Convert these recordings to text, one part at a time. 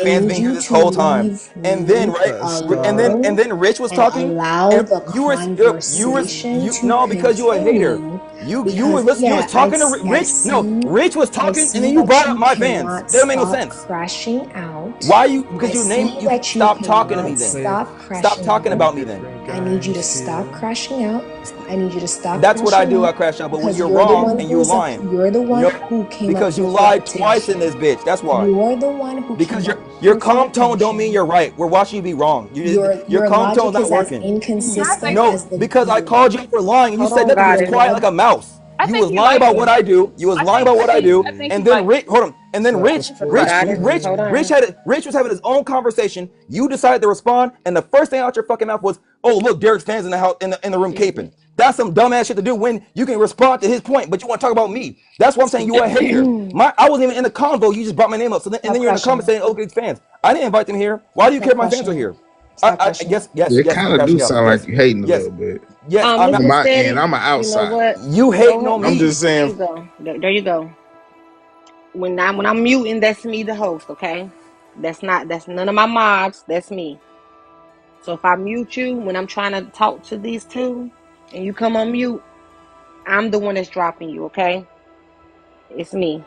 I fans need being here you this to whole time, leave and then me right, alone and then Rich was and talking, allow and the conversation you to no, because you a hater. continue You was because, you was yeah, talking to Rich. No, Rich was I talking, and then see you that brought up you my fans. cannot That don't make no stop sense. crashing out. Why you? I Because see you that you stop talking to me cannot then. stop Stop crashing talking out. about me then. I need you to stop crashing out. I need you to stop That's what I crashing do. I out crash out. But when because you're you're the wrong one and you who's up. lying, You're the one no, who came up because you here for lied twice in attention. this bitch. That's why. You're the one who Because came up your here for calm tone don't mean attention. you're right. We're watching you be wrong. Your Your calm tone's logic not is as working. Can I say inconsistent No, as the because I called you out for lying and you hold said on, nothing. You was your goddess? quiet like log. a mouse. I You think was he lying liked about what me. I do. You was lying about what I do. I think And he then liked Rich, me. hold on. And then Goddess, hold on. Rich was having his own conversation. You decided to respond, and the first thing out your fucking mouth was, "Oh, look, Derek's fans in the house in the room caping." That's some dumbass shit to do when you can respond to his point, but you want to talk about me. That's why I'm saying you a hater. I wasn't even in the convo. You just brought my name up. And Stop then you're in the crashing comments out. saying, "Oh, good fans." I didn't invite them here. Why do you care Stop if my fans are crashing out. here? Stop crashing out. It I'm kind of do crashing out. sound like you hating a Yes, little bit. yes. I'm On not. Mr. my end, Steady, I'm an you know outside. what? You Go hating ahead. on I'm me. just There saying. you go. There you go. When I'm muting, that's me, the host. Okay, that's none of my mods. That's me. So if I mute you when I'm trying to talk to these two, and you come on mute, I'm the one that's dropping you. Okay, it's me.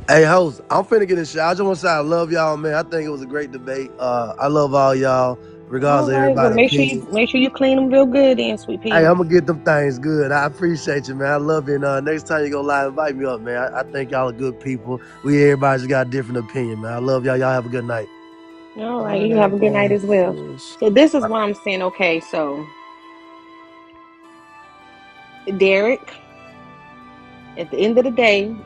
Hey, host, I'm finna get in shot. I just want to say I love y'all, man. I think it was a great debate. I love all y'all, regardless All of right. Well, everybody's make sure you opinions. make sure you clean them real good, then, sweet Hey, pea. I'm gonna get them things good. I appreciate you, man. I love you. And next time you go live, invite me up, man. I think y'all are good people. Everybody's got a different opinion, man. I love y'all. Y'all have a good night. All right. You have a good night as well. So this is what I'm saying. Okay. So Derek, at the end of the day,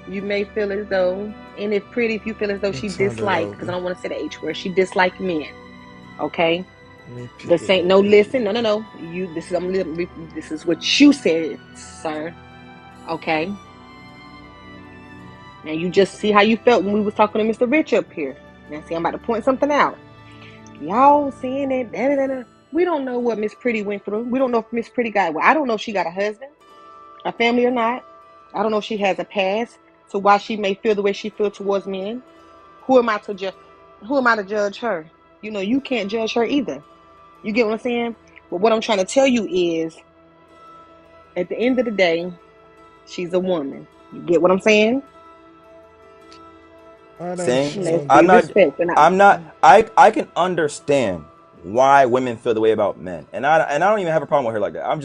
you may feel as though, and it's pretty if you feel as though she disliked, because I don't want to say the H word. She disliked men. Okay. This ain't no listen. No, no, no. You. This is this is what you said, sir. Okay. Now you just see how you felt when we was talking to Mr. Rich up here. Now see, I'm about to point something out. Y'all seeing it? Da, da, da, da. We don't know what Miss Pretty went through. We don't know if Miss Pretty got. Well, I don't know if she got a husband, a family or not. I don't know if she has a past to why she may feel the way she feels towards men. Who am I to judge? Who am I to judge her? You know, you can't judge her either. You get what I'm saying? But what I'm trying to tell you is, at the end of the day, she's a woman. You get what I'm saying? Saying Let's be I'm not. respectful. I'm not. I can understand why women feel the way about men, and I don't even have a problem with her like that. I'm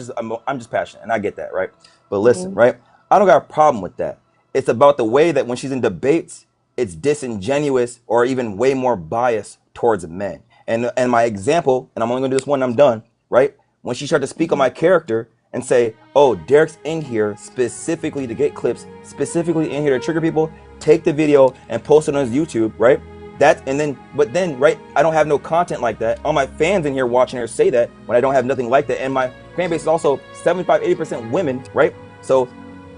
just passionate, and I get that, right? But listen, Mm-hmm. right? I don't got a problem with that. It's about the way that when she's in debates, it's disingenuous or even way more biased towards men. And my example, and I'm only gonna do this one. I'm done, right? When she tried to speak on Mm-hmm. my character and say, "Oh, Derek's in here specifically to get clips, specifically in here to trigger people," take the video and post it on his YouTube, right? But then, right? I don't have no content like that. All my fans in here watching her say that when I don't have nothing like that, and my fan base is also 75, 80% women, right? So,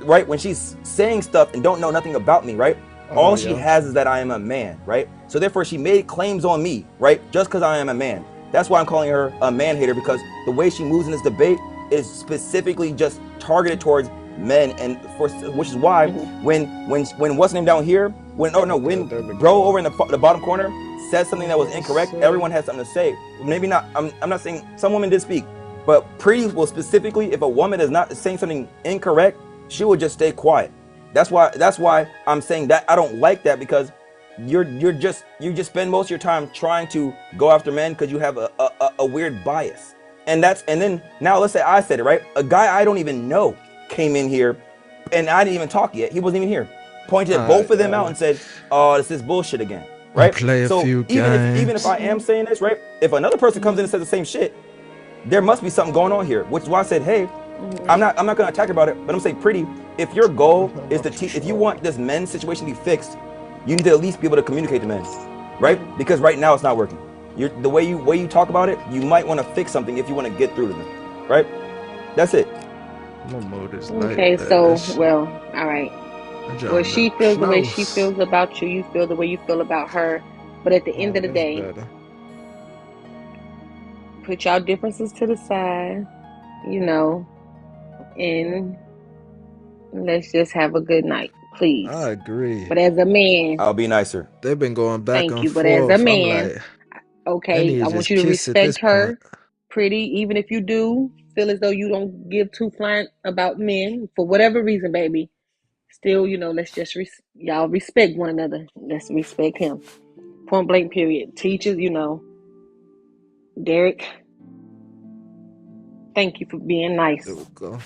right when she's saying stuff and don't know nothing about me, right? All she has is that I am a man, right? So therefore, she made claims on me, right? Just because I am a man. That's why I'm calling her a man hater, because the way she moves in this debate is specifically just targeted towards men, and for which is why Mm-hmm. when what's name down here, when bro over in the bottom corner says something that was incorrect, everyone has something to say. Maybe not. I'm not saying some women did speak, but Pretty will specifically, if a woman is not saying something incorrect, she will just stay quiet. That's why I'm saying that I don't like that, because you just spend most of your time trying to go after men because you have a weird bias. And then now let's say I said it, right? A guy I don't even know came in here, and I didn't even talk yet. He wasn't even here. Pointed both of them out and said, "Oh, this is bullshit again." Right? So even if I am saying this, right? If another person comes in and says the same shit, there must be something going on here. Which is why I said, "Hey, Mm-hmm. I'm not gonna attack her about it, but I'm saying, Pretty, if your goal is to teach, if you want this men's situation to be fixed, you need to at least be able to communicate to men, right? Mm-hmm. Because right now it's not working. The way you talk about it, you might want to fix something if you want to get through to them, right? That's it. Okay, so well, all right. Well, she feels the way she feels about you. You feel the way you feel about her. But at the end of the day, put y'all differences to the side, you know, and let's just have a good night. Please. I agree. But as a man, I'll be nicer. They've been going back thank and you. But as a forth. I'm man, like, they okay, need I to want just you to kiss at this respect point. her, Pretty, even if you do feel as though you don't give two flying about men for whatever reason, baby. Still, let's just y'all respect one another. Let's respect him. Point blank. Period. Teachers, Derek. Thank you for being nice. There we go.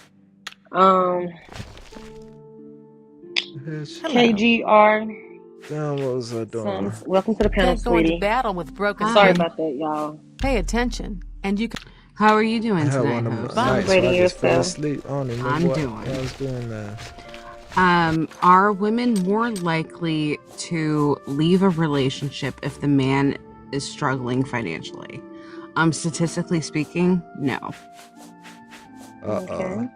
Hello. KGR. Damn, what was I doing? Welcome to the panel, Can't go into sweetie. battle with broken Sorry faith. about that, y'all. Pay attention, and you can. How are you I doing had tonight, one of host? them nights Great where I and just fell yourself. asleep. I don't even know I'm what doing. I was doing there. Are women more likely to leave a relationship if the man is struggling financially? Statistically speaking, no. Okay.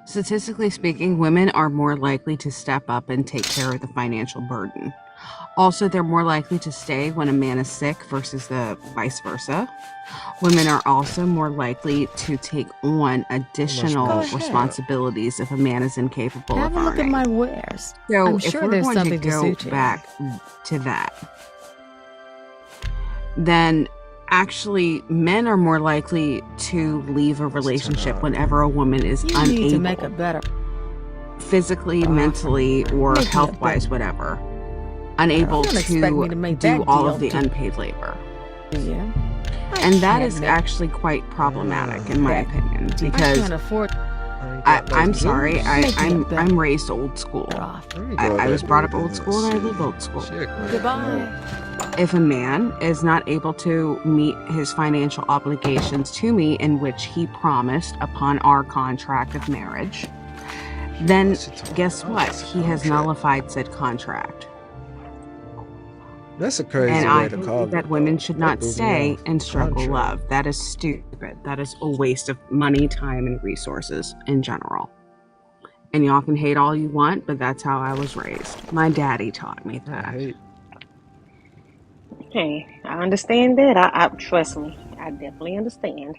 Statistically speaking, women are more likely to step up and take care of the financial burden. Also, they're more likely to stay when a man is sick versus the vice versa. Women are also more likely to take on additional Go ahead. responsibilities if a man is incapable Have of a look at earning. my wares. So I'm if sure we're there's going to something to go suit you. back to that, then actually men are more likely to leave a relationship out. whenever a woman is You need to make unable, a better. physically, mentally, or Make me a health-wise, whatever, unable You don't expect me to to make do that all deal, of the do unpaid labor. you? And that is actually quite problematic in my opinion, because I can't afford I ain't got no I'm sorry, juice. I'm raised old school. off. Let me go I was back brought up to old that school and I shit. live old school. Shit, man. Goodbye. If a man is not able to meet his financial obligations to me in which he promised upon our contract of marriage, then What's he talking guess about? what? That's a He has contract. nullified said contract. That's a crazy And way I to believe call that it, women though. should That not threw me stay off. and struggle Contract. love. That is stupid. That is a waste of money, time, and resources in general. And y'all can hate all you want, but that's how I was raised. My daddy taught me I that. hate. Hey, I understand that. I trust me. I definitely understand.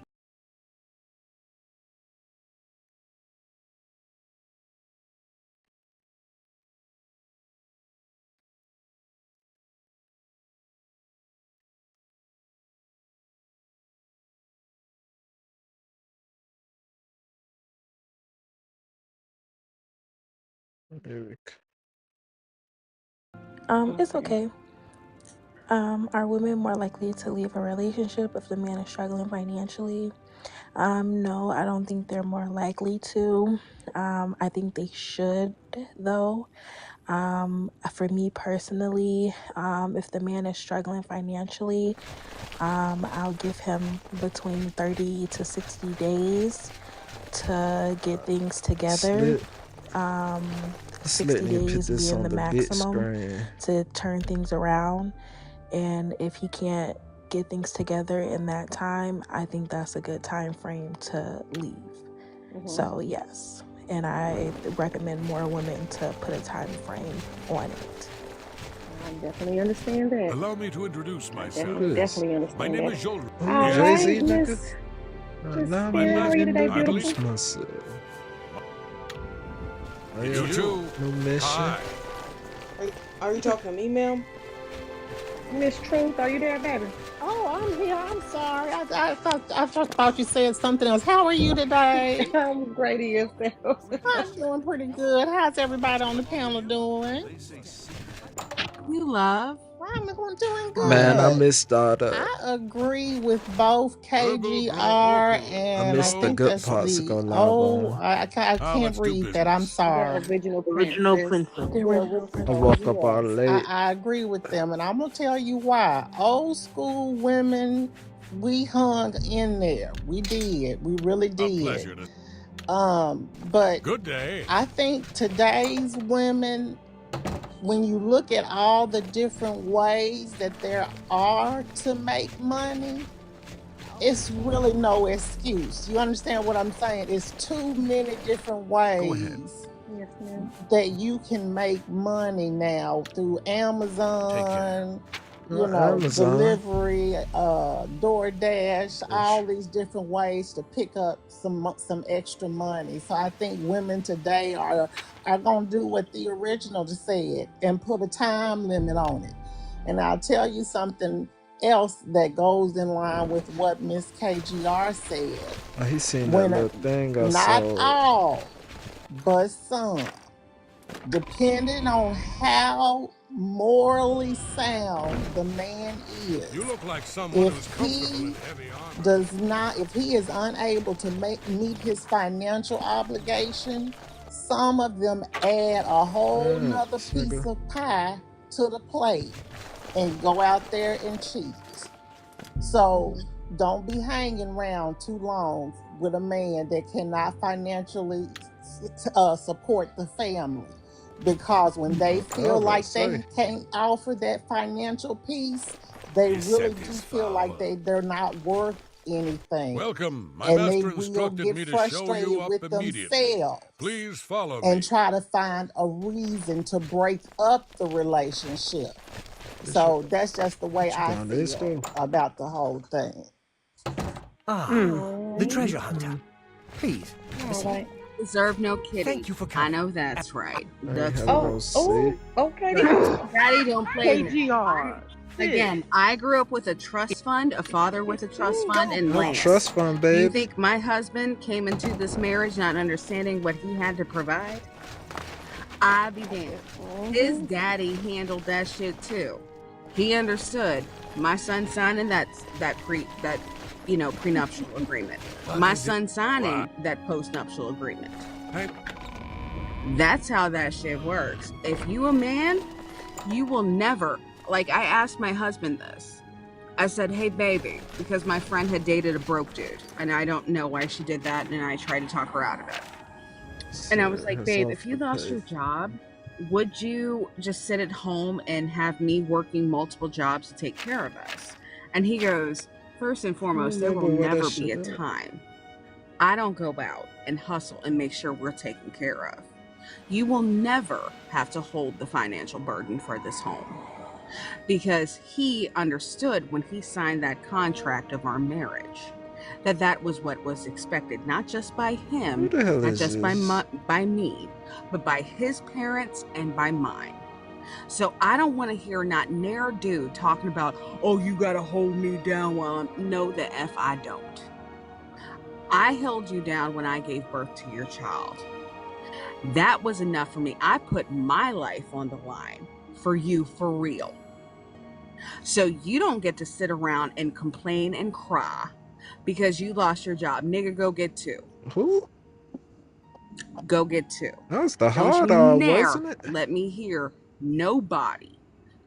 Eric. It's okay. Are women more likely to leave a relationship if the man is struggling financially? No, I don't think they're more likely to. I think they should, though. For me personally, if the man is struggling financially, I'll give him between 30 to 60 days to get things together. Slip. 60 Slip need to put days this being on the the big maximum screen. to turn things around. And if he can't get things together in that time, I think that's a good time frame to leave. So yes, and I recommend more women to put a time frame on it. I definitely understand that. Allow me to introduce myself. Definitely My understand name that. is Joel. Oh, All Jay-Z, right, nigga. Miss Now Spirit, I'm how are you today, gonna beautiful? introduce myself. Oh, You yeah. too. No mission. Hi. Are you talking to me, ma'am? Miss Truth, are you there, baby? Oh, I'm here. I'm sorry. I just thought you said something else. How are you today? I'm great in yourself. I'm doing pretty good. How's everybody on the panel doing? You love. I'm doing Man, I good. missed all the. I agree with both KGR I and I missed the think good that's parts to go the live on. I can't read that. I'm The sorry. original Original princess. princess. The original I princess. woke up all late. I agree with them, and I'm gonna tell you why. Old school women, we hung in there. We did. We really did. Pleasure to. But Good day. I think today's women, when you look at all the different ways that there are to make money, it's really no excuse. You understand what I'm saying? It's too many different ways Yes, ma'am. that you can make money now through Amazon, Amazon. delivery, DoorDash, all these different ways to pick up some extra money. So I think women today are gonna do what the original just said and put a time limit on it. And I'll tell you something else that goes in line with what Miss KGR said. Oh, he seen that When little thing I not saw. all, but some, depending on how morally sound the man is, You look like someone who's if comfortable he in heavy armor. if he is unable to meet his financial obligation, some of them add a whole nother piece Sugar. of pie to the plate and go out there and cheat. So don't be hanging around too long with a man that cannot financially support the family. Because when they I feel was like about to they say. can't offer that financial piece, they He really set do his feel like flower. they're not worth anything. Welcome. My And they master will instructed get me to show frustrated you up with immediately. themselves Please follow and me. try to find a reason to break up the relationship. So that's just the way What you I found this feel though? about the whole thing. The treasure hunter. Please, have a seat. Alright. Deserve no kidding. Thank you for I coming. know that's right. I ain't That's had to Oh, go oh, see. okay. Daddy don't play me. KGR. Again, I grew up with a trust fund, a father with a trust fund, and No land. trust fund, Do you babe. think my husband came into this marriage not understanding what he had to provide? I be damned. His daddy handled that shit too. He understood. My son signing that prenuptial agreement. My son signing that postnuptial agreement. Hey, That's how that shit works. If you a man, you will never, like I asked my husband this. I said, hey baby, because my friend had dated a broke dude and I don't know why she did that and I tried to talk her out of it. And I was Shit, like, that's babe, off if you the lost page. your job, would you just sit at home and have me working multiple jobs to take care of us? And he goes, first and foremost, there will Remember where that never be shit a at? time I don't go out and hustle and make sure we're taken care of. You will never have to hold the financial burden for this home. Because he understood when he signed that contract of our marriage that that was what was expected, not just by Who him, the hell not is just by this? me, but by his parents and by mine. So I don't want to hear not ne'er dude talking about, oh, you gotta hold me down while I'm, no, the F I don't. I held you down when I gave birth to your child. That was enough for me. I put my life on the line for you for real. So you don't get to sit around and complain and cry because you lost your job. Nigga, go get two. Who? Go get two. That was the Don't hard you R, dare wasn't it? let me hear nobody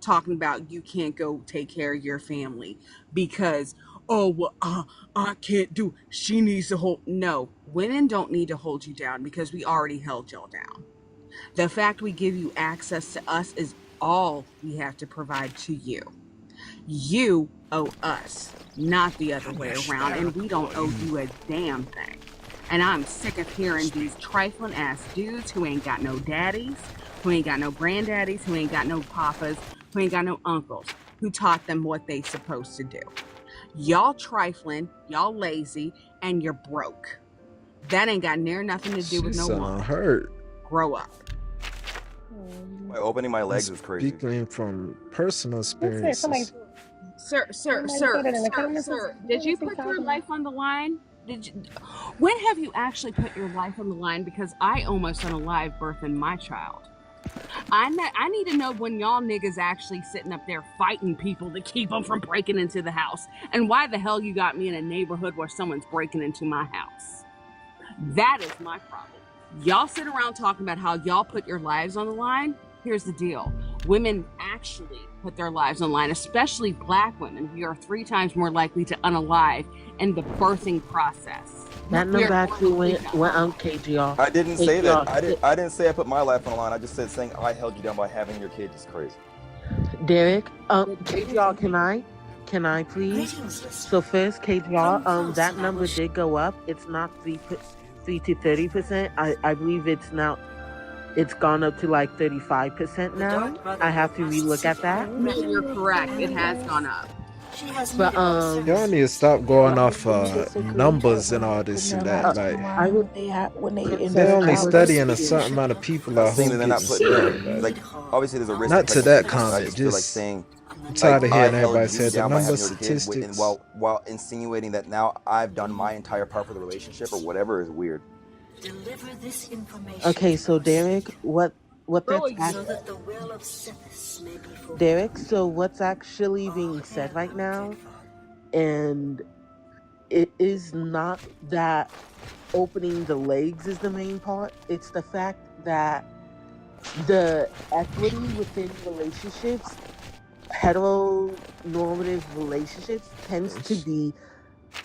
talking about you can't go take care of your family because, oh, well, I can't do, she needs to hold. No, women don't need to hold you down because we already held y'all down. The fact we give you access to us is all we have to provide to you. You owe us, not the other way around, and we don't owe you a damn thing. And I'm sick of hearing these trifling ass dudes who ain't got no daddies, who ain't got no granddaddies, who ain't got no papas, who ain't got no uncles, who taught them what they supposed to do. Y'all trifling, y'all lazy, and you're broke. That ain't got near nothing to do She with no sound woman. hurt. Grow up. Like, opening my legs is crazy. Speaking from personal Who said somebody? experiences. Sir, Somebody said it in the comments. sir, did you put your life on the line? Did you? When have you actually put your life on the line? Because I almost unalived birthing my child. I need to know when y'all niggas actually sitting up there fighting people to keep them from breaking into the house. And why the hell you got me in a neighborhood where someone's breaking into my house? That is my problem. Y'all sit around talking about how y'all put your lives on the line. Here's the deal. Women actually put their lives on the line, especially black women. We are 3 times more likely to unalive in the birthing process. That We number are actually more likely went to on KGR. I didn't say that. KGR. I didn't say I put my life on the line. I just said saying I held you down by having your kid is crazy. Derek, KGR, can I please? So first, KGR, that number did go up. It's not 3 to 30%. I believe it's now it's gone up to like 35% now. I have to relook at that. No, you're correct. It has gone up. But Y'all need to stop going off Disagree. numbers and all this and that. That's Like, I would when they end they're up only out. studying a certain amount of people I'm out saying who that they're not get putting sick. there. Like, obviously, there's a risk. Not to effect that to this. I comment. just feel like Just saying, I'm tired of I hearing held everybody you say the down by number having your kid, statistics. while insinuating that now I've done my entire part for the relationship or whatever is weird. Deliver this information. Okay, so Derek, what that's So that the will of Sithis may be fulfilled. Derek, so what's actually being said right now, and it is not that opening the legs is the main part. It's the fact that the equity within relationships, heteronormative relationships, tends to be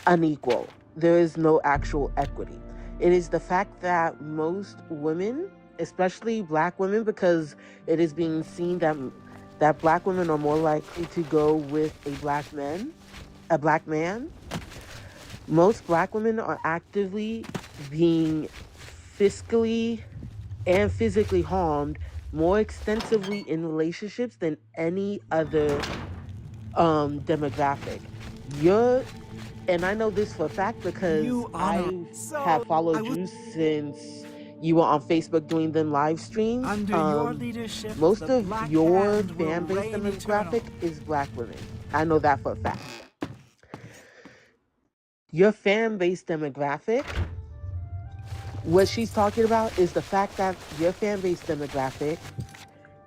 unequal. There is no actual equity. It is the fact that most women, especially black women, because it is being seen that black women are more likely to go with a black man. Most black women are actively being fiscally and physically harmed more extensively in relationships than any other demographic. And I know this for a fact because I have followed you since you were on Facebook doing them live streams. Under your leadership, Most the of Black your Hand will fan base reign demographic is black women. I know that for a fact. Your fan base demographic, what she's talking about is the fact that your fan base demographic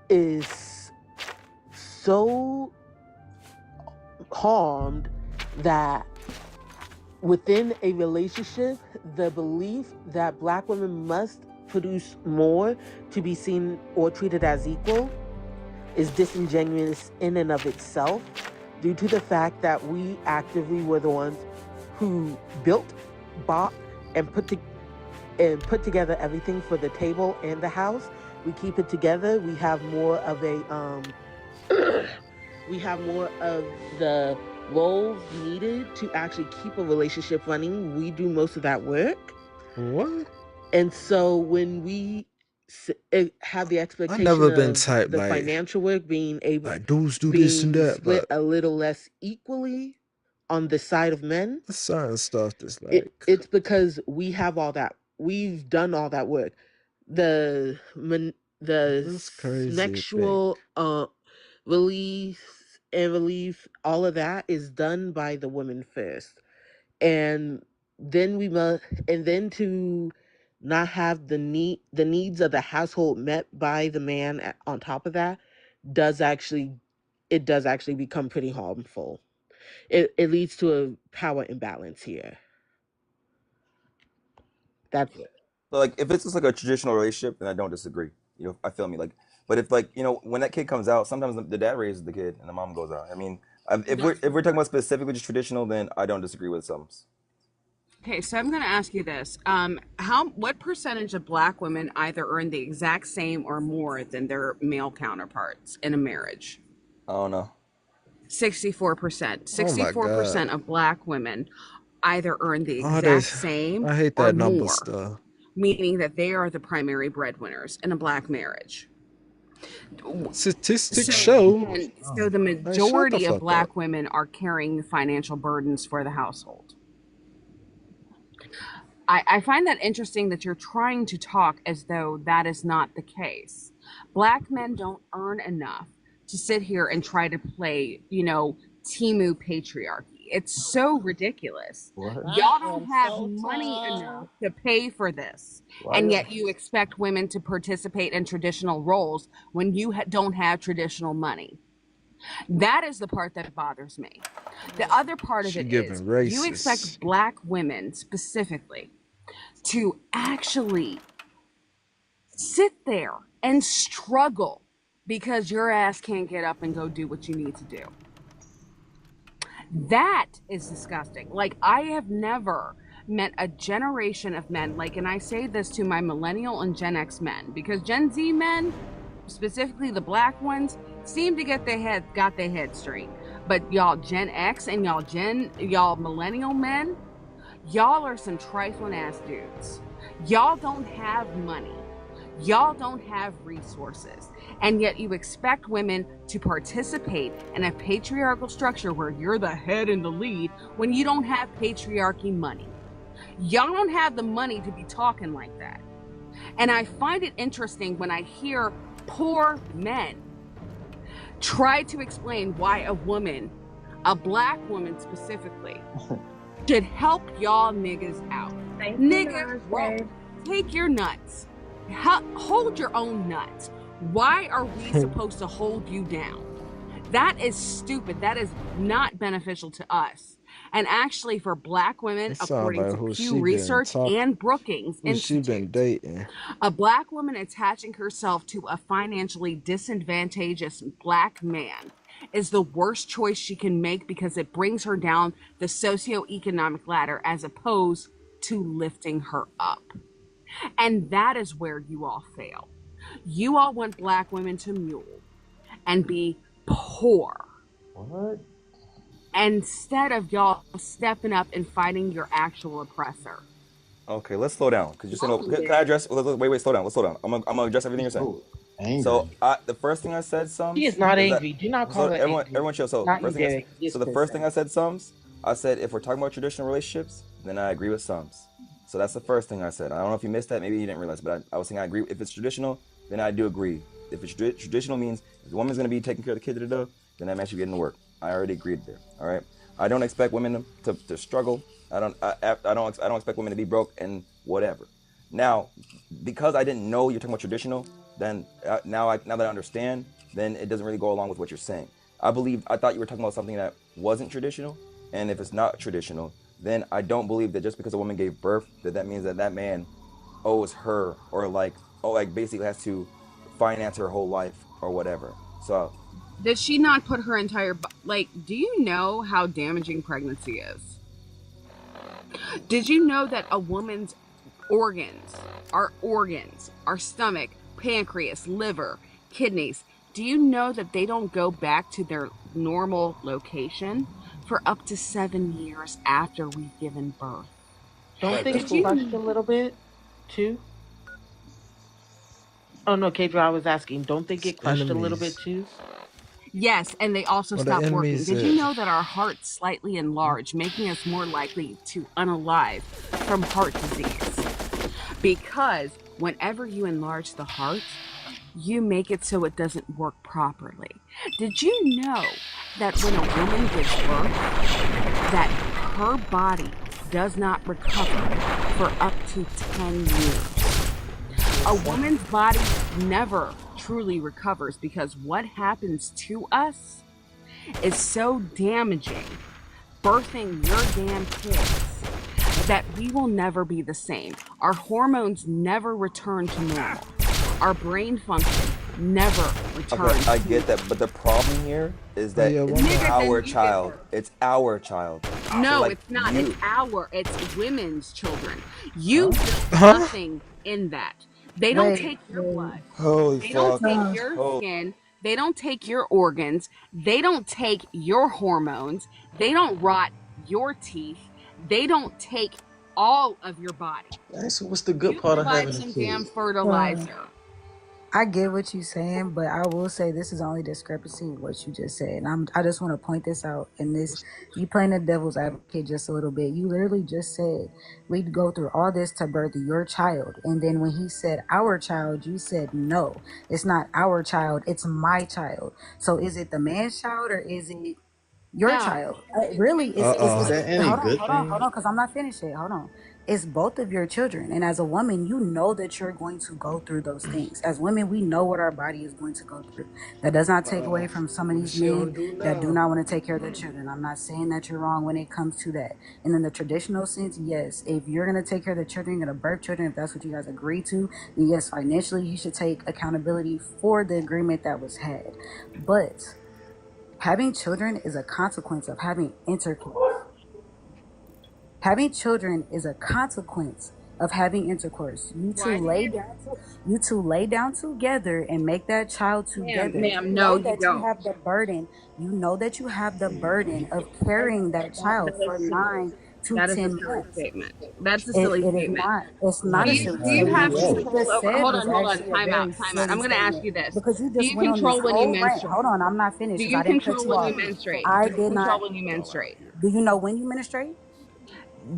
is so harmed that within a relationship, the belief that black women must produce more to be seen or treated as equal is disingenuous in and of itself, due to the fact that we actively were the ones who built, bought, and put together everything for the table and the house. We keep it together. We have more of the roles needed to actually keep a relationship running. We do most of that work. What? And so when we have the expectation never been of type the like financial work being able like dudes do this and being that, split but a little less equally on the side of men, there's certain stuff that's like it's because we have all that. We've done all that work. The that's crazy. sexual release and relief, all of that is done by the women first, and then to not have the needs of the household met by the man on top of that does actually become pretty harmful. It leads to a power imbalance here. That's it. So like, if it's just like a traditional relationship, then I don't disagree. I feel me. Like, but if like when that kid comes out, sometimes the dad raises the kid and the mom goes out. I mean, if we're talking about specifically just traditional, then I don't disagree with some. Okay, so I'm going to ask you this: what percentage of black women either earn the exact same or more than their male counterparts in a marriage? I don't know. 64%. 64% of black women either earn the Oh, exact same I hate or that number more, stuff. meaning that they are the primary breadwinners in a black marriage. Statistics show. And so the majority of black women are carrying the financial burdens for the household. I find that interesting that you're trying to talk as though that is not the case. Black men don't earn enough to sit here and try to play, Timu patriarchy. It's so ridiculous. What? Y'all don't have money enough to pay for this. And yet you expect women to participate in traditional roles when you don't have traditional money. That is the part that bothers me. The other part of it is you expect black women specifically to actually sit there and struggle because your ass can't get up and go do what you need to do. That is disgusting. Like, I have never met a generation of men, and I say this to my millennial and Gen X men, because Gen Z men, specifically the black ones, seem to got their head straight. But y'all Gen X and y'all millennial men, y'all are some trifling ass dudes. Y'all don't have money. Y'all don't have resources, and yet you expect women to participate in a patriarchal structure where you're the head and the lead when you don't have patriarchy money. Y'all don't have the money to be talking like that. And I find it interesting when I hear poor men try to explain why a woman, a black woman specifically, should help y'all niggas out. Niggas, well, take your nuts. Hold your own nuts. Why are we supposed to hold you down? That is stupid. That is not beneficial to us. And actually, for black women, It sound according like to who she Pew been Research talking, and Brookings who she been Institute, dating. a black woman attaching herself to a financially disadvantageous black man is the worst choice she can make because it brings her down the socioeconomic ladder as opposed to lifting her up. And that is where you all fail. You all want black women to mule and be poor. What? Instead of y'all stepping up and fighting your actual oppressor. Okay, let's slow down. Cause you're saying, can I address? Wait, slow down. Let's slow down. I'm gonna address everything you're saying. Angry. So the first thing I said, Sums. She is not is that- angry. Do not so call her everyone, angry. everyone chill. So Not first you, thing, Derek. Yes, so the first thing I said, Sums. I said if we're talking about traditional relationships, then I agree with Sums. So that's the first thing I said. I don't know if you missed that. Maybe you didn't realize, but I was saying I agree. If it's traditional, then I do agree. If it's traditional means if the woman's gonna be taking care of the kid, then that man should get into work. I already agreed there. All right. I don't expect women to struggle. I don't expect women to be broke and whatever. Now, because I didn't know you're talking about traditional, then now that I understand, then it doesn't really go along with what you're saying. I thought you were talking about something that wasn't traditional, and if it's not traditional, then I don't believe that just because a woman gave birth, that means that man owes her or basically has to finance her whole life or whatever. So. Did she not put her entire do you know how damaging pregnancy is? Did you know that a woman's organs, our stomach, pancreas, liver, kidneys, do you know that they don't go back to their normal location for up to 7 years after we've given birth? Don't they get crushed a little bit too? Oh no, Kedra, I was asking, don't they get crushed a little bit too? Yes, and they also Well, the stop working. enemies Did that- you know that our hearts slightly enlarge, making us more likely to unalive from heart disease? Because whenever you enlarge the heart, you make it so it doesn't work properly. Did you know that when a woman gives birth, that her body does not recover for up to 10 years? A woman's body never truly recovers because what happens to us is so damaging, birthing your damn kids, that we will never be the same. Our hormones never return to normal. Our brain function never returns. Okay, I get that, but the problem here is that it's our child. It's our child. No, So, it's not. you- It's women's children. You build nothing in that. They don't take your blood. Holy They don't fuck. take your Oh. skin. They don't take your organs. They don't take your hormones. They don't rot your teeth. They don't take all of your body. So what's the good You part of provide having a some kid? damn fertilizer. I get what you're saying, but I will say this is only discrepancy with what you just said. And I just want to point this out. And this, you playing the devil's advocate just a little bit. You literally just said we'd go through all this to birth your child. And then when he said our child, you said no, it's not our child, it's my child. So is it the man's child or is it your No. child? Really, Is that any good thing? hold on, because I'm not finished yet. Hold on. It's both of your children. And as a woman, you know that you're going to go through those things. As women, we know what our body is going to go through. That does not take away from some of these men that do not want to take care of their children. I'm not saying that you're wrong when it comes to that. And in the traditional sense, yes, if you're going to take care of the children, you're going to birth children, if that's what you guys agree to, then yes, financially, you should take accountability for the agreement that was had. But having children is a consequence of having intercourse. Having children is a consequence of having intercourse. You two lay down together and make that child together. Ma'am, You no, know you that don't. you have the burden. You know that you have the burden of carrying that child for 9 to That is a 10 silly months. statement. That's a It, silly it is statement. not. It's How not Do a do you, you, silly do you how do have statement. you What you know? control just over? said Hold was on, hold on. actually a Time very out, time out. I'm silly going to ask statement you this. because you Do just you went on this control when you whole rant. menstruate? Hold on, I'm not finished Do because you I didn't cut control you when you off. menstruate? I Do you did not. control when you menstruate? Do you know when you menstruate?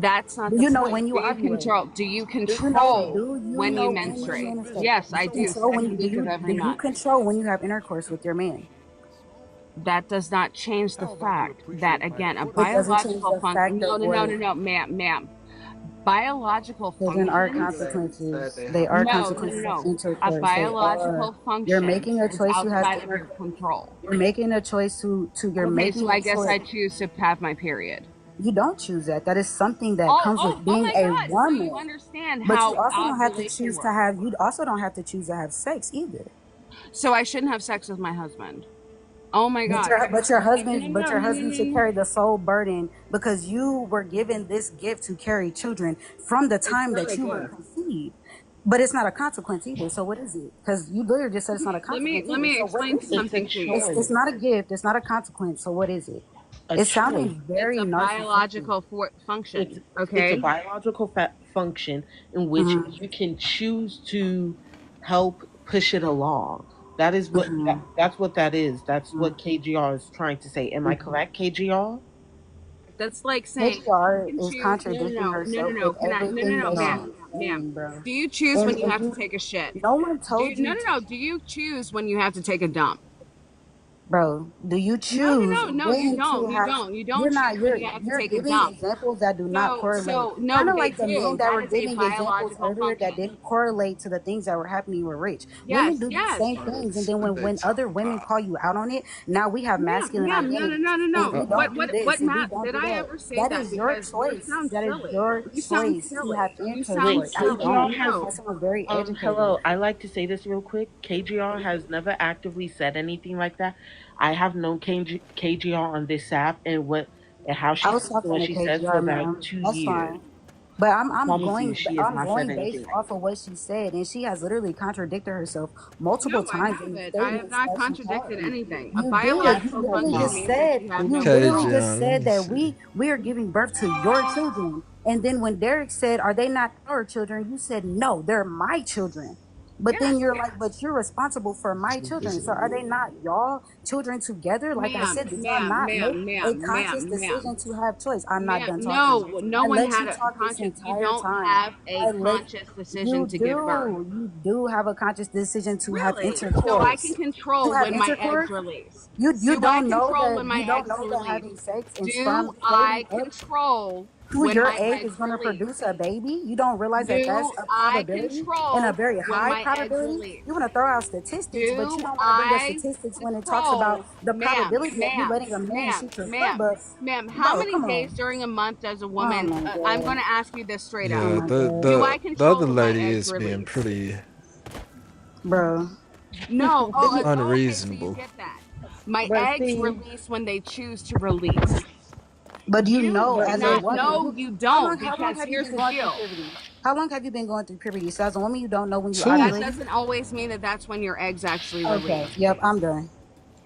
That's not Do the you know point. when you Do you ovulate? control? Do you Do you know? control Do you when you know when you menstruate? menstruate? Yes, Do I you do. control when Second do week of you every month. control when you have intercourse with your man? That does not change the fact that, again, a It doesn't change biological the function. fact No, of no, no, what no, no, ma'am. Biological children are functions. consequences. They are No, no, no, consequences of no. A intercourse. They are. biological You're function making a is choice. You have outside of your inter. control. You're making a choice to. You're Okay, so making I a guess choice. I choose to have my period. You don't choose that. That is something that comes with Oh being my a God. So you woman. understand But you how also don't have to ovulation choose to works. have. You also don't have to choose to have sex either. So I shouldn't have sex with my husband. Oh my God. But your husband No. should carry the sole burden because you were given this gift to carry children from the It's time not that a you were gift. conceived. But it's not a consequence either. So what is it? Because you literally just said it's not a Let me consequence either. So what explain is it? It's a something to you. It's choice. not a gift. It's not a consequence. So what is it? A It's sounding choice. It's very a narcissistic. biological function. It's a Okay. biological function in which Hmm. you can choose to help push it along. That is what Hmm. that's what that is. That's Hmm. what KGR is trying to say. Am I correct, KGR? That's like saying HR you can is choose. contradicting herself No. with Can I? everything that No. she's Ma'am. saying, bro. Do you choose when you And have to you, take a shit? no one told you to. No. Do you choose when you have to take a dump? Bro, do you choose No. You when to don't. You have? don't. You don't You're choose not. when you have to You're take a giving dump. examples that do not correlate. No, Kind of they like the men do. that That were is a giving examples biological earlier that function. didn't correlate to the things that were happening with Rich. Yes, Women do the yes. same things, and then when other women call you out on it, now we have masculine Ma'am, identities, no. and we don't do this, What and we math don't did do I that. ever say That that? is your Because you choice. sound That is silly. your You sound choice to silly. have You Wait, sound intercourse. I silly. KGR don't. has That sounds very educated. hello. I like to say this real quick. KGR has never actively said anything like that. I have known KGR on this app and how I she was speaks and talking what to she says for KGR, about ma'am. 2 That's years. fine. But I promise you, she has I'm not said going based anything like off of what she said, and she has literally contradicted herself multiple No, I times in the haven't. I have statements not that she contradicted has. anything. A You did. You biological literally function just means that said. you have You no literally control. just KJ, let said me that see. we are giving birth to your children, and then when Derek said, "Are they not our children?" You said, "No, they're my children." But then Yes, you're like, "But you're responsible for my children. So are they not y'all children together?" Like I said, did y'all not make a conscious decision to have choice? I'm not done talking. No I one let had you a talk this conscious. You entire don't time. have a I let conscious decision to give birth. you do have a conscious decision to have Really? So I can intercourse. To control have when my eggs intercourse, release. you Do I don't know control that when my eggs release? having sex and sperm Do floating I up control to when your my egg is eggs going to release? produce a baby. You don't realize that that's Do a I probability and a control very when high my eggs probability. release? You want to throw out statistics, but you Do don't want to bring up I statistics when it talks about control, the probability of you letting a man shoot your foot. But how bro, many come days on. during a month does a Oh woman? my I'm god. going to ask you this straight Oh up. Yeah, my god. Do I the control other when my lady eggs is being release? pretty Bro. No. Oh, okay. So you unreasonable. get that. My But eggs see, release when they choose to release. But you You know, do as a not. woman, No, you don't. how long Because have you here's been the going through deal. puberty? How long have you been going through puberty? So as a woman, you don't know when you Two. That ovulate? doesn't always mean that that's when your eggs actually Okay. release. Yep, I'm done.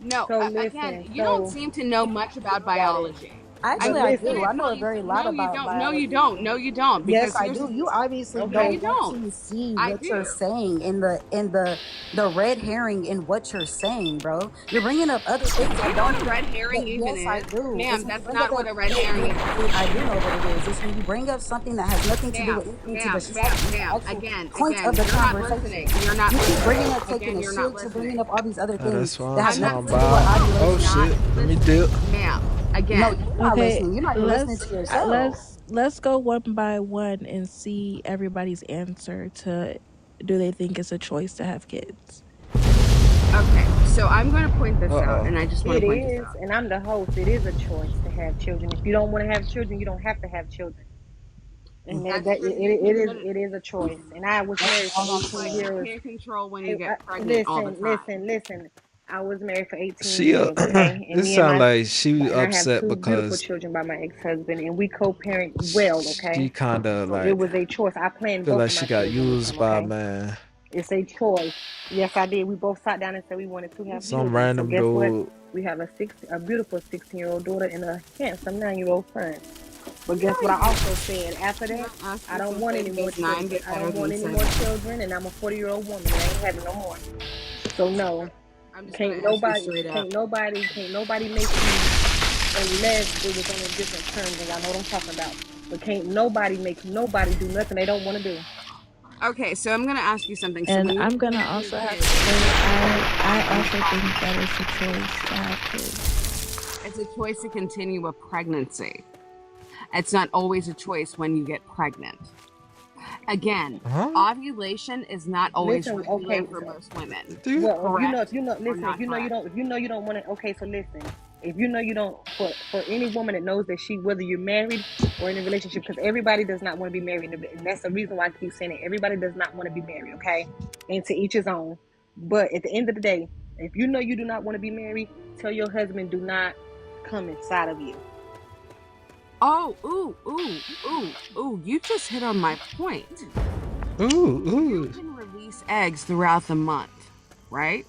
No. so Again, listen, you don't so seem to know much about biology. but Actually, I I'm do. listen, I gonna know tell a you. very lot No, you about don't. No, you biology. don't. No, you don't. Yes, Because I here's do. You obviously no, don't you want don't. to see I what you're do. saying in the red herring in what you're saying, bro. You're bringing up other things Do that you know don't what a even. red herring even Yes, I is? do. It's Ma'am, when you that's bring up not a. what a red herring is. I do know what it is. It's when you bring up something that has nothing to do with anything to distract from the actual point of the You're not conversation. listening. You're not You keep bringing listening. up taking Again, a you're not shit. You're bringing listening. up all these other things That's what that I'm have I'm not nothing talking to do with listening. about. Oh ovulation. Not shit, let me listening. dip. Ma'am, No, again. you're not Okay, listening. You're not even listening to yourself. let's go one by one and see everybody's answer to do they think it's a choice to have kids. Okay, so I'm going to point this out, Uh-oh. and I just want it to point this is, out. and I'm the host. It is a choice to have children. If you don't want to have children, you don't have to have children. And That's that for you. No, no, it is a choice. And I was married for All I'm 18 but saying. you years. can't control when you get pregnant all the Listen, time. listen. I was married for 18 She years, okay? And it sound like she and I have upset two beautiful because children by my ex-husband, and we co-parent well, she okay? kinda So it like was a choice. I planned feel both like of she my got children with used him, by a okay? man. It's a choice. Yes, I did. We both sat down and said we wanted to have Some children. So random guess what? dude. We have a beautiful 16-year-old daughter and a handsome 9-year-old son. But guess what? I also said after that, I don't want any more children. I don't want any more children, and I'm a 40-year-old woman. And I ain't having no more. So no, can't nobody make you, unless it was on a different terms, and I know what I'm talking about. But can't nobody make nobody do nothing they don't want to do. Okay, so I'm gonna ask you something. So And when I'm gonna also have to say, I also think that it's a choice to have kids. it's a choice to continue a pregnancy. It's not always a choice when you get pregnant. Again, ovulation is not always Listen, regular okay, for most women. well, if you know, Correct listen, or if you know you not don't, if you know you don't want to, okay, so listen, if you know you don't, for any woman that knows that whether you're married or in a relationship, because everybody does not want to be married, and that's the reason why I keep saying it. Everybody does not want to be married, okay? And to each his own. But at the end of the day, if you know you do not want to be married, tell your husband do not come inside of you. Oh, ooh, you just hit on my point. You can release eggs throughout the month, right?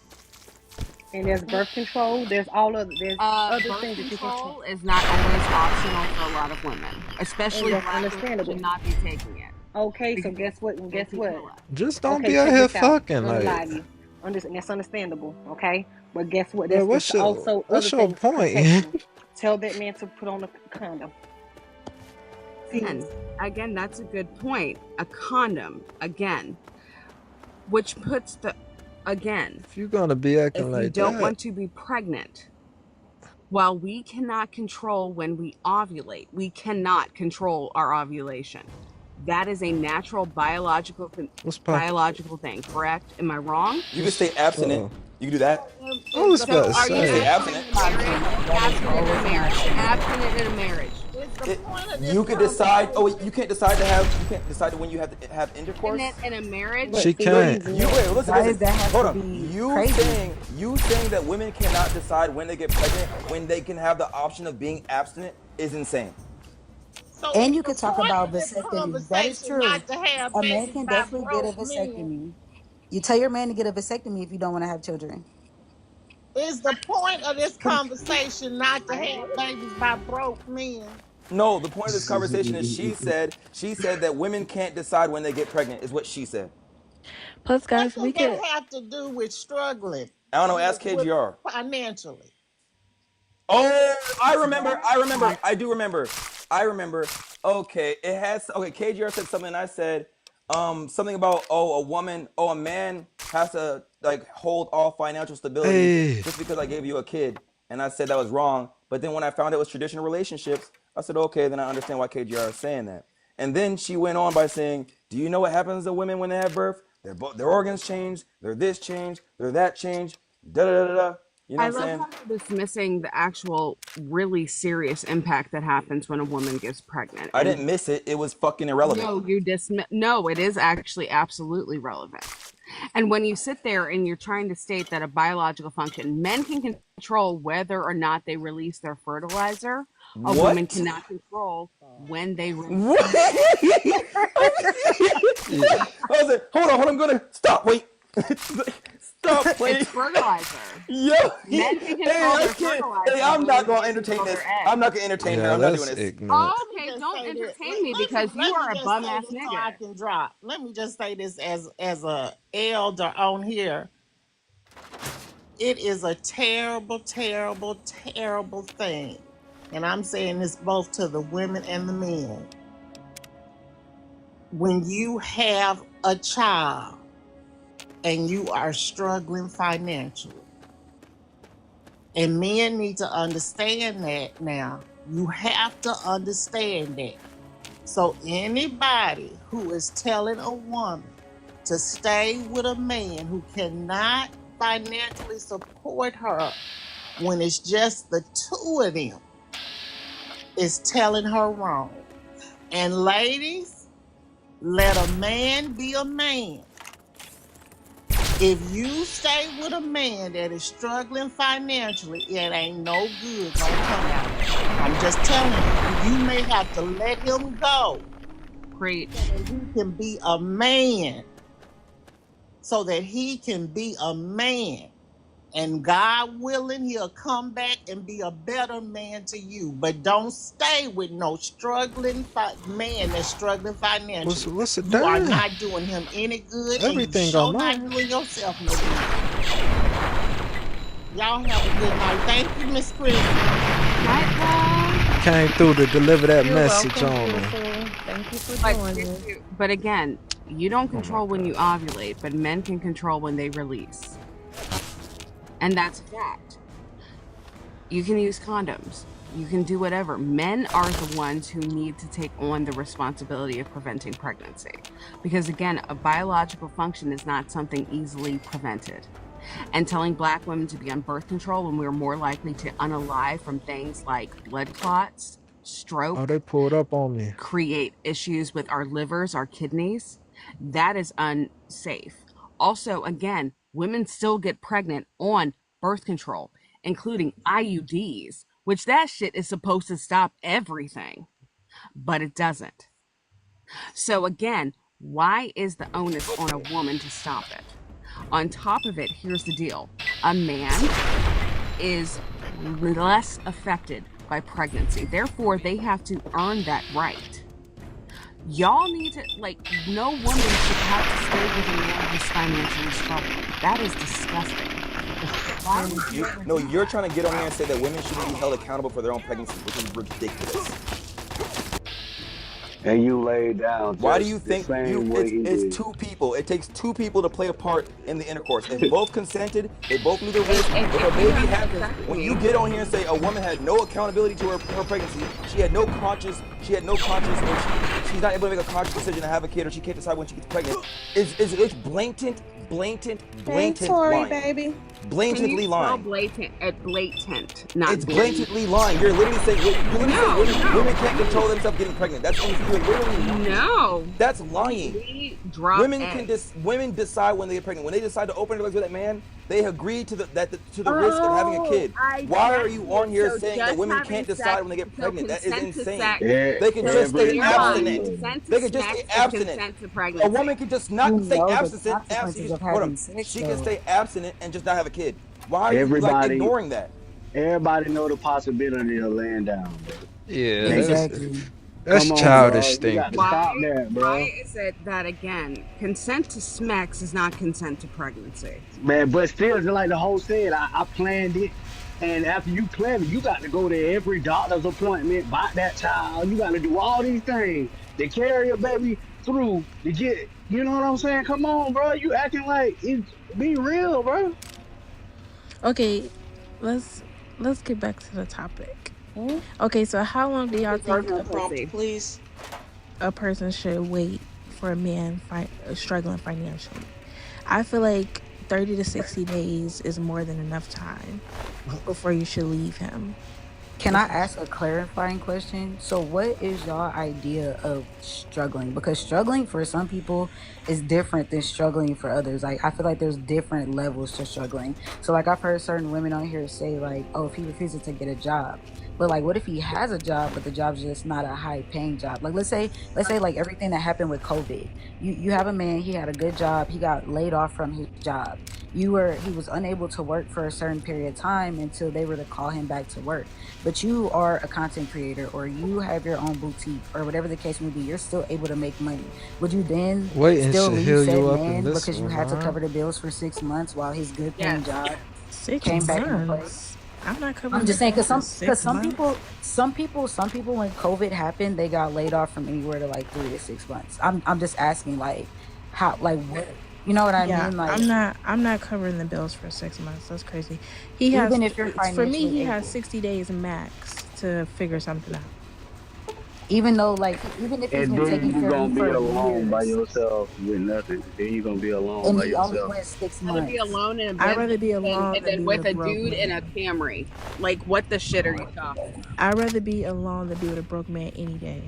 And there's birth control. There's other things that you can take. Control is not always optional for a lot of women, especially And that's black women understandable. should not be taking it. Okay, so guess what? And guess what? Just don't Okay, be out check here this out. fucking I'm gonna lie like. to you. That's understandable. Okay, but guess what? Bro, There's what's also your other things point? protection. Tell that man to put on a condom. Again, that's a good point. A condom, again, which puts If you're gonna be acting if like you don't that, want to be pregnant, while we cannot control when we ovulate, we cannot control our ovulation. That is a natural biological thing, correct? Am I wrong? You can stay abstinent. You can do that. I was about to Are you say. abstinent? Abstinent in a marriage. You can decide. Oh, wait, you can't decide to have. You can't decide when you have to have intercourse. In a marriage, She can't. You wait. Listen. Why does that have Hold to on. be You crazy? saying that women cannot decide when they get pregnant when they can have the option of being abstinent is insane. And you could talk about vasectomy. That is true. Not to have A man babies can by definitely get a broke men. vasectomy. You tell your man to get a vasectomy if you don't want to have children. Is the point of this conversation not to have babies by broke men? No, the point of this conversation is she said that women can't decide when they get pregnant is what she said. Plus, guys, What we does that could. have to do with struggling? I don't know. Ask KGR. Financially. Oh, I remember. I do remember. Okay, it has. Okay, KGR said something, and I said something about a man has to like hold all financial stability just because I gave you a kid, and I said that was wrong. But then when I found it was traditional relationships, I said okay, then I understand why KGR is saying that. And then she went on by saying, "Do you know what happens to women when they have birth? Their organs change, their this change, their that change, da da da da." You know I what I'm love saying? how you're dismissing the actual really serious impact that happens when a woman gets pregnant. I didn't miss it. It was fucking irrelevant. No, you dismiss. No, it is actually absolutely relevant. And when you sit there and you're trying to state that a biological function, men can control whether or not they release their fertilizer. A woman cannot control when they release. I was like, hold on, I'm gonna stop. Wait. Stop playing. It's fertilizer. Yo, Men can control their fertilizer. Hey, I'm not gonna entertain this. I'm not gonna entertain her. I'm not doing this. Oh, okay, don't entertain me because you are a bum ass So I nigga. can drop. Let me just say this as a elder on here. It is a terrible, terrible, terrible thing. And I'm saying this both to the women and the men. When you have a child and you are struggling financially, and men need to understand that now. You have to understand that. So anybody who is telling a woman to stay with a man who cannot financially support her when it's just the two of them is telling her wrong. And ladies, let a man be a man. If you stay with a man that is struggling financially, it ain't no good gonna come out of it. I'm just telling you, you may have to let him go. Great. So that he can be a man. So that he can be a man And God willing, he'll come back and be a better man to you. But don't stay with no struggling man that's struggling financially. What's it You are done? not doing him any good, and you Everything sure on not mine. doing yourself no good. Y'all have a good night. Thank you, Miss Pretty. Came through to deliver that You're message welcome, on me. beautiful. Thank you for But, joining. but again, you don't control when you ovulate, but men can control when they release. And that's a fact. You can use condoms. You can do whatever. Men are the ones who need to take on the responsibility of preventing pregnancy. Because again, a biological function is not something easily prevented. And telling black women to be on birth control when we're more likely to unalive from things like blood clots, stroke, Oh, they pulled up on me. create issues with our livers, our kidneys, that is unsafe. Also, again, women still get pregnant on birth control, including IUDs, which that shit is supposed to stop everything, but it doesn't. So again, why is the onus on a woman to stop it? On top of it, here's the deal. A man is less affected by pregnancy. Therefore, they have to earn that right. Y'all need to, like, no woman should have to stay with a man who's financially struggling. That is disgusting. Why would No, you're trying to get on here and say that women shouldn't be held accountable for their own pregnancy, which is ridiculous. And you laid down. Why do you the think same way he did. it's two people? It takes two people to play a part in the intercourse. If both consented, they both knew the risk. If a baby happens, when you get on here and say a woman had no accountability to her pregnancy, she had no conscience, or she's not able to make a conscious decision to have a kid, or she can't decide when she gets pregnant. It's blatant Hey, Tori, lying. baby. Blatantly lying. blatant, not It's blatantly lying. You're literally saying women can't control themselves getting pregnant. That's you're literally lying. No. That's lying. We drop Women eggs. women decide when they get pregnant. When they decide to open their legs with that man, they agree to the risk of having a kid. Why are you on here saying that women can't decide when they get pregnant? That is insane. They can just stay abstinent. They can just stay abstinent. A woman can just not stay abstinent. She can stay abstinent and just not have a kid. Why are you like ignoring that? Everybody know the possibility of laying down, bro. Yeah, Exactly. that's Come on, childish bro. You got thinking. to stop that, bro. Why is it that, again, consent to sex is not consent to pregnancy? Man, but still, just like the host said, I planned it. And after you plan it, you got to go to every doctor's appointment, buy that child. You got to do all these things to carry a baby through to get, you know what I'm saying? Come on, bro. You acting like it. Be real, bro. Okay, let's get back to the topic. Okay, so how long do y'all think a person should wait for a man struggling financially? I feel like 30 to 60 days is more than enough time before you should leave him. Can I ask a clarifying question? So what is your idea of struggling? Because struggling for some people is different than struggling for others. Like, I feel like there's different levels to struggling. So like, I've heard certain women on here say like, oh, if he refuses to get a job. But like, what if he has a job, but the job's just not a high paying job? Like, let's say like everything that happened with COVID. You have a man, he had a good job, he got laid off from his job. He was unable to work for a certain period of time until they were to call him back to work. But you are a content creator, or you have your own boutique, or whatever the case may be, you're still able to make money. Would you then still leave said man because you had to cover the bills for 6 months while his good paying job 6 came back into play? months. I'm not covering. I'm just saying because some months. people when COVID happened, they got laid off from anywhere to like 3 to 6 months. I'm just asking like how, like what, you know what I mean? Like, I'm not covering the bills for 6 months. That's crazy. Even if you're For me, he financially has able. 60 days max to figure something out. Even though like even if he's And been then taking you care of gonna you be for alone by years, yourself with nothing. Then you gonna be alone and by he only yourself. went 6 I'd rather be months. alone in a I'd rather be Bentley alone and than then be with with a a broke dude in a man. Camry. Like, what the shit are you talking? I'd rather be alone than be with a broke man any day.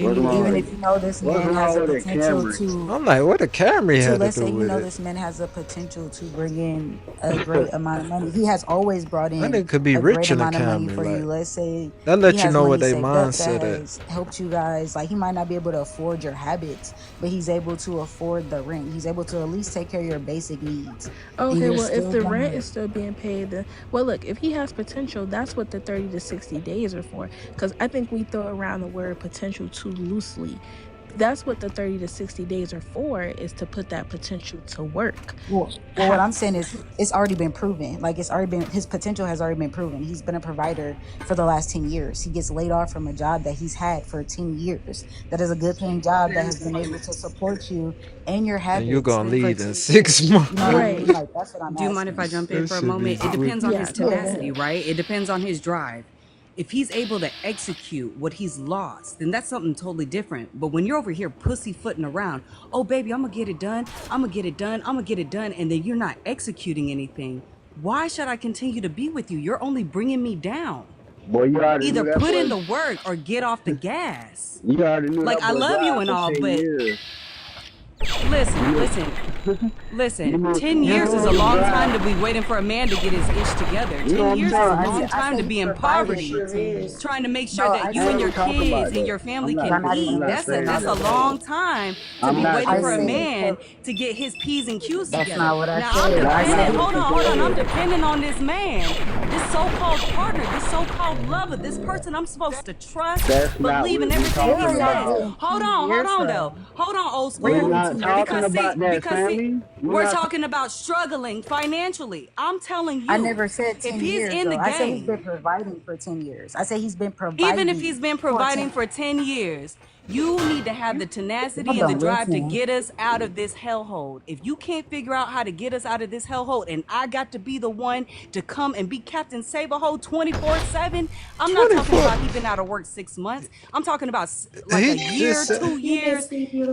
What's wrong even with if you know this What's man has wrong a with the potential Camry? I'm like, what the Camry had to let's do say you with know it? this man has a potential to bring in a great amount of money. He has always brought That in nigga could be a rich great in a amount of money Camry. for you. Like, Let's say that he let you has know what money they saved up that mindset at. has helped you guys. Like he might not be able to afford your habits, but he's able to afford the rent. He's able to at least take care of your basic needs. And Okay, you're well, if still the rent gonna is still being paid, then, well, look, if he has potential, that's what the 30 to 60 days are for. Because I think we throw around the word potential too loosely. That's what the 30 to 60 days are for, is to put that potential to work. Well, what I'm saying is it's already been proven. Like it's already been, his potential has already been proven. He's been a provider for the last 10 years. He gets laid off from a job that he's had for 10 years. That is a good paying job that has been able to support you and your And you habits gonna for leave 10 in years. 6 months. You know what I mean? Right. Like that's what I'm Do you mind if I asking. jump in That for a should be moment? It depends on Yeah, his go ahead. tenacity, right? It depends on his drive. If he's able to execute what he's lost, then that's something totally different. But when you're over here pussyfooting around, oh baby, I'm gonna get it done, I'm gonna get it done, I'm gonna get it done, and then you're not executing anything, why should I continue to be with you? You're only bringing me down. Boy, you already Either knew that put boy. in the work or get off the gas. You already knew Like, that I boy love you drive and for all, 10 but years. listen. 10 years is a long time to be waiting for a man to get his ish together. 10 years is a long time to be in poverty, trying to make sure No, that you and your kids and your family can eat. That's a long time to be waiting for a man to get his P's and Q's That's together. not what I Now I'm said. I dependent. said Hold on. I'm dependent on this man, this so-called partner, this so-called lover, this person I'm supposed to trust, That's not believe in what we're everything he talking says. about. Hold on, though. Hold on, old school. We're not talking about that, Because Sammy. we're talking about struggling financially. I'm telling you, I never said 10 if he's years in though. the I said he's been game, providing for 10 years. I said he's been providing. even if he's been for providing 10 for 10 years, you need to have the tenacity Hold and the on, drive to listen. get us out of this hellhole. If you can't figure out how to get us out of this hellhole, and I got to be the one to come and be Captain Save-A-Hole 24/7, I'm not talking about he been out of work 6 months. I'm talking about like a He year, just 2 years.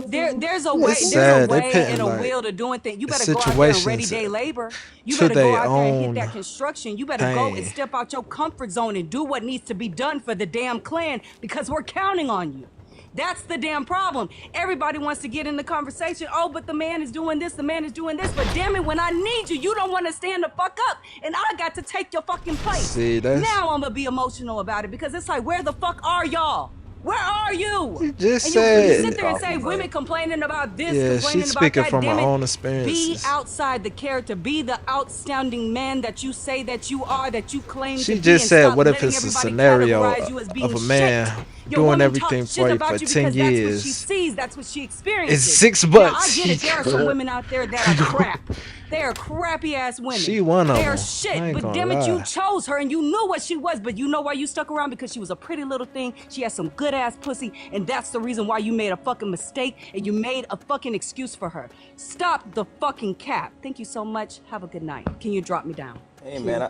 There's a way, it's there's a sad. They way putting and a like will to doing things. You better go out there and ready situations day labor. You to better go their out there and hit own that construction. You better go and pain. step out your comfort zone and do what needs to be done for the damn clan, because we're counting on you. That's the damn problem. Everybody wants to get in the conversation. Oh, but the man is doing this, the man is doing this. But damn it, when I need you, you don't want to stand the fuck up. And I got to take your fucking place. See, that's Now I'm going to be emotional about it, because it's like, where the fuck are y'all? Where are you? you just And you said. sit there and say women complaining about this, Yeah, complaining she's about speaking that. from her Damn it. own Be experiences. outside the character. Be the outstanding man that you say that you are, that you claim to She be. just And said, stop what if letting it's a everybody scenario categorize you as being of a shit. man Your doing woman everything talks for shit you about for you 10 because that's what she years? sees, that's what she experiences. It's 6 Now, months. I get it. There are some women out there that are crap. They are crappy ass women. She one of They are them. I shit. ain't But gonna damn it, you lie. chose her and you knew what she was. But you know why you stuck around? Because she was a pretty little thing. She had some good ass pussy, and that's the reason why you made a fucking mistake and you made a fucking excuse for her. Stop the fucking cap. Thank you so much. Have a good night. Can you drop me down? Hey man,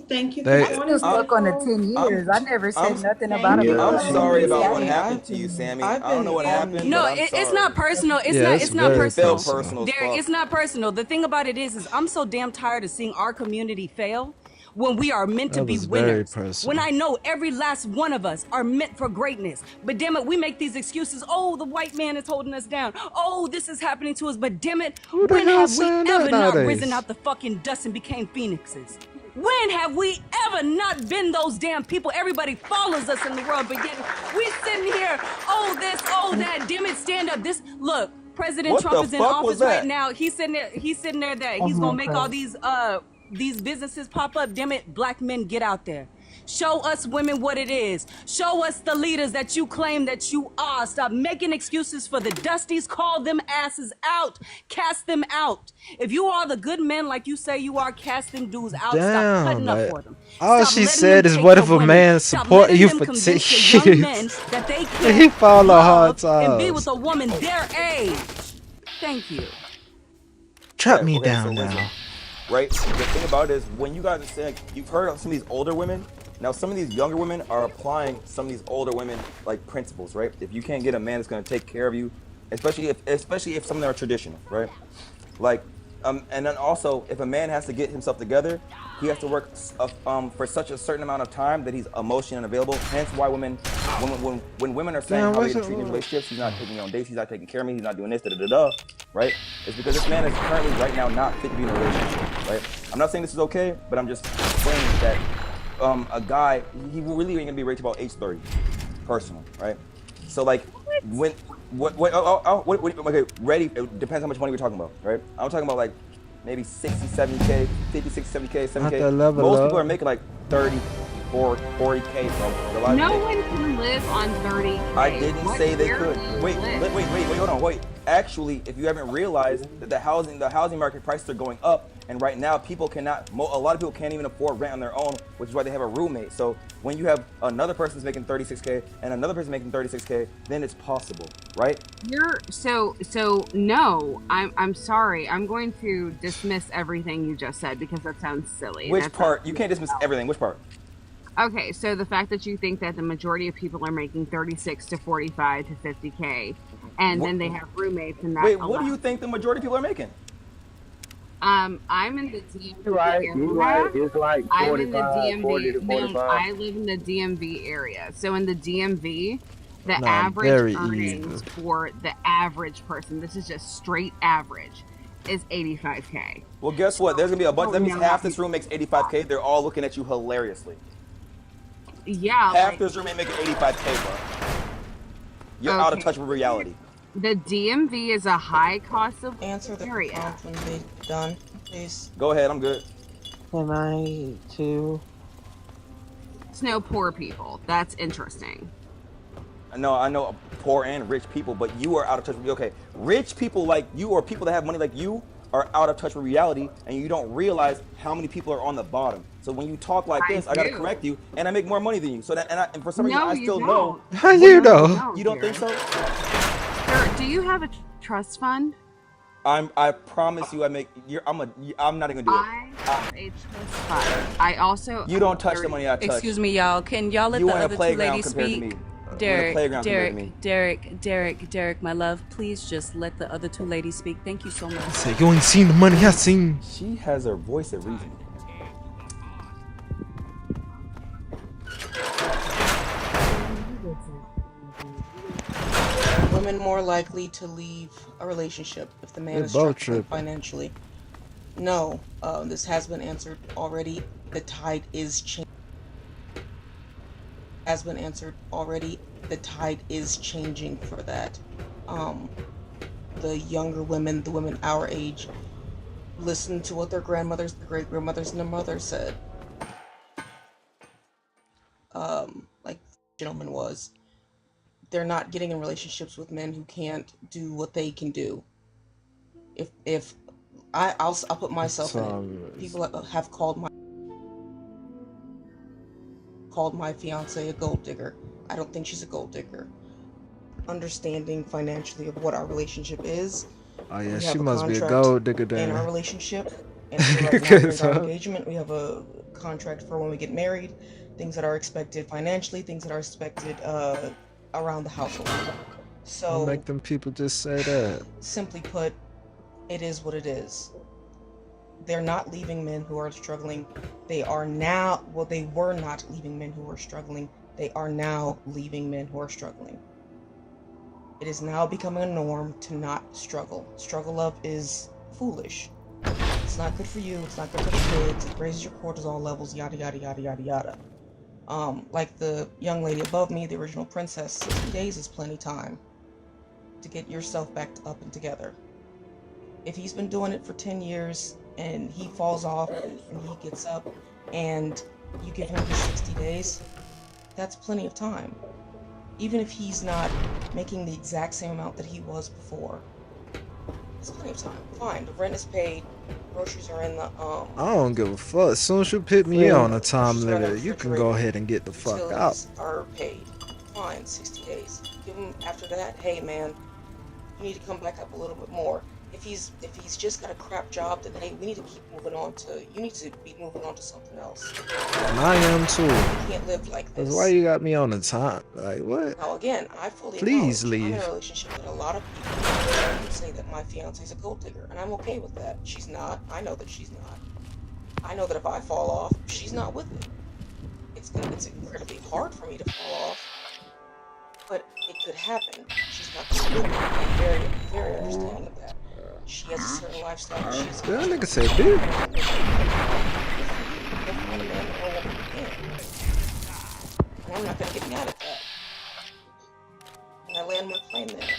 Thank you They- for Still stuck on the 10 years. I never said nothing about Thank him. you. I'm becoming sorry a about what status. happened to you, Sammy. I've I don't know what been happened, No, but I'm sorry. it's not personal. It's Yeah, not. it's It's not very It felt personal. personal as There, fuck. it's not personal. The thing about it is I'm so damn tired of seeing our community fail when we are meant to That be was very winners. personal. When I know every last one of us are meant for greatness. But damn it, we make these excuses. Oh, the white man is holding us down. Oh, this is happening to us. But damn it, Who the when hell have we saying ever that not nowadays? risen out the fucking dust and became phoenixes? When have we ever not been those damn people? Everybody follows us in the world, but yet we sitting here, oh this, oh that, damn it, stand up. This, look, President What Trump the is in fuck office was that? right now. He's sitting there that he's gonna make all these businesses pop up. Damn it, black men, get out there. Show us women what it is. Show us the leaders that you claim that you are. Stop making excuses for the dusties. Call them asses out. Cast them out. If you are the good men like you say you are, cast them dudes out. Stop Damn, cutting up like, for them. all Stop she letting said them is, take what your if a women. man Stop support letting you them for 10 convince your young men years? that they And he can fall on hard love and be with times. a woman their age. Thank you. Trap me Okay, down so listen, now. right? The thing about it is, when you guys say, like, you've heard of some of these older women. Now, some of these younger women are applying some of these older women like principles, right? If you can't get a man that's going to take care of you, especially if some of them are traditional, right? Like, And then also, if a man has to get himself together, he has to work for such a certain amount of time that he's emotionally unavailable. Hence why when women are saying Damn, how what's they it- treat his relationships, he's not taking me on dates, he's not taking care of me, he's not doing this, da, right? It's because this man is currently right now not fit to be in a relationship, right? I'm not saying this is okay, but I'm just saying that a guy, he really ain't gonna be raped about age 30, personal, right? So like, okay, ready, it depends how much money we're talking about, right? I'm talking about like maybe 60, 70K, 50, 60, 70K, 70K. At that level Most up. people are making like 30, 40K, bro. No one can live on 30K. I didn't What say they year could. do you Wait, live? hold on, wait. Actually, if you haven't realized that the housing market prices are going up, and right now people cannot, a lot of people can't even afford rent on their own, which is why they have a roommate. So when you have another person's making 36K and another person making 36K, then it's possible, right? So no, I'm sorry. I'm going to dismiss everything you just said because that sounds silly. Which That's part? You can't dismiss everything. Which part? Okay, so the fact that you think that the majority of people are making 36 to 45 to 50K, and then they have roommates and that. Wait, what do you think the majority of people are making? I'm in the DMV You're right. area. You're right. It's like I'm in the 45, 40 to DMV. 45. No, I live in the DMV area. So in the DMV, the Nah, average very earnings easy. for the average person, this is just straight average, is 85K. Well, guess what? There's gonna be a bunch. That means half this room makes 85K. They're all looking at you hilariously. Yeah. Half this room ain't making 85K, bro. You're out of touch with reality. The DMV is a high cost of Answer the area. prompt when they're done, please. Go ahead, I'm good. Can I too? It's no poor people. That's interesting. No, I know poor and rich people, but you are out of touch with okay. Rich people like you or people that have money like you are out of touch with reality, and you don't realize how many people are on the bottom. So when you talk like this, I gotta do. correct you, and I make more money than you. So that and for some reason No, I you still don't. know. How you know? You don't think so? Sir, do you have a trust fund? I promise you, I make. I'm not even gonna do it. I have a trust fund. I also. You don't touch the money I touch. Excuse me, y'all. Can y'all let You the on a other two playground ladies compared to speak? me. You on a playground compared to me. Derek, my love, please just let the other two ladies speak. Thank you so much. Say you ain't seen the money I seen. She has her voice of reason. Women more likely to leave a relationship if the man They is both struggling tripping. financially. No, this has been answered already. The tide is changing. Has been answered already. The tide is changing for that. The younger women, the women our age, listen to what their grandmothers, their great grandmothers, and their mothers said. Like the gentleman was. They're not getting in relationships with men who can't do what they can do. If I'll put myself in it. People have called my fiance a gold digger. I don't think she's a gold digger. Understanding financially of what our relationship is. Oh yeah, We she have a must be a contract gold digger in then. our relationship. And so right now, Good during our talk. engagement, we have a contract for when we get married, things that are expected financially, things that are expected around the household. Don't So make them people just say that. simply put, it is what it is. They're not leaving men who are struggling. They are now, well, they were not leaving men who are struggling. They are now leaving men who are struggling. It is now becoming a norm to not struggle. Struggle up is foolish. It's not good for you. It's not good for the kids. It raises your cortisol levels, yada, yada, yada, yada, yada. Like the young lady above me, the original princess, 60 days is plenty time to get yourself back up and together. If he's been doing it for 10 years and he falls off and he gets up and you give him his 60 days, that's plenty of time. Even if he's not making the exact same amount that he was before, it's plenty of time. Fine, the rent is paid, groceries are in the I don't give a fuck. As soon as you put me Yeah. on a time She's running limit, you can go ahead and get the fuck out. utilities are paid. Fine, 60 days. Give him after that, hey man, you need to come back up a little bit more. if he's just got a crap job, then hey, we need to keep moving on to. You need to be moving on to something else. And I am too. You can't live like That's this. why you got me on the time. Like what? Now again, I fully Please acknowledge I'm in leave. a relationship with a lot of people who say that my fiance is a gold digger, and I'm okay with that. She's not. I know that she's not. I know that if I fall off, she's not with it. It's incredibly hard for me to fall off, but it could happen. She's not going to do it. I'm very, very understanding of that. She has a certain lifestyle. She's That nigga said, dude. And I'm not going to get mad at that. And I land my plane there.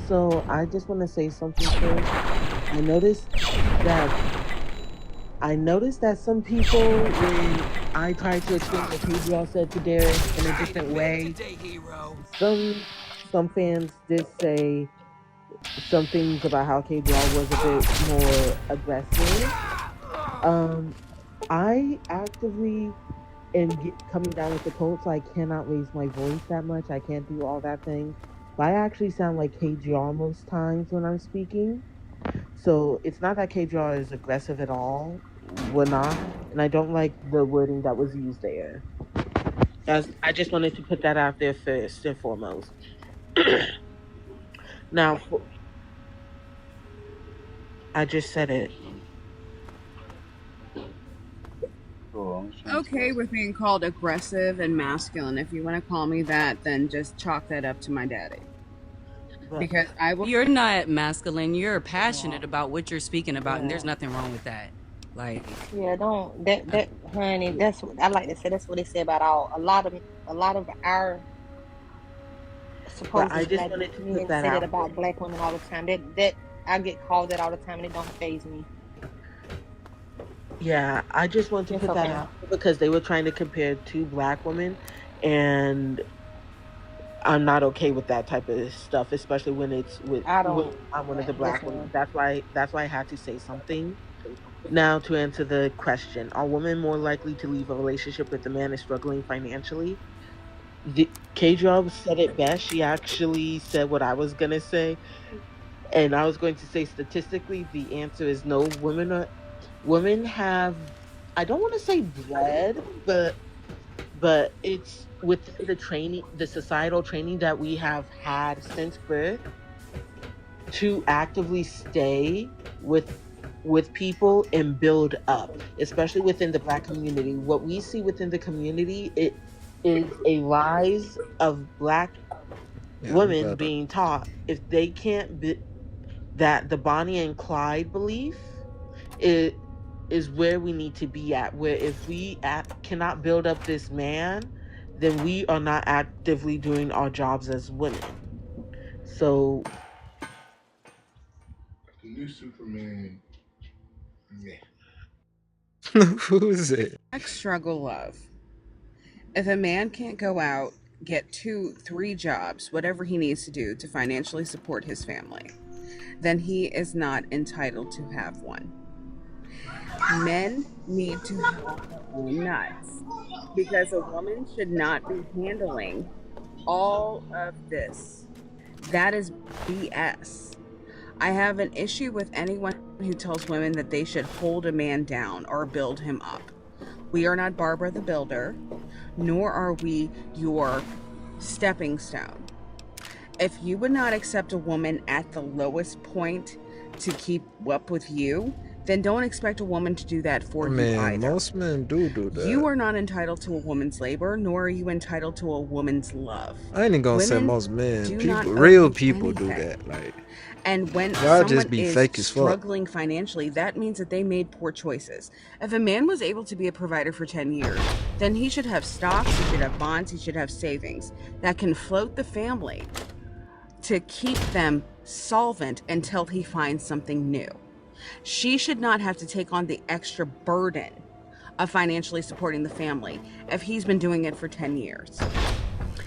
So I just want to say something first. I noticed that some people, when I tried to explain what Pedro said to Derek in a different way, some fans did say some things about how Pedro was a bit more aggressive. I actively am coming down with the cold, so I cannot raise my voice that much. I can't do all that thing. But I actually sound like KJR most times when I'm speaking. So it's not that KJR is aggressive at all. We're not. And I don't like the wording that was used there. I just wanted to put that out there first and foremost. Now, I just said it. Okay with being called aggressive and masculine. If you want to call me that, then just chalk that up to my daddy. Because I will. You're not masculine. You're passionate about what you're speaking about, and there's nothing wrong with that. Like, Yeah, don't that honey. That's what I like to say. That's what they say about a lot of our supposed I just black wanted to men put say that that out. about black women all the time. That I get called that all the time, and it don't faze me. Yeah, I just want to It's put that okay. out because they were trying to compare two black women, and I'm not okay with that type of stuff, especially when it's with I don't. when I'm one of the black women. Listen, That's why I had to say something. Now to answer the question, are women more likely to leave a relationship if the man is struggling financially? K-Job said it best. She actually said what I was gonna say, and I was going to say statistically, the answer is no. Women have, I don't want to say bred, but it's within the training, the societal training that we have had since birth to actively stay with people and build up, especially within the black community. What we see within the community, it is a rise of black women being taught if they can't be, that the Bonnie and Clyde belief is where we need to be at, where if we cannot build up this man, then we are not actively doing our jobs as women. So The new Superman. Yeah. Who is it? Struggle of. If a man can't go out, get 2-3 jobs, whatever he needs to do to financially support his family, then he is not entitled to have one. Men need to have their own nuts because a woman should not be handling all of this. That is BS. I have an issue with anyone who tells women that they should hold a man down or build him up. We are not Barbara the Builder, nor are we your stepping stone. If you would not accept a woman at the lowest point to keep up with you, then don't expect a woman to do that for you either. Most men do that. You are not entitled to a woman's labor, nor are you entitled to a woman's love. I ain't even gonna say Women most men. do People, not owe real you people do anything. that. Like, And when y'all someone just be is fake as fuck. struggling financially, that means that they made poor choices. If a man was able to be a provider for 10 years, then he should have stocks, he should have bonds, he should have savings that can float the family to keep them solvent until he finds something new. She should not have to take on the extra burden of financially supporting the family if he's been doing it for 10 years.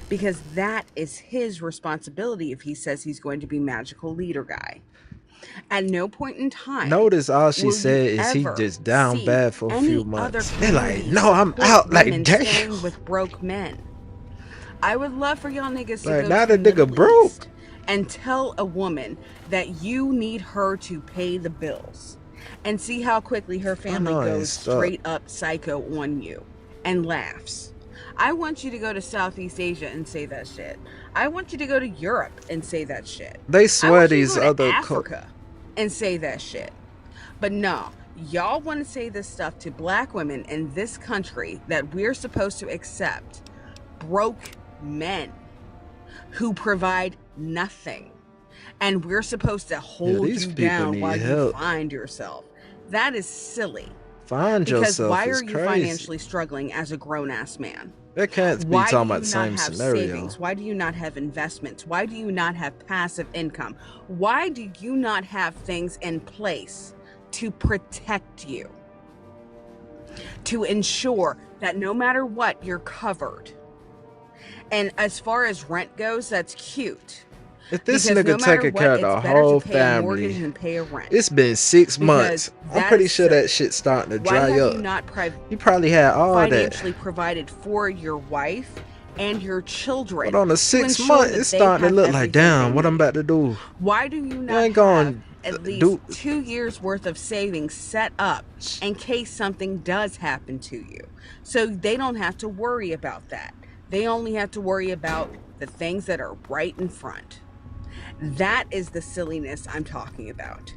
Because that is his responsibility if he says he's going to be magical leader guy. At no point in time notice all she will said you is he ever just down see bad for a any few other months. They're like, community no, I'm support out. Like, women damn. staying with broke men. I would love for y'all niggas to Like, go now to the the nigga Middle broke. East and tell a woman that you need her to pay the bills, and see how quickly her family know I ain't goes stuck. straight up psycho on you and laughs. I want you to go to Southeast Asia and say that shit. I want you to go to Europe and say that shit. They I swear want you to these go to other Africa and say that shit. But no, y'all want to say this stuff to black women in this country that we're supposed to accept broke men who provide nothing, and we're supposed to hold these you people down need while you help. find yourself. That is silly. Find Because yourself why is are you crazy. financially struggling as a grown-ass man? That can't be Why talking do about you the not same have scenario. savings? Why do you not have investments? Why do you not have passive income? Why do you not have things in place to protect you? To ensure that no matter what, you're covered. And as far as rent goes, that's cute. If this Because no nigga matter taking what, care of the it's better whole to pay a mortgage family, than pay a rent. it's been 6 Because months. I'm that pretty is sure that silly. shit's starting to Why dry have up. you not He probably had all that. financially provided for your wife and your children? But on the to 6 ensure months, that it's they starting to have look like, everything damn, they what I'm need? about to do. Why do you You not ain't have going at least do 2 years worth of savings set up in case something does happen to you? So they don't have to worry about that. They only have to worry about the things that are right in front. That is the silliness I'm talking about.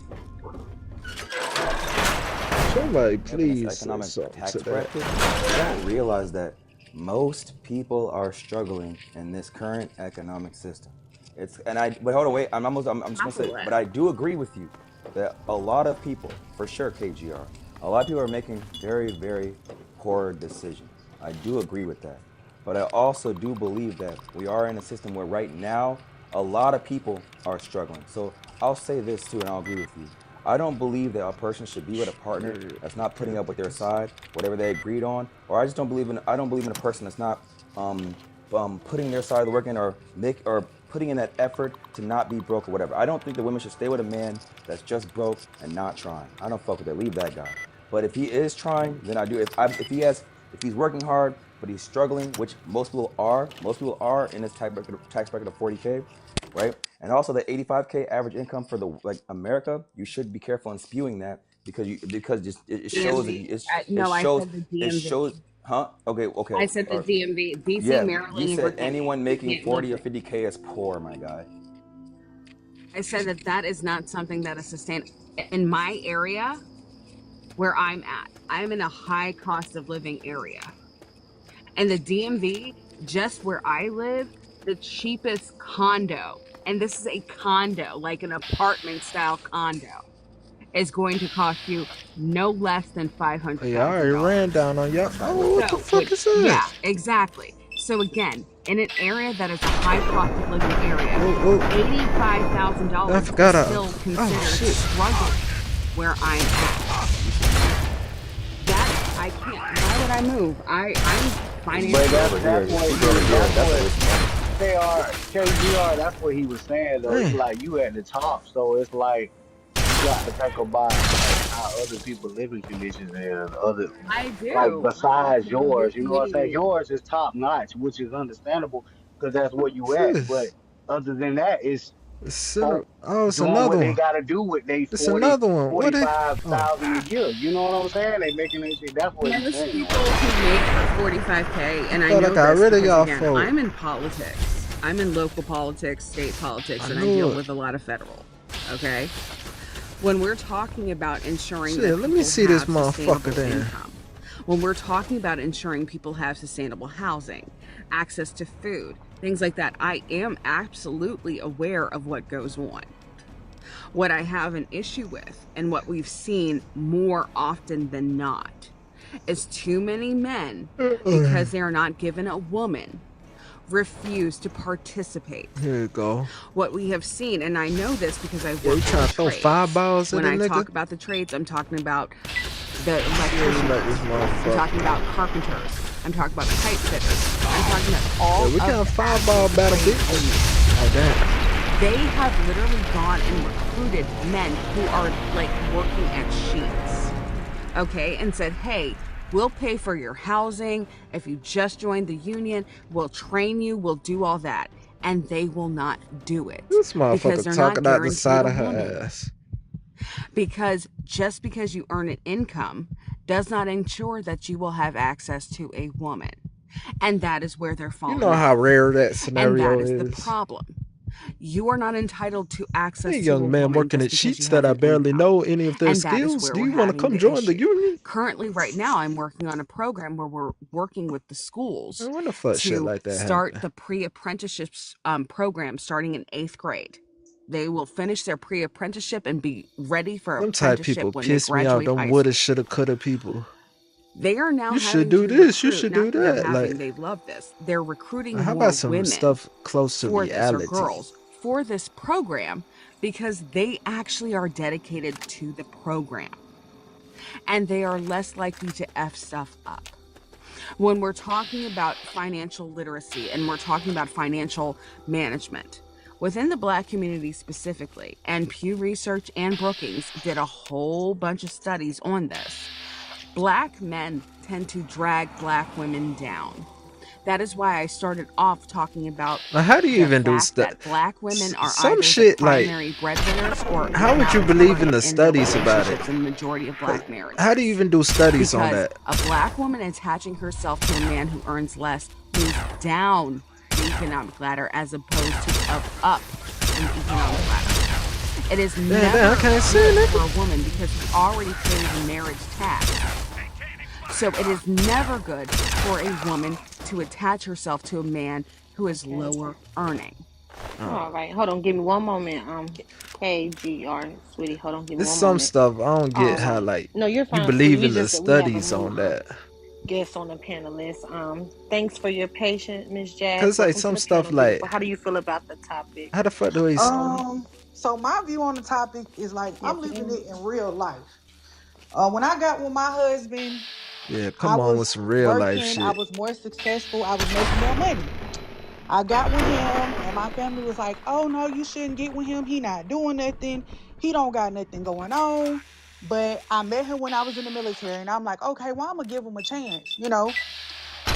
somebody This please say economic something tax to that. bracket, you don't realize that most people are struggling in this current economic system. But hold on, wait, I'm just gonna say, but I do agree with you that a lot of people, for sure, KGR, a lot of people are making very, very poor decisions. I do agree with that. But I also do believe that we are in a system where right now, a lot of people are struggling. So I'll say this too, and I'll agree with you. I don't believe that a person should be with a partner that's not putting up with their side, whatever they agreed on, or I don't believe in a person that's not putting their side of the work in, or putting in that effort to not be broke or whatever. I don't think that women should stay with a man that's just broke and not trying. I don't fuck with that. Leave that guy. But if he is trying, then I do. If he's working hard but he's struggling, which most people are in this tax bracket of 40K, right? And also the 85K average income for the America, you should be careful in spewing that because it shows DMV. it shows, huh? Okay. I said the DMV. DC, Yeah, Maryland, you and said Virginia. anyone making Yeah, 40 or listen. 50K is poor, my guy. I said that is not something that is sustainable. In my area, where I'm at, I'm in a high cost of living area. And the DMV, just where I live, the cheapest condo, and this is a condo, like an apartment style condo, is going to cost you no less than $500,000. Yeah, I already ran down on y'all. Oh, what the fuck is that? Yeah, exactly. So again, in an area that is a high cost of living area, $85,000 I forgot is still considered struggling where I'm at. That I can't. Why would I move? I'm financially. But that's what they are. KGR, that's what he was saying though. It's like you at the top, so it's like you got to think about how other people living conditions and other. I do. Like besides yours, you know what I'm saying? Yours is top notch, which is understandable because that's where you at. But other than that, it's it's doing another what they one. gotta do with they It's 40, another one. What it? 45,000 a year. You know what I'm saying? They making that shit. That's what he's Most saying. people who make 45K, and I Thought I know got this rid of because, y'all again, folk. I'm in politics. I'm in local politics, state politics, I and I knew deal it. with a lot of federal. Okay? When we're talking about ensuring Shit, that let me people see this have motherfucker sustainable then. income, when we're talking about ensuring people have sustainable housing, access to food, things like that, I am absolutely aware of what goes on. What I have an issue with, and what we've seen more often than not, is too many men, because they are not given a woman, refuse to participate. Here you go. What we have seen, and I know this because I've Yeah, you worked trying with to throw trades. fireballs at When a I nigga? talk about the trades, I'm talking about the Like electricians. this I'm motherfucker. talking about carpenters. I'm talking about pipe fitters. I'm talking about all Yeah, we of can't the fireball actual battle trade bitch. owners. Oh damn. They have literally gone and recruited men who are like working at Sheets, okay, and said, hey, we'll pay for your housing. If you just joined the union, we'll train you, we'll do all that. and they will not do it This because motherfucker they're not talking out the guaranteed side a of her woman. ass. Because just because you earn an income does not ensure that you will have access to a woman. And that is where they're You falling know how off. rare that And scenario that is the is. problem. You are not entitled to access Hey, to a young man woman working just at because you Sheets have that I an barely income. know any of their And that is skills. where Do we're you want to having come the join the issue. union? Currently, right now, I'm working on a program where we're working with the schools Man, when the fuck shit to like that start happen? the pre-apprenticeships program starting in 8th grade. They will finish their pre-apprenticeship and be ready for Them type apprenticeship people when they piss me off. graduate Them high woulda, school. shoulda, coulda people. They are now You should having do to this. You recruit, should not do they're that. having, Like, they love this. They're recruiting how more about some women stuff close to for this, or reality? girls for this program, because they actually are dedicated to the program and they are less likely to F stuff up. When we're talking about financial literacy and we're talking about financial management, within the Black community specifically, and Pew Research and Brookings did a whole bunch of studies on this, Black men tend to drag Black women down. That is why I started off talking about Now, how do you the even do fact stuff? that Black women are Some either the shit like, primary breadwinners or how would you have believe in target the in their studies about it? relationships in the majority of Black marriages. How do you even do studies on Because that? a Black woman attaching herself to a man who earns less moves down the economic ladder as opposed to up in the economic ladder. It is never I can't see good it. for a woman because we already pay the marriage tax. So it is never good for a woman to attach herself to a man who is lower earning. All right, hold on, give me one moment. KGR, sweetie, hold on, give me There's one some moment. stuff I don't get All how right. like No, you're you fine, sweetie. believe We in the just we have a studies on new that. guest on the panelist. Thanks for your patience, Miss Jazz. Cause like Welcome to some the stuff panel, like beautiful. How do you feel about the topic? how the fuck do we? So my view on the topic is like I'm Yes, living ma'am. it in real life. When I got with my husband, Yeah, I come on with was some real life working, I shit. was more successful, I was making more money. I got with him and my family was like, oh no, you shouldn't get with him. He not doing nothing. He don't got nothing going on. But I met him when I was in the military and I'm like, okay, well, I'm gonna give him a chance, you know.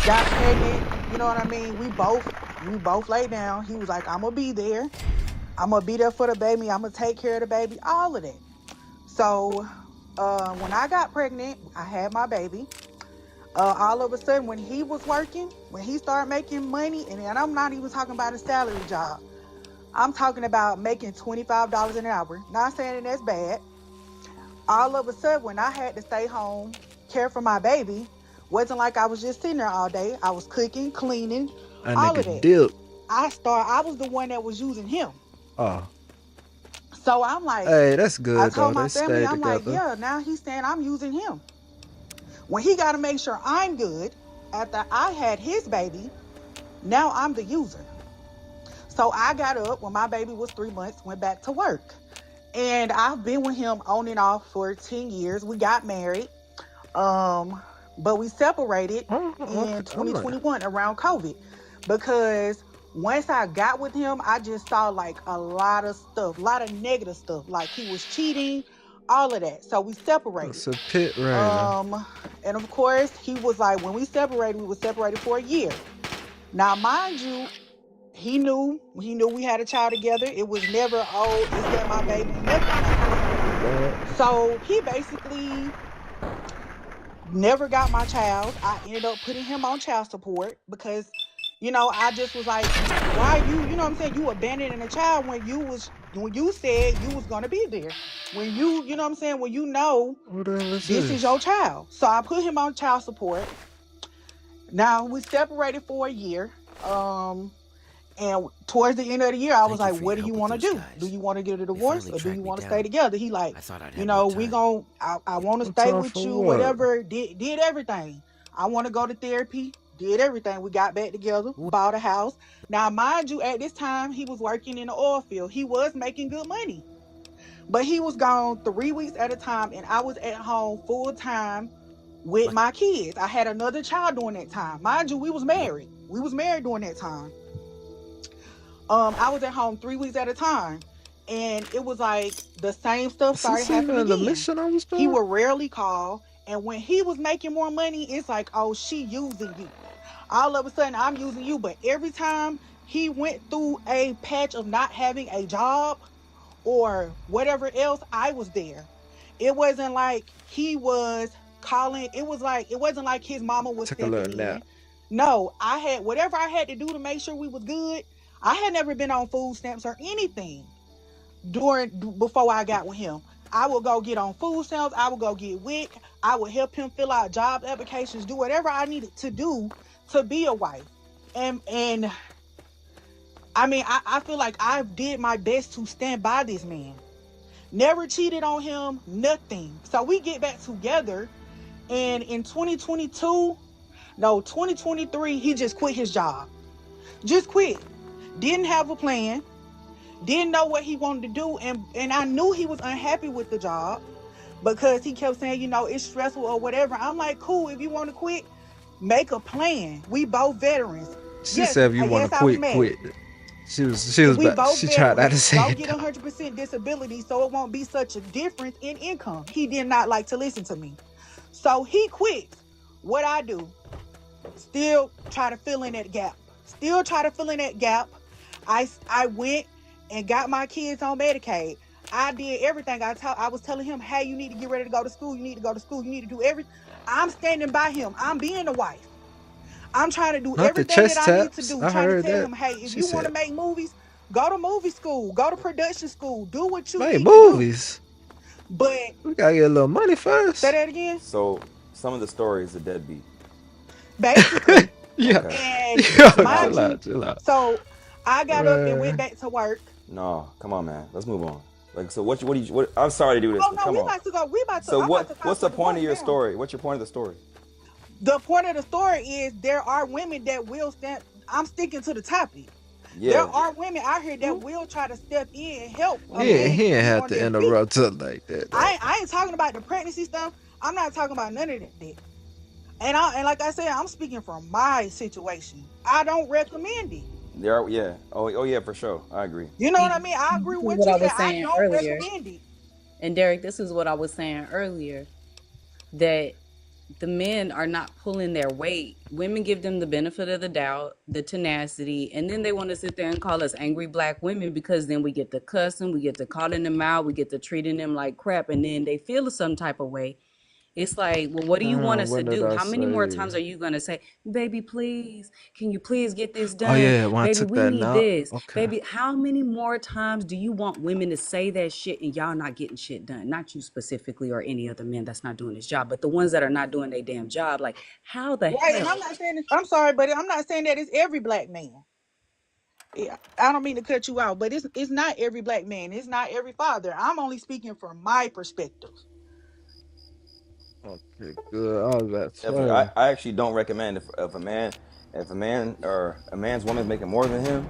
Got pregnant, you know what I mean? We both laid down. He was like, I'm gonna be there. I'm gonna be there for the baby. I'm gonna take care of the baby, all of that. So when I got pregnant, I had my baby. All of a sudden, when he was working, when he started making money, and I'm not even talking about a salary job, I'm talking about making $25 an hour. Not saying that's bad. All of a sudden, when I had to stay home, care for my baby, wasn't like I was just sitting there all day. I was cooking, cleaning, A all of nigga that. dip. I was the one that was using him. Oh, So I'm like, hey, that's I good though. told my They family, stay I'm like, together. yeah, now he's saying I'm using him. When he got to make sure I'm good, after I had his baby, now I'm the user. So I got up when my baby was 3 months, went back to work. And I've been with him on and off for 10 years. We got married, but we separated in 2021 around COVID because once I got with him, I just saw like a lot of stuff, a lot of negative stuff. Like he was cheating, all of that. So we separated. It's a pit right. And of course, he was like, when we were separated for a year. Now, mind you, he knew we had a child together. It was never, oh, is that my baby? Never like that. So he basically never got my child. I ended up putting him on child support because, you know, I just was like, why you know what I'm saying? You abandoning a child when you said you was gonna be there. When you know what I'm saying? When you know this is your child. So I put him on child support. Now we separated for a year. And towards the end of the year, I was like, what do you want to do? Do you want to get a divorce or do you want to stay together? He like, you know, I want to stay with you, whatever. Did everything. I want to go to therapy. Did everything. We got back together, bought a house. Now, mind you, at this time, he was working in the oil field. He was making good money. But he was gone 3 weeks at a time, and I was at home full time with my kids. I had another child during that time. Mind you, we was married. We was married during that time. I was at home 3 weeks at a time. And it was like the same stuff started happening again. He would rarely call. And when he was making more money, it's like, oh, she using you. All of a sudden, I'm using you. But every time he went through a patch of not having a job or whatever else, I was there. It wasn't like he was calling. It wasn't like his mama was Took a little stepping nap. in. No, I had whatever I had to do to make sure we was good. I had never been on food stamps or anything before I got with him. I would go get on food stamps. I would go get WIC. I would help him fill out job applications, do whatever I needed to do to be a wife. And I mean, I feel like I did my best to stand by this man. Never cheated on him, nothing. So we get back together, and in 2023, he just quit his job. Just quit. Didn't have a plan. Didn't know what he wanted to do, and I knew he was unhappy with the job because he kept saying, you know, it's stressful or whatever. I'm like, cool, if you want to quit, make a plan. We both veterans. She said if you want to quit. She tried that to say Go it. get 100% disability so it won't be such a difference in income. He did not like to listen to me. So he quit. What I do? Still try to fill in that gap. I went and got my kids on Medicaid. I did everything. I was telling him, hey, you need to get ready to go to school. You need to go to school. You need to do everything. I'm standing by him. I'm being a wife. I'm trying to do everything that I need to do. Trying to tell him, hey, if you want to make movies, go to movie school. Go to production school. Do what you need to movies. Do. But we gotta get a little money first. Say that again. So some of the stories are deadbeat. Basically. Yeah. And chill out. So I got up and went back to work. No, come on, man. Let's move on. Like, so what? I'm sorry to do this. Oh no, come we on. about to go. We about to. So I'm what? about to What's the point of your story? What's your point of the story? The point of the story is there are women that will stand. I'm sticking to the topic. Yeah. There are women out here that will try to step in and help. He ain't have to interrupt her like that. I ain't talking about the pregnancy stuff. I'm not talking about none of that. And like I said, I'm speaking from my situation. I don't recommend it. Yeah. Oh yeah, for sure. I agree. You know what I mean? I agree with what you said. I don't recommend it. And Derek, this is what I was saying earlier, that the men are not pulling their weight. Women give them the benefit of the doubt, the tenacity, and then they want to sit there and call us angry black women because then we get to cussing, we get to calling them out, we get to treating them like crap, and then they feel some type of way. It's like, well, what do you want us to do? How many more times are you going to say, baby, please, can you please get this done? Oh, yeah, baby, we need this. Okay. Baby, how many more times do you want women to say that shit and y'all not getting shit done? Not you specifically or any other man that's not doing his job, but the ones that are not doing their damn job. Like, how the hell? And I'm not saying this, I'm sorry, but I'm not saying that it's every black man. Yeah, I don't mean to cut you out, but it's not every black man. It's not every father. I'm only speaking from my perspective. Okay, good. I actually don't recommend if a man or a man's woman making more than him,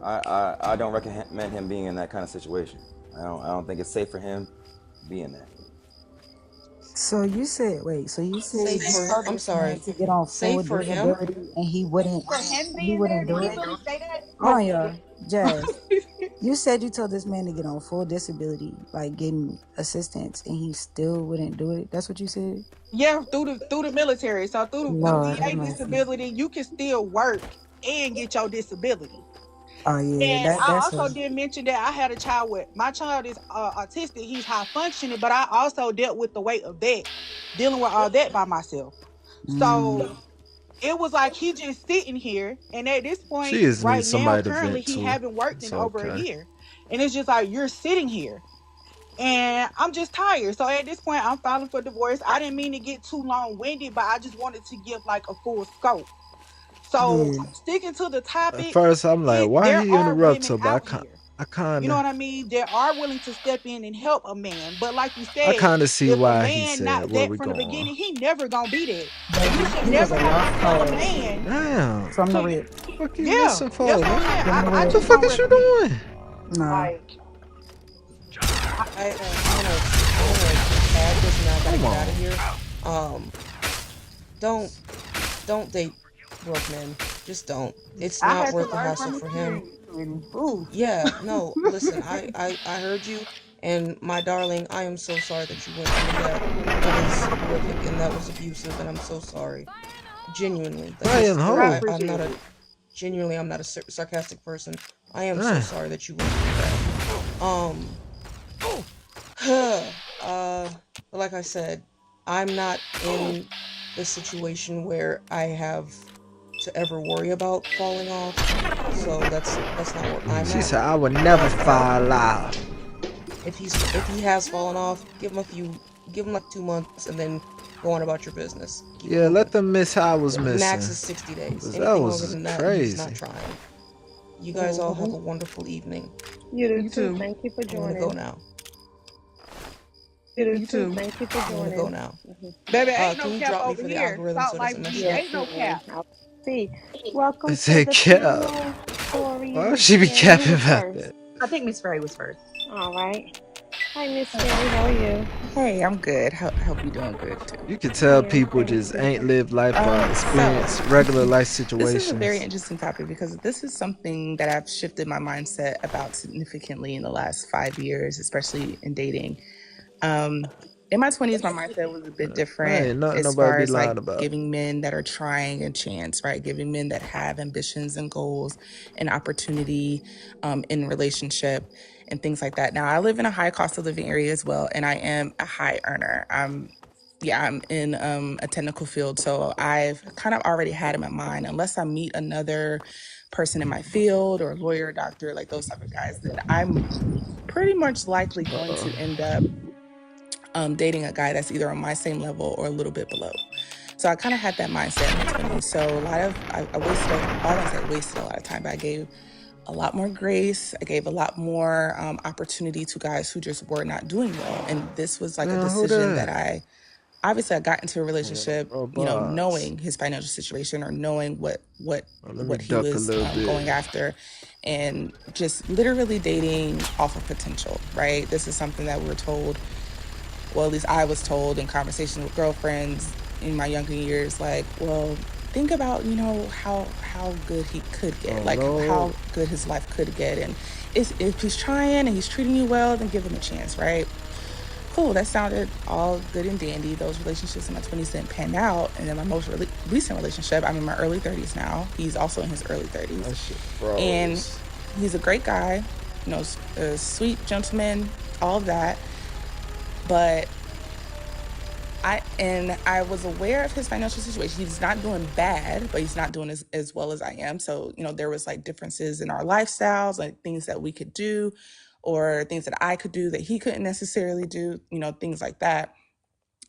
I don't recommend him being in that kind of situation. I don't think it's safe for him being there. So you said I'm sorry. to get on full disability and he wouldn't do it. Hold on, y'all. Jazz. You said you told this man to get on full disability, like getting assistance, and he still wouldn't do it. That's what you said? Yeah, through the military. So through the VA disability, you can still work and get your disability. Oh yeah. And I also did mention that I had a child my child is autistic. He's high functioning, but I also dealt with the weight of that, dealing with all that by myself. So it was like he just sitting here, and at this point, right now, currently, he haven't worked in over a year, and it's just like you're sitting here, and I'm just tired. So at this point, I'm filing for divorce. I didn't mean to get too long-winded, but I just wanted to give like a full scope. So sticking to the topic. At first, I'm like, why he interrupt her? But I kind of, you know what I mean? They are willing to step in and help a man, but like you said, I kind of see why he said not where that we from the going. beginning. He never gonna be there. You should never have to tell a man. Damn. From the rip. What you listen for? What the fuck is you doing? No. I'm gonna add this and I gotta get out of here. Don't date broke men. Just don't. It's not worth the hassle for him. Ooh, yeah, no, listen, I heard you, and my darling, I am so sorry that you went through that. That is horrific, and that was abusive, and I'm so sorry. Genuinely. I'm not a genuinely, I'm not a sarcastic person. I am so sorry that you went through that. Like I said, I'm not in the situation where I have to ever worry about falling off. So that's not where I'm at. She said, "I would never fall off." If he has fallen off, give him like 2 months, and then go on about your business. Yeah, let them miss how I was missing. Max is 60 days. Anything That was longer than that, crazy. he's not trying. You guys all have a wonderful evening. You too. Thank you for joining. I'm gonna go now. You too. Thank you for I'm joining. gonna go now. Baby, ain't Can no you cap drop me over for the here. algorithm Salt so it Life doesn't mess Beach, you up? ain't no cap. See, welcome I to said the cap. panel, Tori. Why would she be Miss capping Mary about first. that? I think Miss Ray was first. All right. Hi, Miss Mary. How are you? Hey, I'm good. Hope you're doing good too. You can tell Yeah, people thank just you. ain't lived life or experienced regular life situations. This is a very interesting topic because this is something that I've shifted my mindset about significantly in the last 5 years, especially in dating. In my 20s, my mindset was a bit different Ain't nothing as nobody far be as like lying about. giving men that are trying a chance, right? Giving men that have ambitions and goals and opportunity in relationship and things like that. Now, I live in a high cost of living area as well, and I am a high earner. I'm in a technical field, so I've kind of already had in my mind, unless I meet another person in my field or a lawyer, doctor, like those type of guys, that I'm pretty much likely going to end up dating a guy that's either on my same level or a little bit below. So I kind of had that mindset in my 20s. So I wasted a lot of time, but I gave a lot more grace. I gave a lot more opportunity to guys who just were not doing well. And this was like a decision that I got into a relationship, knowing his financial situation or knowing what he was going after, and just literally dating off of potential, right? This is something that we were told, well, at least I was told in conversations with girlfriends in my younger years, like, well, think about, how good he could get, how good his life could get. And if he's trying and he's treating you well, then give him a chance, right? Cool, that sounded all good and dandy. Those relationships in my 20s didn't pan out. And then my most recent relationship, I'm in my early 30s now. He's also in his early 30s. That shit froze. And he's a great guy, a sweet gentleman, all of that. But I was aware of his financial situation. He's not doing bad, but he's not doing as well as I am. So, there was like differences in our lifestyles, like things that we could do or things that I could do that he couldn't necessarily do, things like that.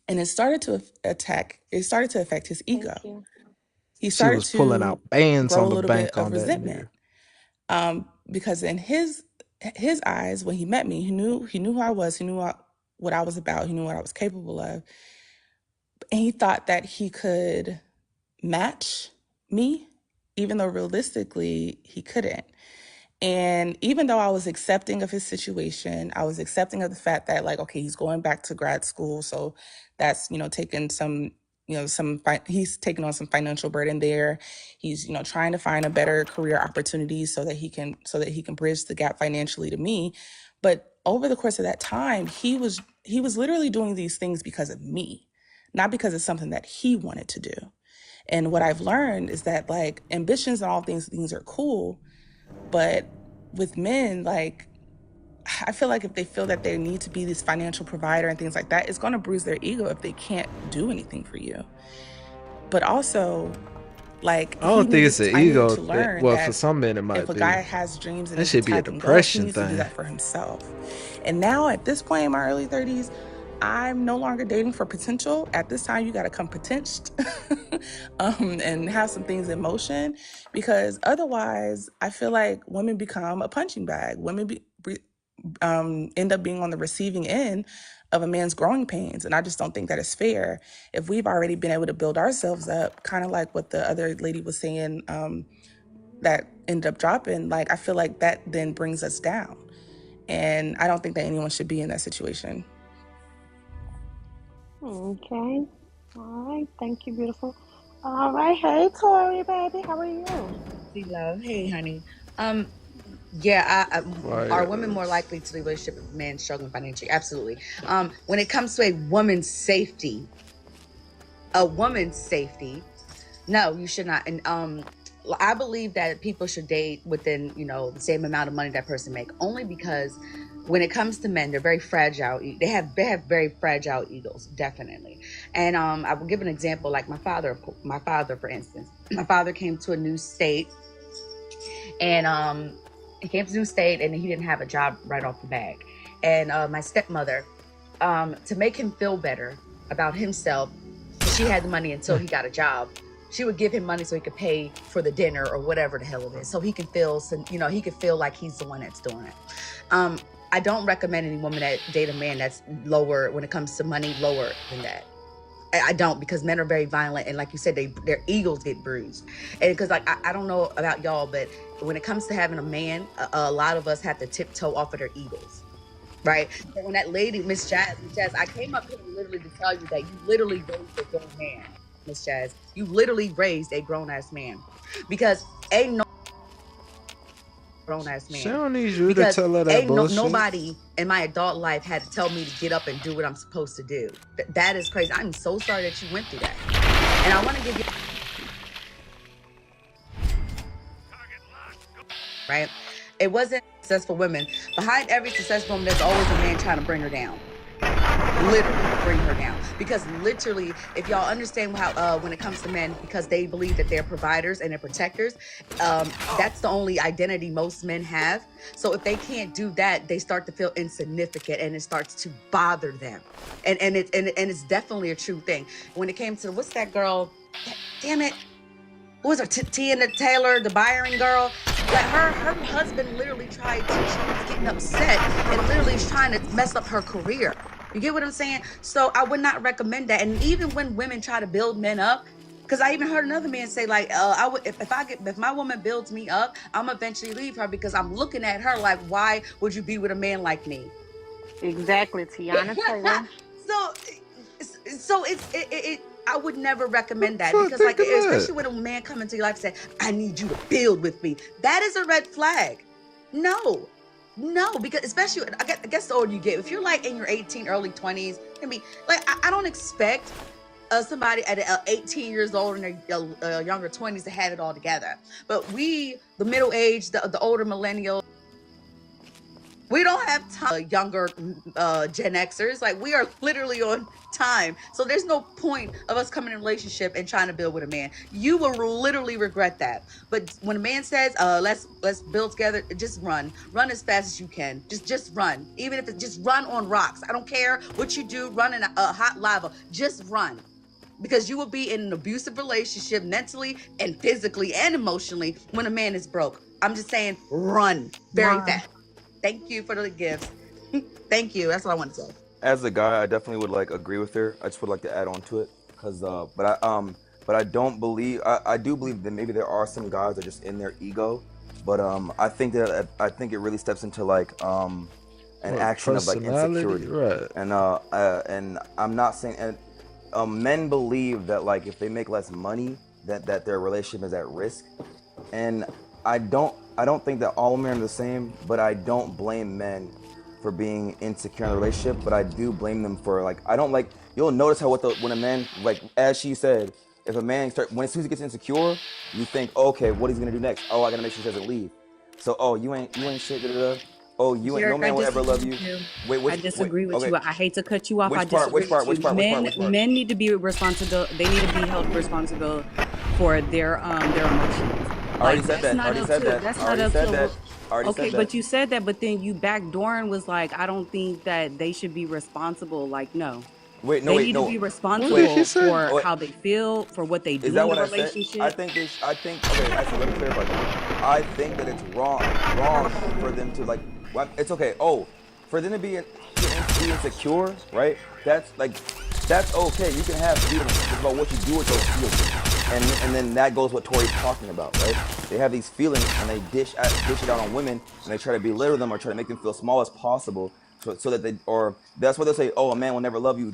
And it started to affect his ego. He started to pulling out bands grow on the a little bank bit of on that resentment. Because in his eyes, when he met me, he knew who I was, he knew what I was about, he knew what I was capable of. And he thought that he could match me, even though realistically he couldn't. And even though I was accepting of his situation, I was accepting of the fact that, like, okay, he's going back to grad school. So that's, taking some, he's taking on some financial burden there. He's, trying to find a better career opportunity so that he can bridge the gap financially to me. But over the course of that time, he was literally doing these things because of me, not because it's something that he wanted to do. And what I've learned is that, like, ambitions and all things are cool. But with men, like, I feel like if they feel that they need to be this financial provider and things like that, it's going to bruise their ego if they can't do anything for you. But also, like, I don't think it's an ego thing. Well, for some men it might be. If a guy has dreams and that should be a depression he needs to do that for himself. And now at this point in my early 30s, I'm no longer dating for potential. At this time, you got to come potential and have some things in motion, because otherwise I feel like women become a punching bag. Women end up being on the receiving end of a man's growing pains. And I just don't think that is fair. If we've already been able to build ourselves up, kind of like what the other lady was saying, that ended up dropping, like, I feel like that then brings us down. And I don't think that anyone should be in that situation. Okay. All right. Thank you, beautiful. All right. Hey, Tori, baby. How are you? Hey, love. Hey, honey. Yeah, are women more likely to be in a relationship with men struggling financially? Absolutely. When it comes to a woman's safety, no, you should not. And I believe that people should date within, the same amount of money that person make, only because when it comes to men, they're very fragile. They have very fragile egos, definitely. And I will give an example, like my father, for instance. My father came to a new state, and he came to a new state, and he didn't have a job right off the bat. And my stepmother, to make him feel better about himself, she had the money until he got a job. She would give him money so he could pay for the dinner or whatever the hell it is, so he can feel, he could feel like he's the one that's doing it. I don't recommend any woman that date a man that's lower when it comes to money, lower than that. I don't, because men are very violent, and like you said, their egos get bruised. And because I don't know about y'all, but when it comes to having a man, a lot of us have to tiptoe off of their egos, right? And when that lady, Miss Jazz, I came up here literally to tell you that you literally raised a grown man, Miss Jazz. You literally raised a grown ass man, because ain't no grown ass man. She don't need you to Because tell her that ain't bullshit. nobody in my adult life had to tell me to get up and do what I'm supposed to do. That is crazy. I'm so sorry that you went through that. And I want to give you, right? It wasn't successful women. Behind every successful woman, there's always a man trying to bring her down. Literally bring her down. Because literally, if y'all understand how when it comes to men, because they believe that they're providers and they're protectors, that's the only identity most men have. So if they can't do that, they start to feel insignificant, and it starts to bother them. And it's definitely a true thing. When it came to, what's that girl? Damn it. What was her? Tiana Taylor, the Byron girl? Like her husband literally she was getting upset and literally was trying to mess up her career. You get what I'm saying? So I would not recommend that. And even when women try to build men up, because I even heard another man say, like, if my woman builds me up, I'm eventually leave her, because I'm looking at her like, why would you be with a man like me? Exactly, Tiana Taylor. So I would never recommend that, because like, especially when a man come into your life and say, I need you to build with me. That is a red flag. No, because especially, I guess the older you get, if you're like in your 18, early 20s, I mean, like, I don't expect somebody at 18 years old in their younger 20s to have it all together. But we, the middle age, the older millennials, we don't have time. Younger Gen Xers, like, we are literally on time. So there's no point of us coming in a relationship and trying to build with a man. You will literally regret that. But when a man says, let's build together, just run as fast as you can. Just run. Even if it's just run on rocks. I don't care what you do. Run in a hot lava. Just run. Because you will be in an abusive relationship mentally and physically and emotionally when a man is broke. I'm just saying, run very fast. Thank you for the gifts. Thank you. That's what I want to say. As a guy, I definitely would agree with her. I just would like to add on to it, because but I don't believe, I do believe that maybe there are some guys that are just in their ego, but I think it really steps into like an action of like insecurity, right? And I'm not saying, and men believe that like if they make less money, that their relationship is at risk, and I don't think that all men are the same, but I don't blame men for being insecure in a relationship, but I do blame them for like, you'll notice how when a man, like as she said, if a man as soon as he gets insecure, you think, okay, what he's gonna do next? Oh, I gotta make sure he doesn't leave. So, oh, you ain't shit, da-da-da. Oh, no man will ever love you. I disagree with you. I hate to cut you off. Which part? Men need to be responsible. They need to be held responsible for their emotions. I already said that. That's not up to. Okay, but you said that, but then you backdoored and was like, I don't think that they should be responsible. Like, no. They need to be responsible for how they feel, for what they do in the relationship. I think, okay, actually, let me clarify that. I think that it's wrong for them to like, it's okay. Oh, for them to be insecure, right? That's okay. You can have feelings about what you do with those feelings. And then that goes what Tori's talking about, right? They have these feelings and they dish it out on women, and they try to belittle them or try to make them feel small as possible, so that that's what they'll say. Oh, a man will never love you.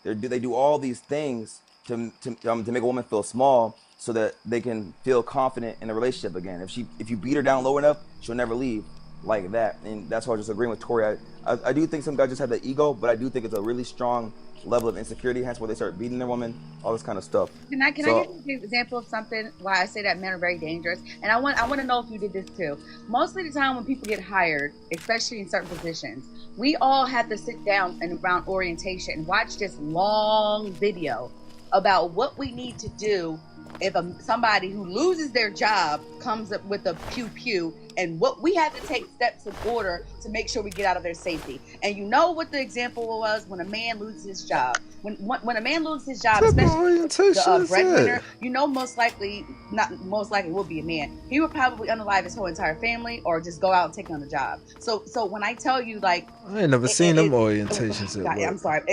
They do all these things to make a woman feel small, so that they can feel confident in a relationship again. If you beat her down low enough, she'll never leave like that. And that's why I was just agreeing with Tori. I do think some guys just have that ego, but I do think it's a really strong level of insecurity, hence where they start beating their woman, all this kind of stuff. Can I give you an example of something why I say that men are very dangerous? And I want to know if you did this too. Most of the time when people get hired, especially in certain positions, we all have to sit down and around orientation and watch this long video about what we need to do if somebody who loses their job comes up with a pew pew, and what we have to take steps in order to make sure we get out of their safety. And you know what the example was when a man loses his job. When a man loses his job, especially the breadwinner, you know, most likely will be a man. He would probably unalive his whole entire family or just go out and take another job. So when I tell you, like, I ain't never seen them orientations. I'm sorry.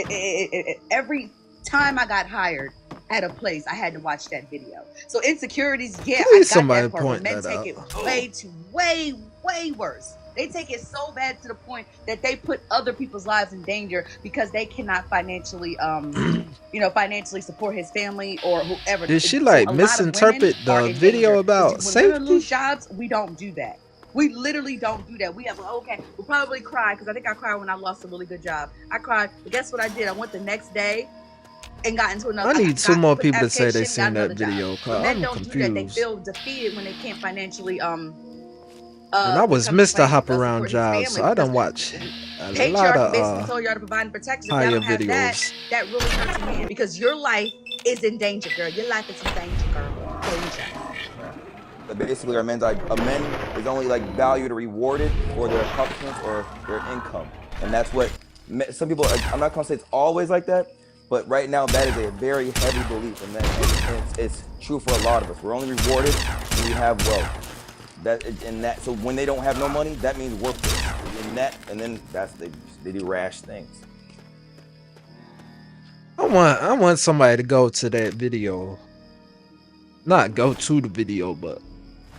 Every time I got hired at a place, I had to watch that video. So insecurities, yeah, Please I got somebody that part. point Men that take out. it way worse. They take it so bad to the point that they put other people's lives in danger because they cannot financially, financially support his family or whoever. Did she like misinterpret the video about when safety? women lose jobs, we don't do that. We literally don't do that. We have, we'll probably cry, because I think I cried when I lost a really good job. I cried, but guess what I did? I went the next day and got into another. I need two more people to say they application, seen got that another video. job. Cause Men I'm don't do that. They confused. feel defeated when they can't financially And I was become Mr. Hop support Around his jobs, family, so I don't watch a lot patriarchy basically of told y'all to provide and protect. If y'all higher don't have that, videos. that really hurts a man, because your life is in danger, girl. Your life is in danger, girl. Danger. But basically, a man is only like valued or rewarded for their accomplishments or their income, and that's what some people. I'm not gonna say it's always like that, but right now that is a very heavy belief, and it's true for a lot of us. We're only rewarded when we have wealth. So when they don't have no money, that means worthless. And then they do rash things. I want somebody to go to that video. Not go to the video, but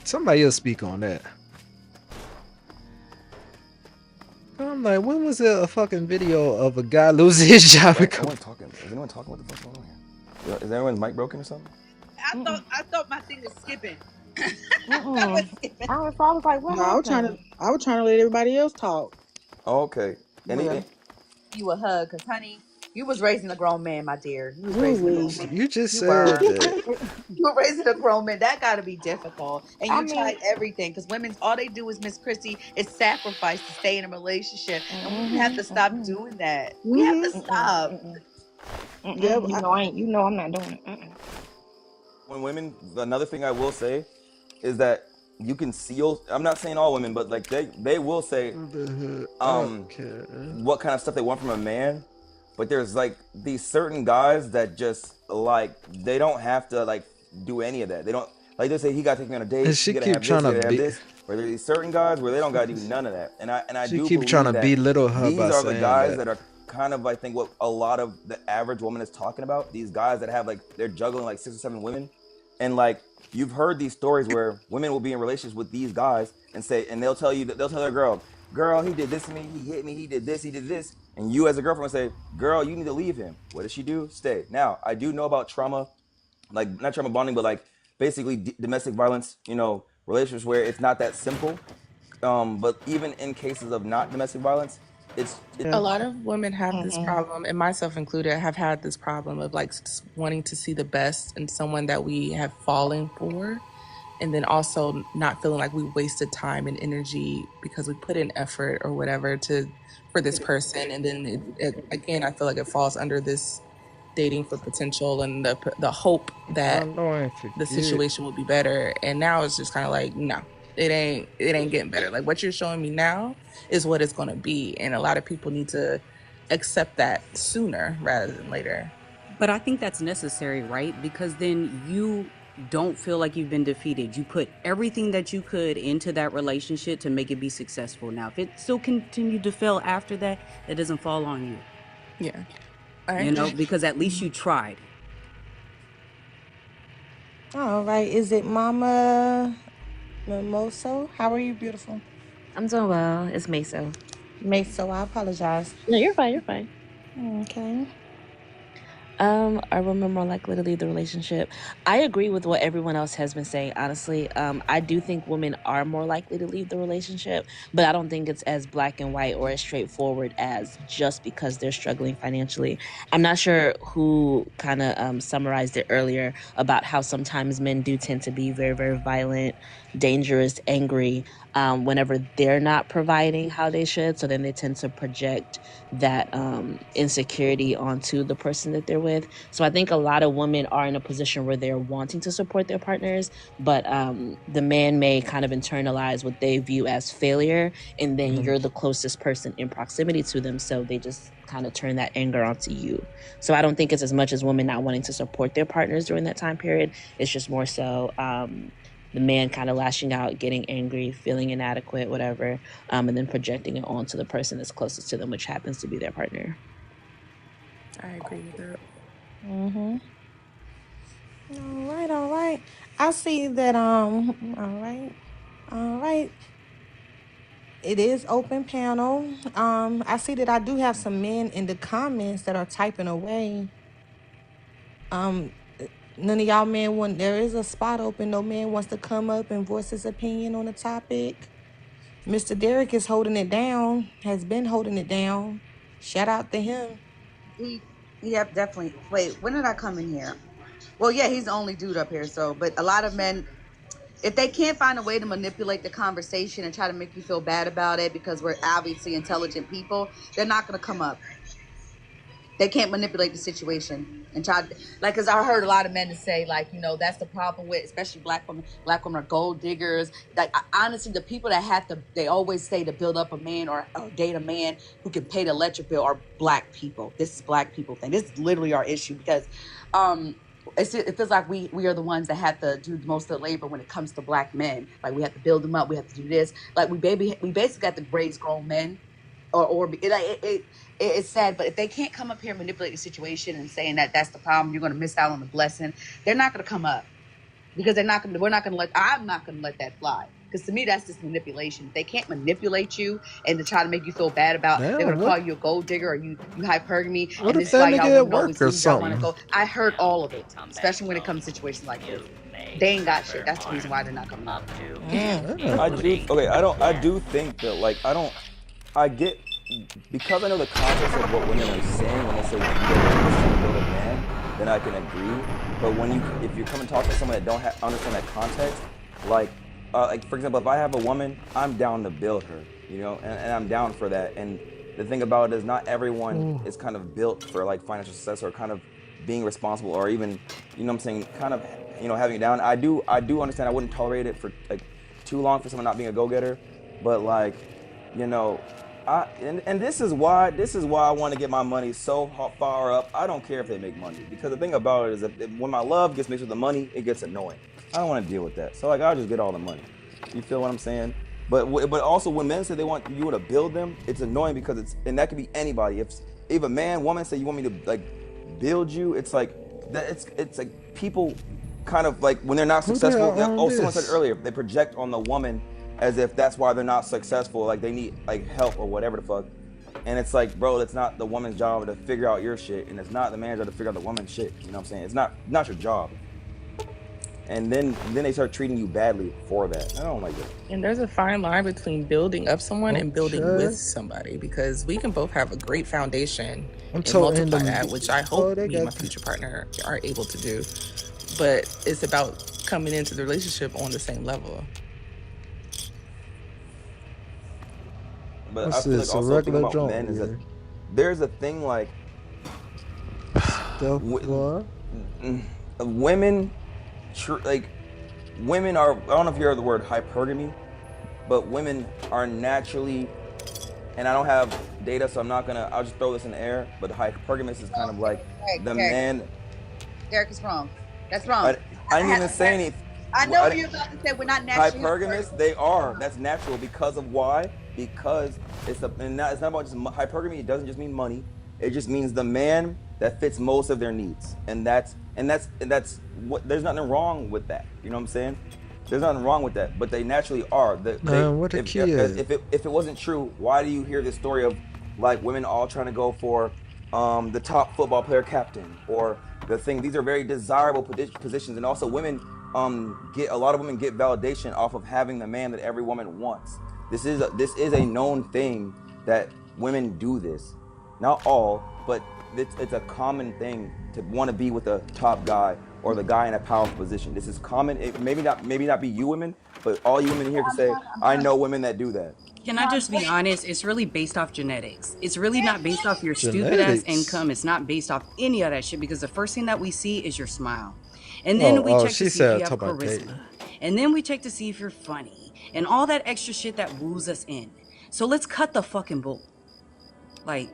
somebody else speak on that. I'm like, when was there a fucking video of a guy losing his job? Is anyone talking what the fuck's going on here? Is everyone's mic broken or something? I thought my thing was skipping. I was like, what? No, I was trying to let everybody else talk. Okay. You a hug, because honey, you was raising a grown man, my dear. You was raising a grown man. You just said that. You were raising a grown man. That got to be difficult. And you tried everything, because women, all they do is, Miss Christie, is sacrifice to stay in a relationship. And we have to stop doing that. We have to stop. Yeah, you know I'm not doing it. When women, another thing I will say is that you can seal. I'm not saying all women, but like they will say what kind of stuff they want from a man. But there's like these certain guys that just like they don't have to like do any of that. They don't like they say he got to take me on a date. And she he keep trying to be. Or there's these certain guys where they don't got to do none of that. And I She do keep believe trying to that belittle her these by are the saying guys that. that are kind of I think what a lot of the average woman is talking about. These guys that have like they're juggling like 6 or 7 women, and like you've heard these stories where women will be in relationships with these guys and they'll tell their girl, he did this to me, he hit me, he did this, and you as a girlfriend will say, girl, you need to leave him. What does she do? Stay. Now I do know about trauma, like not trauma bonding, but like basically domestic violence, relationships where it's not that simple. But even in cases of not domestic violence, it's a lot of women have this problem, and myself included, have had this problem of like wanting to see the best in someone that we have fallen for, and then also not feeling like we wasted time and energy because we put in effort or whatever for this person, and then again I feel like it falls under this dating for potential and the hope that the situation will be better. And now it's just kind of like, no, it ain't getting better. Like what you're showing me now is what it's going to be, and a lot of people need to accept that sooner rather than later. But I think that's necessary, right? Because then you don't feel like you've been defeated. You put everything that you could into that relationship to make it be successful. Now, if it still continued to fail after that, it doesn't fall on you. Yeah. Because at least you tried. All right. Is it Mama Mimoso? How are you, beautiful? I'm doing well. It's Meso. I apologize. No, you're fine. You're fine. Okay. Are women more likely to leave the relationship? I agree with what everyone else has been saying, honestly. I do think women are more likely to leave the relationship, but I don't think it's as black and white or as straightforward as just because they're struggling financially. I'm not sure who kind of summarized it earlier about how sometimes men do tend to be very, very violent, dangerous, angry whenever they're not providing how they should. So then they tend to project that insecurity onto the person that they're with. So I think a lot of women are in a position where they're wanting to support their partners, but the man may kind of internalize what they view as failure, and then you're the closest person in proximity to them, so they just kind of turn that anger onto you. So I don't think it's as much as women not wanting to support their partners during that time period. It's just more so the man kind of lashing out, getting angry, feeling inadequate, whatever, and then projecting it onto the person that's closest to them, which happens to be their partner. I agree with that. Mm-hmm. All right. I see that, all right. It is open panel. I see that I do have some men in the comments that are typing away. None of y'all men want, there is a spot open. No man wants to come up and voice his opinion on the topic. Mr. Derek is holding it down, has been holding it down. Shout out to him. Yep, definitely. Wait, when did I come in here? Well, yeah, he's the only dude up here. So, but a lot of men, if they can't find a way to manipulate the conversation and try to make you feel bad about it because we're obviously intelligent people, they're not going to come up. They can't manipulate the situation and try to, like, because I heard a lot of men to say, like, you know, that's the problem with, especially black women. Black women are gold diggers. Like, honestly, the people that have to, they always say to build up a man or date a man who can pay the electric bill are black people. This is black people thing. This is literally our issue because it feels like we are the ones that have to do most of the labor when it comes to black men. Like, we have to build them up. We have to do this. Like, we basically have to raise grown men. It's sad, but if they can't come up here and manipulate the situation and saying that that's the problem, you're going to miss out on the blessing. They're not going to come up because I'm not going to let that fly. Because to me, that's just manipulation. They can't manipulate you and to try to make you feel bad about. They're going to call you a gold digger or you hypergamy. What And if this is why that y'all nigga women at always work or leave, y'all want to something? go. I heard all of it, especially when it comes to situations like this. They ain't got shit. That's the reason why they're not coming up. I do think that, like, I get, because I know the context of what women are saying when they say you don't build a man, then I can agree. But if you come and talk to someone that don't understand that context, like for example, if I have a woman, I'm down to build her, you know, and I'm down for that. And the thing about it is not everyone is kind of built for like financial success or kind of being responsible or even, you know what I'm saying, kind of, you know, having it down. I do understand I wouldn't tolerate it for like too long for someone not being a go-getter, but like, you know, and this is why I want to get my money so far up. I don't care if they make money, because the thing about it is that when my love gets mixed with the money, it gets annoying. I don't want to deal with that. So like, I'll just get all the money. You feel what I'm saying? But also when men say they want you to build them, it's annoying because and that could be anybody. If a man, woman say you want me to like build you, it's like that. It's like people kind of like when they're not successful. Someone said earlier, they project on the woman as if that's why they're not successful, like they need like help or whatever the fuck. And it's like, bro, it's not the woman's job to figure out your shit, and it's not the man's job to figure out the woman's shit. You know what I'm saying? It's not your job. And then they start treating you badly for that. I don't like that. And there's a fine line between building up someone and building with somebody, because we can both have a great foundation and multiply that, which I hope me and my future partner are able to do. But it's about coming into the relationship on the same level. But I feel like also thinking about men is that there's a thing like women are, I don't know if you heard the word hypergamy, but women are naturally, and I don't have data, so I'll just throw this in the air, but hypergamous is kind of like the man. Derek is wrong. That's wrong. I didn't even say anything. I know what you're about to say. We're not naturally hypergamous. They are. That's natural because of why? Because it's not about just hypergamy. It doesn't just mean money. It just means the man that fits most of their needs, and that's what. There's nothing wrong with that. You know what I'm saying? There's nothing wrong with that. But they naturally are. If it wasn't true, why do you hear this story of like women all trying to go for the top football player captain, or the thing. These are very desirable positions, and also women a lot of women get validation off of having the man that every woman wants. This is a known thing that women do this. Not all, but it's a common thing to want to be with a top guy or the guy in a powerful position. This is common. It maybe not be you women, but all you women here can say, I know women that do that. Can I just be honest? It's really based off genetics. It's really not based off your stupid ass income. It's not based off any of that shit, because the first thing that we see is your smile. And then we check to see if you have charisma. And then we check to see if you're funny. And all that extra shit that woos us in. So let's cut the fucking bull. Like,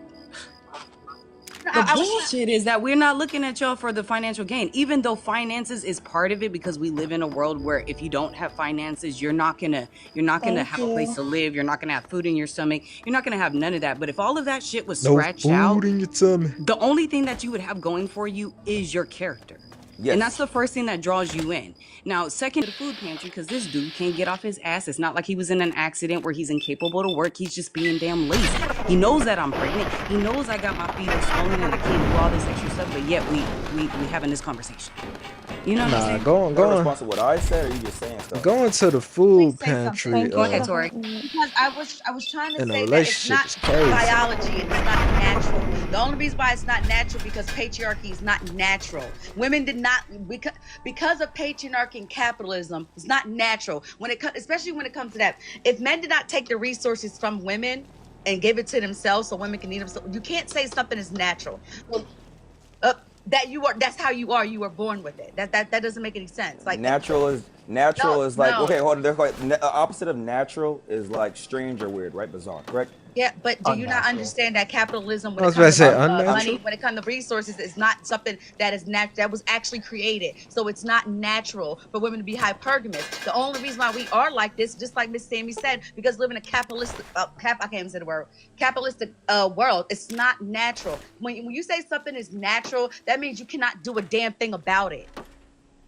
the bullshit is that we're not looking at y'all for the financial gain, even though finances is part of it, because we live in a world where if you don't have finances, you're not gonna have a place to live. You're not gonna have food in your stomach. You're not gonna have none of that. But if all of that shit was scratched out, in your tummy. the only thing that you would have going for you is your character. Yes. And that's the first thing that draws you in. Now, second, the food pantry, because this dude can't get off his ass. It's not like he was in an accident where he's incapable to work. He's just being damn lazy. He knows that I'm pregnant. He knows I got my feet swollen and I can't do all this extra stuff, but yet we having this conversation. You know what I'm saying? Go on. Responsible what I said, or you just saying stuff? Going to the food pantry. Go ahead, Tori. Because I was trying to In a say that it's not relationship, it's crazy. biology, it's not natural. The only reason why it's not natural because patriarchy is not natural. Women did not because of patriarchy and capitalism. It's not natural especially when it comes to that. If men did not take the resources from women and give it to themselves so women can eat them, so you can't say something is natural. That's how you are. You were born with it. That doesn't make any sense. Like natural is like okay, hold on. The opposite of natural is like strange or weird, right? Bizarre, correct? Yeah, but do you not understand that capitalism, when I it was about comes to say to unnatural. money, when it comes to resources, is not something that is that was actually created. So it's not natural for women to be hypergamous. The only reason why we are like this, just like Miss Sammy said, because live in a capitalistic I can't even say the word capitalistic world. It's not natural. When you say something is natural, that means you cannot do a damn thing about it.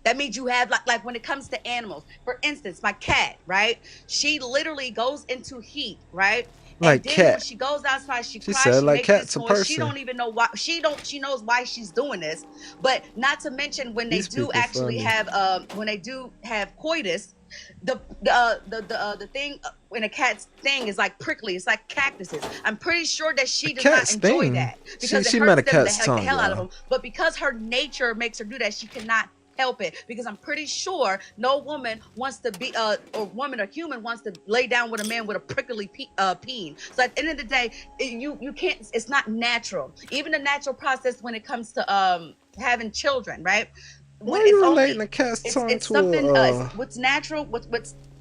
That means you have like when it comes to animals. For instance, my cat, right? She literally goes into heat, right? Like and then cat. when she goes outside, she cries. said She like makes cat's this a noise. person. She don't even know why. She knows why she's doing this. But not to mention when they These do people actually funny. have coitus, the thing when a cat's thing is like prickly. It's like cactuses. I'm pretty sure that she does not cat's enjoy thing? that because She it met a hurts them cat's the tongue, hell out of y'all. them. But because her nature makes her do that, she cannot help it, because I'm pretty sure no woman wants to be or woman or human wants to lay down with a man with a prickly peen. So at the end of the day, you can't. It's not natural. Even the natural process when it comes to having children, right? Why are you relating a cat's tongue It's to something. a What's natural? What's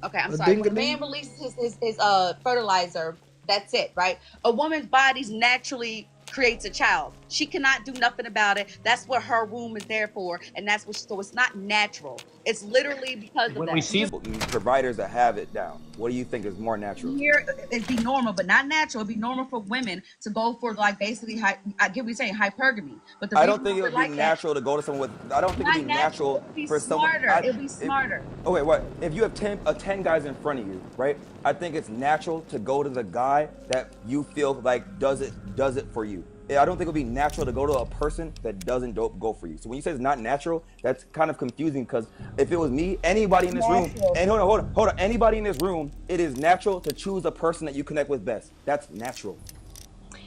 okay? I'm a sorry. When a ding-a-ding? man releases his fertilizer, that's it, right? A woman's body's naturally creates a child. She cannot do nothing about it. That's what her womb is there for, and that's what. So it's not natural. It's literally because of that. We see providers that have it down. What do you think is more natural? Here, it'd be normal, but not natural. It'd be normal for women to go for like basically I get what you're saying, hypergamy. But the I don't reason think it why would we're be like natural to go to someone with. I don't think Not it'd be natural It'd be for someone. smarter. It'd be smarter. Okay, what if you have 10 guys in front of you, right? I think it's natural to go to the guy that you feel like does it for you. I don't think it would be natural to go to a person that doesn't go for you. So when you say it's not natural, that's kind of confusing, because if it was me, anybody in this room, and hold on, anybody in this room, it is natural to choose a person that you connect with best. That's natural.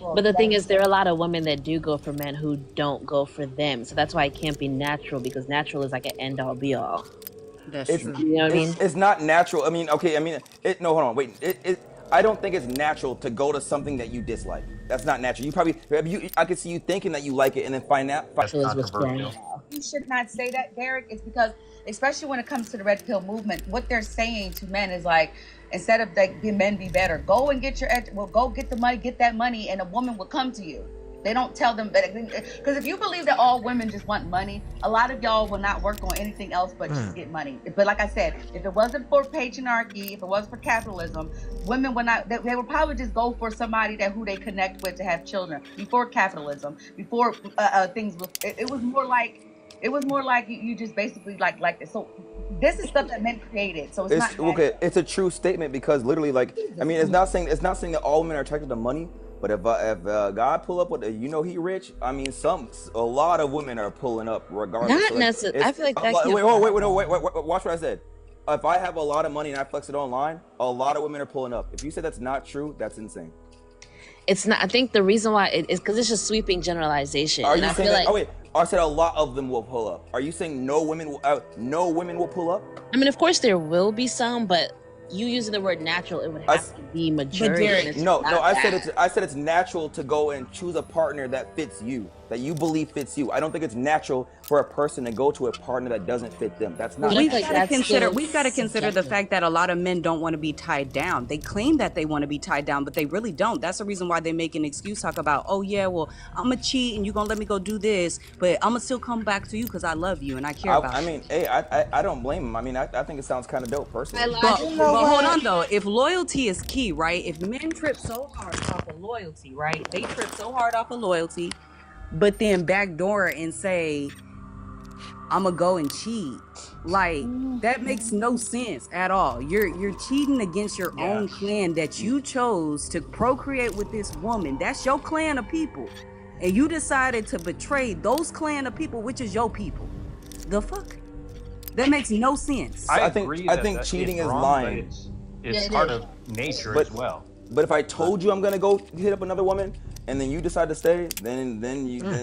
But the thing is, there are a lot of women that do go for men who don't go for them. So that's why it can't be natural, because natural is like an end all be all. That's true. You know what I mean? It's not natural. I mean, okay, no, hold on, wait. I don't think it's natural to go to something that you dislike. That's not natural. I could see you thinking that you like it and then find out. You should not say that, Derek. It's because, especially when it comes to the red pill movement, what they're saying to men is like, instead of like men be better, go and get go get the money, get that money, and a woman will come to you. They don't tell them that, because if you believe that all women just want money, a lot of y'all will not work on anything else but just get money. But like I said, if it wasn't for patriarchy, if it wasn't for capitalism, women would not. They would probably just go for somebody who they connect with to have children. Before capitalism, before things was, it was more like you just basically like this. So this is stuff that men created. So it's not okay. It's a true statement, because literally, like, I mean, it's not saying that all women are attracted to money. But if God pull up with a, he rich, I mean, a lot of women are pulling up regardless. Not So necessarily. I feel like that can't wait, watch what I said. If I have a lot of money and I flex it online, a lot of women are pulling up. If you say that's not true, that's insane. It's not. I think the reason why is because it's just sweeping generalization. Are and you I saying feel that? like, Oh wait, I said a lot of them will pull up. Are you saying no women will pull up? I mean, of course there will be some, but you using the word natural, it would have to be majority. and it's No, not I that. said it's natural to go and choose a partner that fits you, that you believe fits you. I don't think it's natural for a person to go to a partner that doesn't fit them. That's not. We've got to consider the fact that a lot of men don't want to be tied down. They claim that they want to be tied down, but they really don't. That's the reason why they make an excuse, talk about, oh yeah, well, I'm gonna cheat and you're gonna let me go do this, but I'm gonna still come back to you because I love you and I care about you. I mean, hey, I don't blame him. I mean, I think it sounds kind of dope, personally. But hold on though, if loyalty is key, right? If men trip so hard off of loyalty, right? They trip so hard off of loyalty, but then backdoor and say, I'ma go and cheat. Like, that makes no sense at all. You're cheating against your own clan that you chose to procreate with this woman. That's your clan of people. And you decided to betray those clan of people, which is your people. The fuck? That makes no sense. I think cheating is lying. It's part of nature as well. But if I told you I'm gonna go hit up another woman, and then you decide to stay, then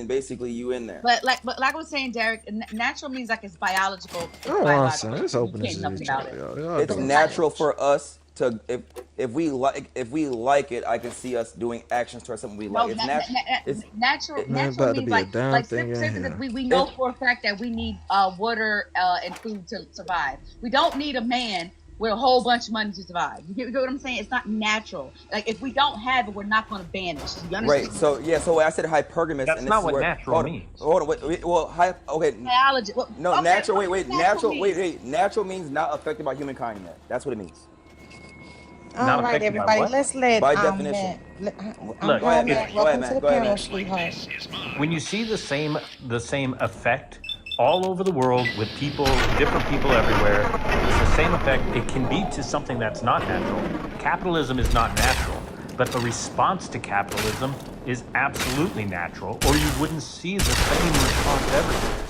basically you in there. But like I was saying, Derek, natural means like it's biological. It's Oh, biological. it's open You can't do nothing about it. It's natural for us to if we like it, I can see us doing actions towards something we like. It's natural about to means be a damn like thing in simply here. we know for a fact that we need water and food to survive. We don't need a man with a whole bunch of money to survive. You get what I'm saying? It's not natural. Like, if we don't have it, we're not going to banish. You understand? Right. So I said hypergamous. That's and not this is what where, natural means. Hold on. Wait, well, okay. Biology. Well, No, okay, natural. what Wait. does Natural. mean? Wait. Natural means not affected by humankind yet. That's what it means. All right, everybody, let's let by definition. Look, welcome to the panel, sweetheart. When you see the same effect all over the world with different people everywhere, it's the same effect. It can be to something that's not natural. Capitalism is not natural, but the response to capitalism is absolutely natural, or you wouldn't see the same response everywhere.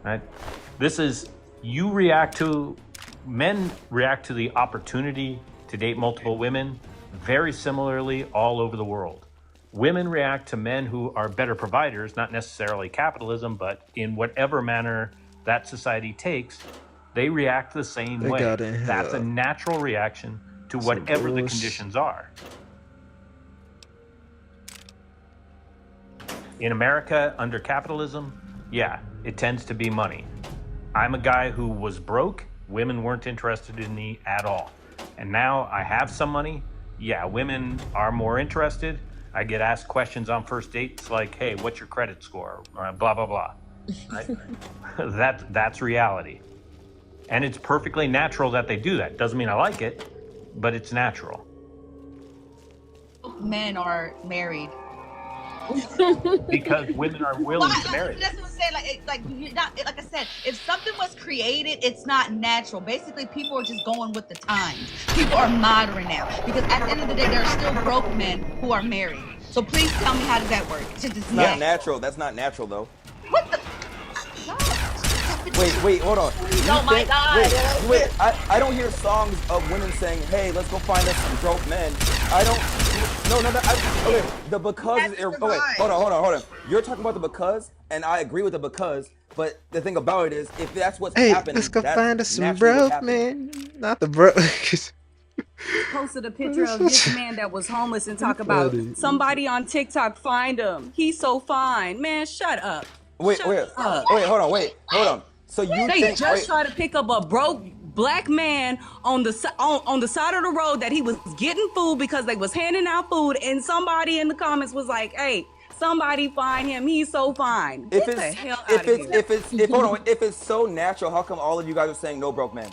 Right? This is, men react to the opportunity to date multiple women very similarly all over the world. Women react to men who are better providers, not necessarily capitalism, but in whatever manner that society takes, they react the same They way. got in here. That's a natural reaction to Some whatever the bullshit. conditions are. In America, under capitalism, yeah, it tends to be money. I'm a guy who was broke. Women weren't interested in me at all. And now I have some money. Yeah, women are more interested. I get asked questions on first dates like, hey, what's your credit score? Blah, blah, blah. Right? That's reality. And it's perfectly natural that they do that. Doesn't mean I like it, but it's natural. Men are married. Because women are willing to marry. That's what I'm saying. Like I said, if something was created, it's not natural. Basically, people are just going with the times. People are modern now. Because at the end of the day, there are still broke men who are married. So please tell me, how does that work? It's not natural. That's not natural, though. What the? Wait, hold on. Oh my God. Wait, I don't hear songs of women saying, hey, let's go find us some broke men. I don't. No. Okay, the because is. Okay, hold on. You're talking about the because, and I agree with the because, but the thing about it is, if that's what's Hey, happening, let's go that's find us some naturally what's broke happening. man. Not the broke. Posted a picture of this man that was homeless and talk about somebody on TikTok find him. He's so fine. Man, shut up. Wait, hold on. So They just tried to pick up a broke black man on the side of the road that he was getting food because they was handing out food, and somebody in the comments was like, hey, somebody find him, he's so fine. Get the hell out of here. If it's so natural, how come all of you guys are saying no broke man?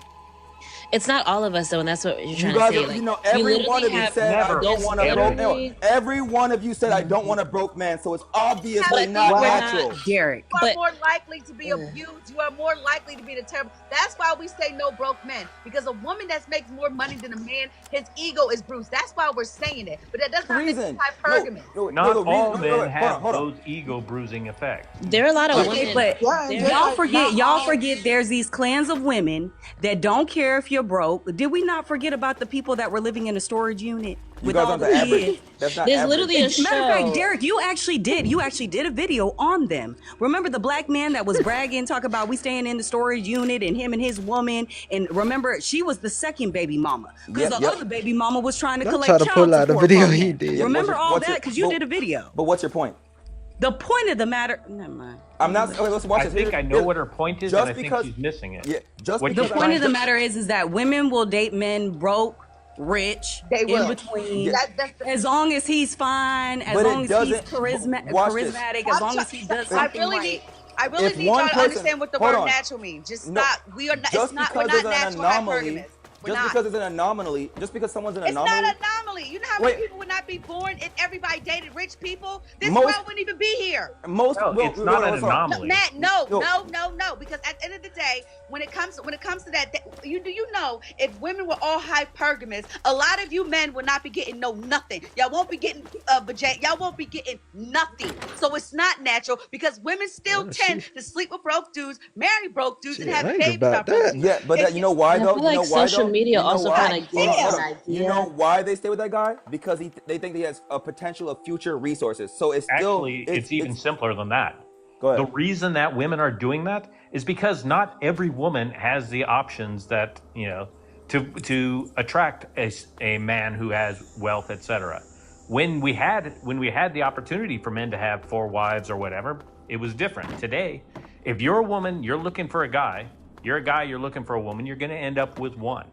It's not all of us though, and that's what you're You trying to guys, say. Like, you know, you every literally one of you have said I Never. don't yes, want a broke. No, every. every one of you said I don't want a broke man. So it's obviously But not we're natural. not. Derek. You are But more likely to be abused. You are more likely to be the terrible. That's why we say no broke men. Because a woman that makes more money than a man, his ego is bruised. That's why we're saying it. But that does not make him hypergamous. Not all men have those ego bruising effects. there are a lot of Okay, women. but there y'all are forget. Y'all forget. There's these clans of women that don't care if you're broke. Did we not forget about the people that were living in a storage unit with guys all aren't the the average. kids? That's not There's average. literally a As a matter of fact, show. Derek, you actually did a video on them. Remember the black man that was bragging, talk about we staying in the storage unit and him and his woman. And remember, she was the second baby mama because the other baby mama was trying to Y'all collect try to child pull out the support video from he him. did. Remember all what's that your- because you but- did a video. But what's your point? The point of the matter. Never mind. I'm not. Okay, let's watch I this. think I know what her point is, Just and I because- think she's missing it. Yeah, just What The she's point trying of the to- matter is that women will date men broke, rich, They in will. between, That's as long as he's fine, as But it long as he's doesn't- watch this. charismatic, as long as he does I something really right. need. I really If need one y'all to person- understand what the hold word on. natural means. Just No, stop. We are not. just It's not. We're because not there's an natural anomaly, hypergamous. We're just not. because it's an anomaly, just because someone's an It's anomaly. not an anomaly. You know how many Wait. people would not be born if everybody dated rich people? This Most- world wouldn't even be here. Most. No, well, it's not an hold on. anomaly. Matt, no. No. Because at the end of the day, when it comes to that, you know, if women were all hypergamous, a lot of you men would not be getting nothing. Y'all won't be getting y'all won't be getting nothing. So it's not natural because women still tend to sleep with broke dudes, marry broke dudes, and Shit, have I ain't babies about off broke that. dudes. Yeah, but that, you know why And I though? feel You know like why social though? media You know also why? kind of Hold on, gives hold an on. You idea. know why they stay with that guy? Because they think he has a potential of future resources. So it's still Actually, it's even simpler than that. Go ahead. The reason that women are doing that is because not every woman has the options that, you know, to attract a man who has wealth, etc. When we had the opportunity for men to have 4 wives or whatever, it was different. Today, if you're a woman, you're looking for a guy, you're looking for a woman, you're going to end up with one.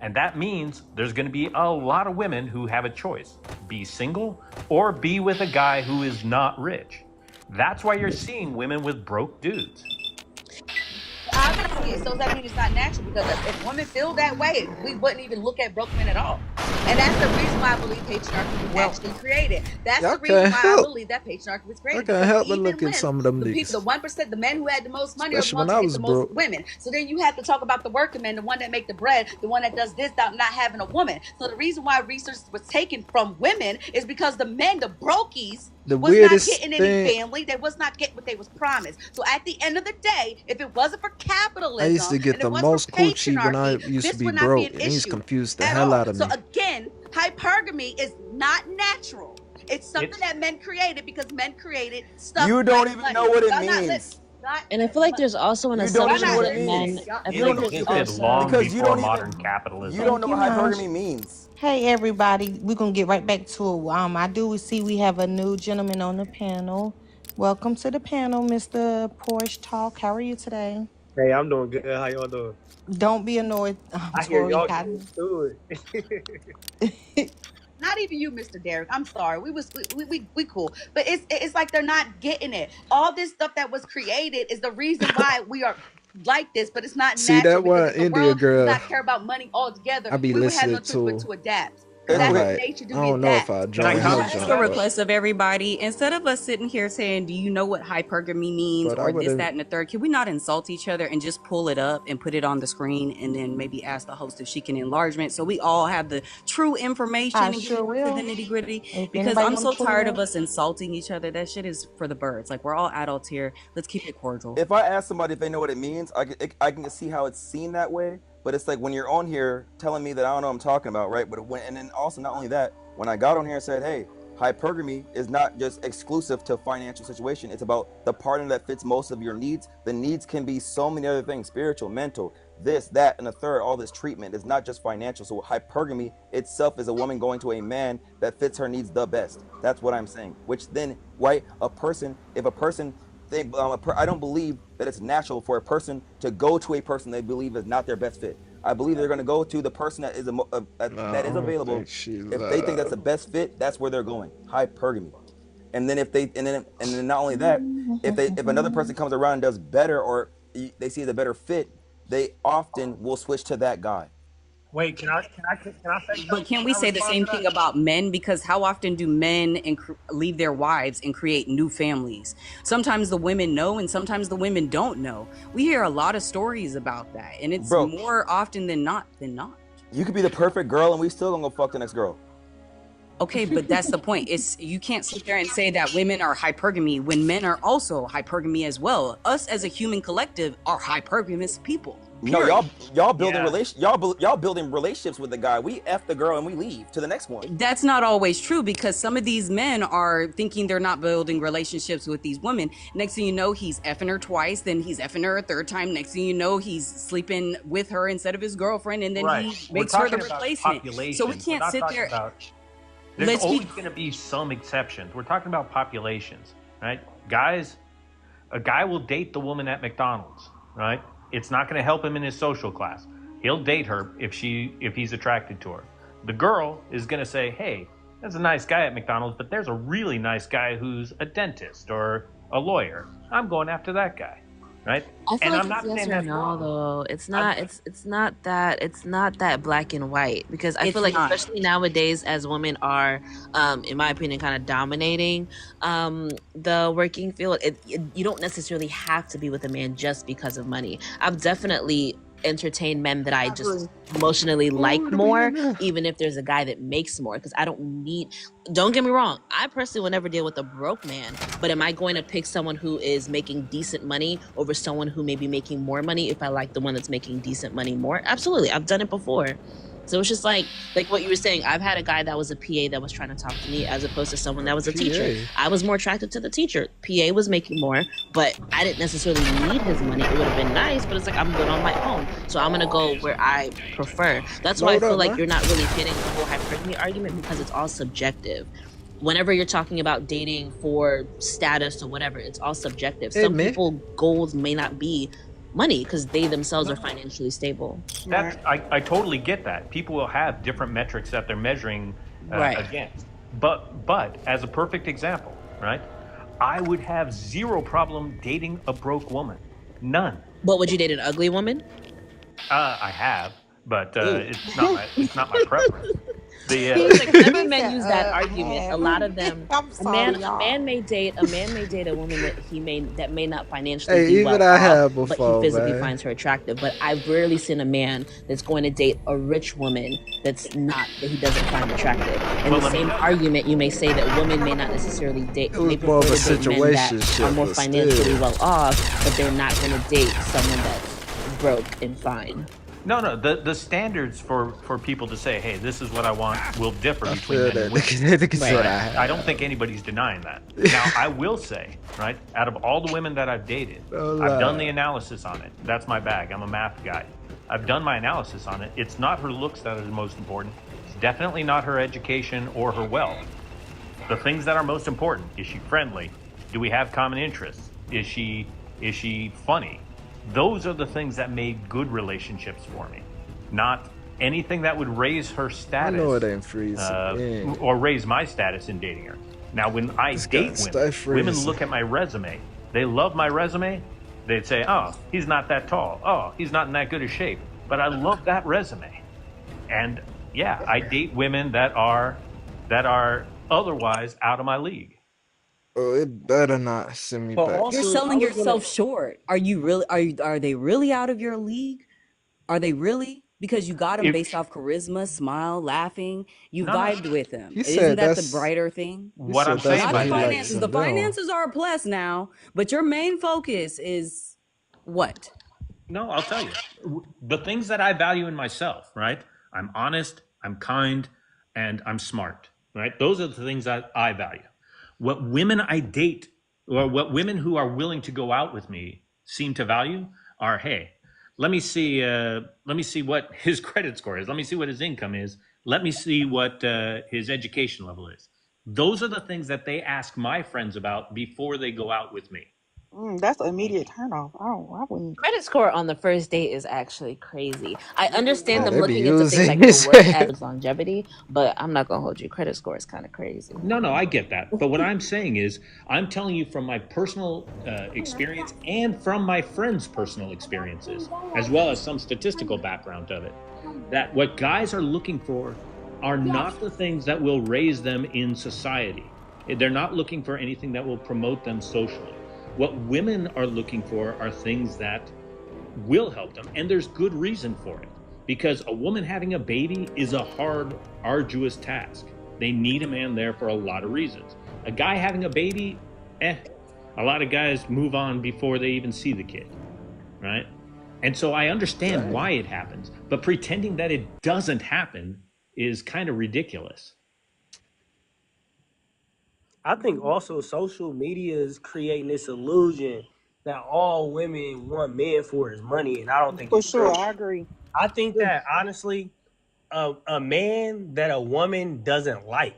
And that means there's going to be a lot of women who have a choice. Be single or be with a guy who is not rich. That's why you're seeing women with broke dudes. Obviously, so that means it's not natural because if women feel that way, we wouldn't even look at broke men at all. And that's the reason why I believe patriarchy was actually created. That's Y'all the reason can't why I help. believe that patriarchy was created. I can't because help but even look at when some of them the niggas. people, the 1%, the men who had the most money Especially are when the I ones who was get the most broke. women. So then you have to talk about the working man, the one that make the bread, the one that does this, not having a woman. So the reason why research was taken from women is because the men, the brokies, The was weirdest not getting any thing- family. They was not getting what they was promised. So at the end of the day, if it wasn't for capitalism, I used to get and the it wasn't most for coochie when I patriarchy, used this to be would not broke, be an and he's issue confused the at hell all. out of So me. again, hypergamy is not natural. It's something It's- that men created because men created stuff. You don't like even money. know what it Y'all not means. lis- not- And I feel like there's also an You don't assumption even know what that it men. means. I It feel like there's existed also. long Because you before don't even- modern capitalism. You don't know what Thank you, Maj. hypergamy means. Hey everybody, we're gonna get right back to it. I do see we have a new gentleman on the panel. Welcome to the panel, Mr. Porsche Talk. How are you today? Hey, I'm doing good. How y'all doing? Don't be annoyed, I hear Tori. y'all I- getting through it. Not even you, Mr. Derek. I'm sorry. We cool. But it's like they're not getting it. All this stuff that was created is the reason why we are like this, but it's not See, natural that because one if the India world girl, does not care about money altogether, I be we would have no listening choice but to. to adapt. I'm That's like, what nature do. I We don't know if adapt. I Can I join comment? no Ask a jump, but, request of everybody. Instead of us sitting here saying, "Do you know what hypergamy means?" but I or this, would've. that, and the third, can we not insult each other and just pull it up and put it on the screen, and then maybe ask the host if she can enlargement, so we all have the true information I and sure get to will. the nitty gritty? If Because anybody I'm wanna so pull it tired up. of us insulting each other. That shit is for the birds. Like, we're all adults here. Let's keep it cordial. If I ask somebody if they know what it means, I can see how it's seen that way. But it's like when you're on here telling me that I don't know what I'm talking about, right? But and then also not only that, when I got on here and said, hey, hypergamy is not just exclusive to financial situation. It's about the partner that fits most of your needs. The needs can be so many other things: spiritual, mental, this, that, and the third. All this treatment is not just financial. So hypergamy itself is a woman going to a man that fits her needs the best. That's what I'm saying. Which then, right? If a person I don't believe that it's natural for a person to go to a person they believe is not their best fit. I believe they're going to go to the person that is that is available. If they think that's the best fit, that's where they're going. Hypergamy. And then if not only that, if another person comes around and does better, or they see the better fit, they often will switch to that guy. Wait, can I say But something? can Can we I say the respond same to thing that? about men? Because how often do men leave their wives and create new families? Sometimes the women know, and sometimes the women don't know. We hear a lot of stories about that, and it's Bro, more often than not. you could be the perfect girl, and we still gonna go fuck the next girl. Okay, but that's the point. It's you can't sit there and say that women are hypergamy when men are also hypergamy as well. Us as a human collective are hypergamous people. No, Period. y'all building y'all building relationships with the guy. We F the girl and we leave to the next one. That's not always true because some of these men are thinking they're not building relationships with these women. Next thing you know, he's effing her twice, then he's effing her a third time. Next thing you know, he's sleeping with her instead of his girlfriend, and then Right. he We're makes her the talking about replacement. population. So we We're can't not sit talking there. about. There's Let's always keep. going to be some exceptions. We're talking about populations, right? Guys, a guy will date the woman at McDonald's, right? It's not going to help him in his social class. He'll date her if he's attracted to her. The girl is going to say, "Hey, there's a nice guy at McDonald's, but there's a really nice guy who's a dentist or a lawyer. I'm going after that guy." Right? I feel And like I'm not it's yes saying or that's no wrong. though. It's not. It's not that black and white because I It's feel like not. especially nowadays as women are, in my opinion, kind of dominating the working field. You don't necessarily have to be with a man just because of money. I've definitely entertained men that I just emotionally like more, even if there's a guy that makes more. Because I don't get me wrong, I personally will never deal with a broke man, but am I going to pick someone who is making decent money over someone who may be making more money if I like the one that's making decent money more? Absolutely. I've done it before. So it's just like what you were saying. I've had a guy that was a PA that was trying to talk to me as opposed to someone that was a teacher. I was more attracted to the teacher. PA was making more, but I didn't necessarily need his money. It would have been nice, but it's like I'm good on my own. So I'm going to go where I prefer. That's why I feel like you're not really hitting the whole hypergamy argument because it's all subjective. Whenever you're talking about dating for status or whatever, it's all subjective. Some people goals may not be money because they themselves are financially stable. I totally get that. People will have different metrics that they're measuring against. But as a perfect example, right? I would have zero problem dating a broke woman. None. But would you date an ugly woman? I have, but it's not my preference. Whenever men use that argument, a lot of them, I'm sorry, a man may date a woman that may not financially Hey, be even well I off, have but before, he physically man. finds her attractive. But I've rarely seen a man that's going to date a rich woman that he doesn't find attractive. In the same argument, you may say that women may not necessarily date. It was They more of prefer a to date men that situationship, are more but financially still. well off, but they're not going to date someone that's broke and fine. No. The standards for people to say, "Hey, this is what I want," will differ between men and Right. women. I don't think anybody's denying that. Now, I will say, right, out of all the women that I've dated, I've done the analysis on it. That's my bag. I'm a math guy. I've done my analysis on it. It's not her looks that are the most important. It's definitely not her education or her wealth. The things that are most important: is she friendly? Do we have common interests? Is she funny? Those are the things that made good relationships for me, not anything that would raise her status. I know it ain't freezing. Or raise my status in dating her. Now, when I date women look at my resume. They love my resume. They'd say, "Oh, he's not that tall. Oh, he's not in that good a shape." But I love that resume. And yeah, I date women that are otherwise out of my league. Oh, it better not send me back. You're selling yourself short. Are you really? Are they really out of your league? Are they really? Because you got them based off charisma, smile, laughing. You vibed with them. Isn't that the brighter thing? What I'm saying, not the finances. The finances are a plus now, but your main focus is what? No, I'll tell you. The things that I value in myself, right? I'm honest, I'm kind, and I'm smart, right? Those are the things that I value. What women I date, or what women who are willing to go out with me seem to value are, hey, let me see what his credit score is. Let me see what his income is. Let me see what his education level is. Those are the things that they ask my friends about before they go out with me. That's an immediate turnoff. I wouldn't. Credit score on the first date is actually crazy. I understand Yeah, them they be looking into things using like your work it. as longevity, but I'm not gonna hold you. Credit score is kind of crazy. No, I get that. But what I'm saying is, I'm telling you from my personal experience and from my friends' personal experiences, as well as some statistical background of it, that what guys are looking for are not the things that will raise them in society. They're not looking for anything that will promote them socially. What women are looking for are things that will help them, and there's good reason for it. Because a woman having a baby is a hard, arduous task. They need a man there for a lot of reasons. A guy having a baby, a lot of guys move on before they even see the kid, right? And so I understand why it happens, but pretending that it doesn't happen is kind of ridiculous. I think also social media is creating this illusion that all women want men for his money, and I don't think For it's sure, true. I agree. I think that honestly, a man that a woman doesn't like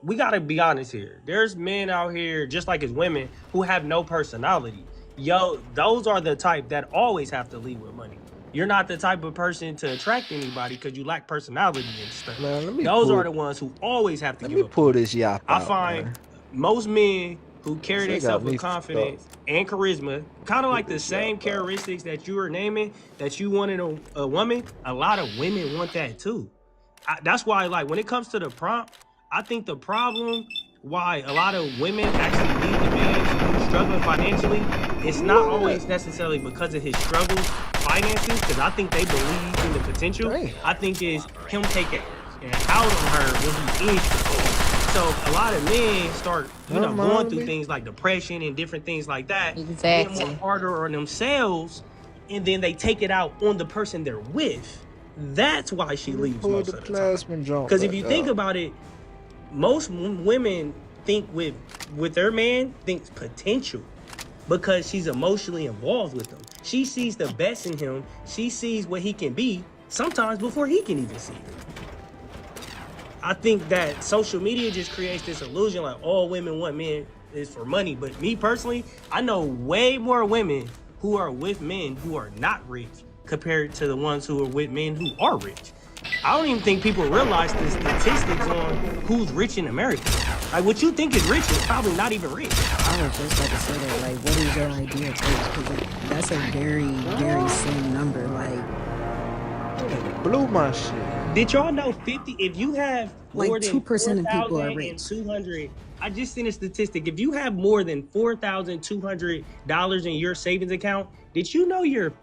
we gotta be honest here. There's men out here just like as women who have no personality. Yo, those are the type that always have to lead with money. You're not the type of person to attract anybody because you lack personality and stuff. Man, let me Those are pull the ones who always have to let give me up. pull this yap I out, find man. most men who carry They got themselves me with fucked up. confidence and charisma, kind of like the same characteristics that you were naming that you want in a woman, a lot of women want that too. That's why, like, when it comes to the prompt, I think the problem why a lot of women actually leave the man who's struggling financially, it's not always necessarily because of his struggles, finances, because I think they believe in the potential. I think it's him taking out on her when he is struggling. So a lot of men start, going through things like depression and different things like that, Exactly. being more harder on themselves, and then they take it out on the person they're with. That's why she leaves Pull most the of the time. plasma jump Because if back you think up. about it, most women think with their man thinks potential because she's emotionally involved with him. She sees the best in him. She sees what he can be sometimes before he can even see it. I think that social media just creates this illusion like all women want men is for money. But me personally, I know way more women who are with men who are not rich compared to the ones who are with men who are rich. I don't even think people realize the statistics on who's rich in America. Like what you think is rich is probably not even rich. I was just about to say that. Like, what is your idea of rich? Because that's a very, very slim number. Like, blew my shit. Did y'all know 50? If you have Like, more than 2% of people are rich. 4,200, I just seen a statistic. If you have more than $4,200 in your savings account, did you know you're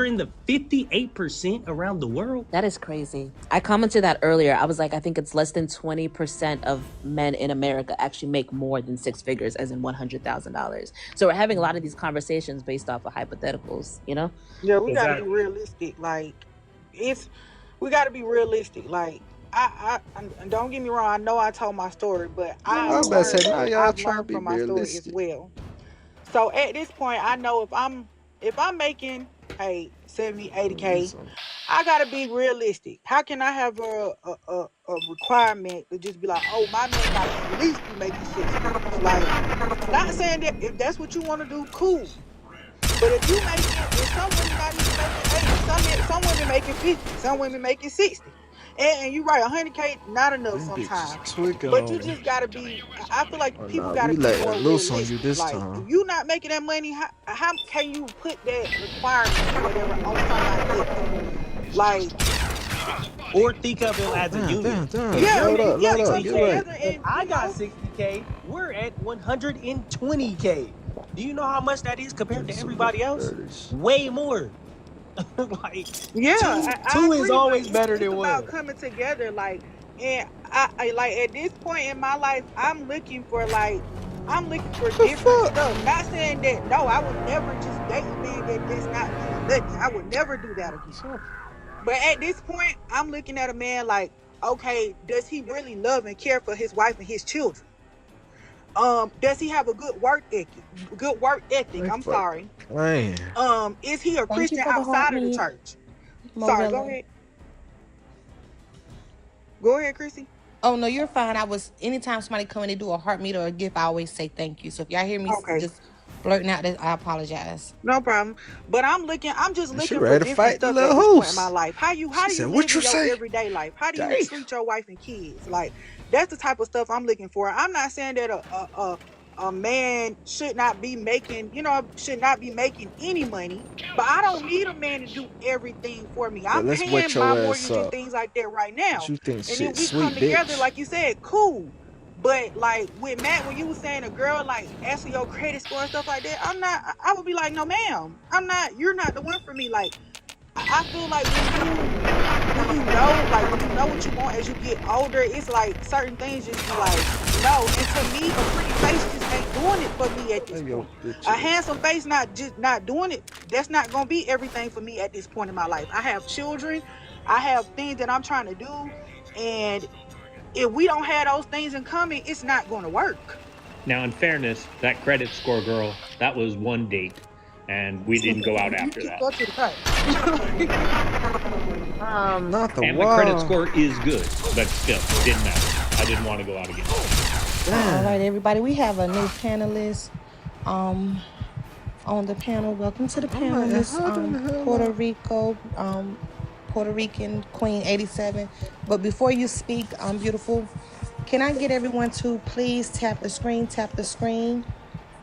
in the 58% around the world? That is crazy. I commented that earlier. I was like, I think it's less than 20% of men in America actually make more than six figures, as in $100,000. So we're having a lot of these conversations based off of hypotheticals, you know? Yeah, we gotta be realistic. Like, we gotta be realistic. Like, I don't get me wrong. I know I told my story, but I was about to say, now y'all I've trying to learned be from my story as realistic. well. So at this point, I know if I'm making 70, 80K, I gotta be realistic. How can I have a requirement to just be like, oh, my man gotta at least be making 6 figures? Like, not saying that if that's what you want to do, cool. But if you make it, if some women not even making 80, some women making 50, some women making 60. And you're right, 100K not enough sometimes. But you just gotta be. I feel like people gotta we be letting more it loose on realistic. you this Like, time. if you not making that money, how can you put that requirement or whatever on somebody else? Like, Or think of it as a unit. Load up, get right. If I got 60K, we're at 120K. Do you know how much that is compared to everybody else? Way more. Like, two is always better than one. It's about coming together, like, and I like at this point in my life, I'm looking for different stuff. Not saying that I would never just date a man that's not doing nothing. I would never do that again. But at this point, I'm looking at a man like, okay, does he really love and care for his wife and his children? Does he have a good work ethic? I'm sorry. Man. Is he a Thank you Christian for the outside heart of the meat, church? Sorry, go Mozilla. ahead. Go ahead, Chrissy. Oh no, you're fine. Anytime somebody come in and do a heart meet or a gift, I always say thank you. So if y'all hear me, Okay. just blurting out this. I apologize. No problem. But I'm just And she looking for ready to different fight the stuff at little this point in my hoose. life. How do She you said, live "What in you your say?" everyday life? How do you Dang. treat your wife and kids? Like, that's the type of stuff I'm looking for. I'm not saying that a man should not be making, should not be making any money, but I don't need a man to do everything for me. Yeah, I'm let's wet paying my your ass mortgage and up. things like that right What now. you think And then shit we come sweet, together, bitch? like you said, cool. But like with Matt, when you were saying a girl like asking your credit score and stuff like that, I would be like, no ma'am, you're not the one for me. Like, I feel like when you know, like when you know what you want as you get older, it's like certain things just be like, no. And to me, a pretty face just ain't doing it for me at this point. A handsome face not doing it, that's not gonna be everything for me at this point in my life. I have children, I have things that I'm trying to do, and if we don't have those things in common, it's not gonna work. Now, in fairness, that credit score girl, that was one date, and we didn't go out after that. Go to the cut. Not the And wall. the credit score is good, but still, it didn't matter. I didn't want to go out again. All right, everybody. We have a new panelist on the panel. Welcome to the panel, Miss Puerto Rico, Puerto Rican Queen 87. But before you speak, beautiful, can I get everyone to please tap the screen,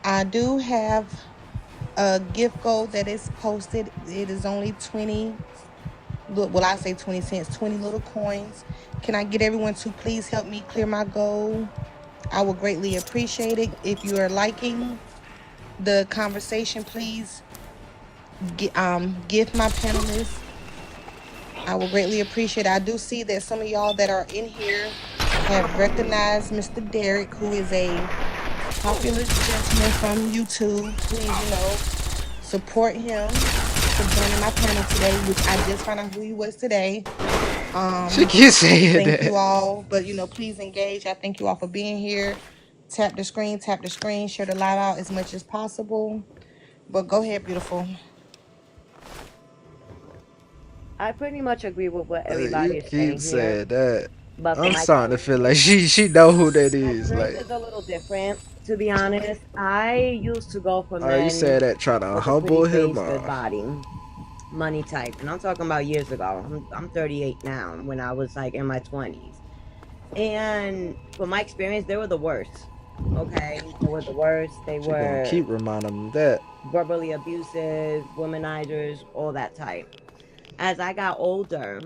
I do have a gift goal that is posted. It is only 20, well, I say 20 cents, 20 little coins. Can I get everyone to please help me clear my goal? I would greatly appreciate it. If you are liking the conversation, please give my panelists. I will greatly appreciate it. I do see that some of y'all that are in here have recognized Mr. Derek, who is a popular gentleman from YouTube. Please, support him for joining my panel today, which I just found out who he was today. She keeps saying Thank that. you all, but please engage. I thank you all for being here. Tap the screen, share the live out as much as possible. But go ahead, beautiful. I pretty much agree with what You everybody is keep saying here. saying that. But for I'm my starting to feel like she know who that is. experience Like, is a little different, to be honest. I used to go for you men said that trying to with a humble pretty him. face, good body, money type, and I'm talking about years ago. I'm 38 now. When I was like in my 20s, and from my experience, they were the worst. Okay, they were the worst. They She gonna were keep reminding him that. verbally abusive, womanizers, all that type. As I got older,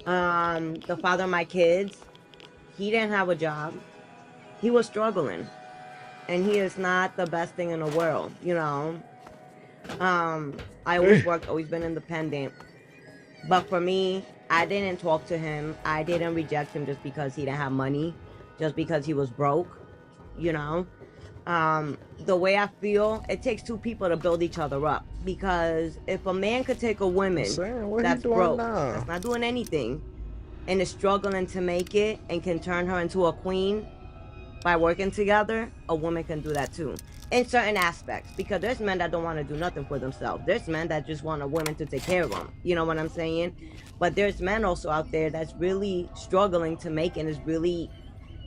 the father of my kids, he didn't have a job. He was struggling, and he is not the best thing in the world, I always worked, always been independent. But for me, I didn't talk to him. I didn't reject him just because he didn't have money, just because he was broke, The way I feel, it takes two people to build each other up. Because if a man could take a woman that's broke, that's not doing anything, and is struggling to make it, and can turn her into a queen by working together, a woman can do that too. In certain aspects, because there's men that don't want to do nothing for themselves. There's men that just want a woman to take care of them. You know what I'm saying? But there's men also out there that's really struggling to make and is really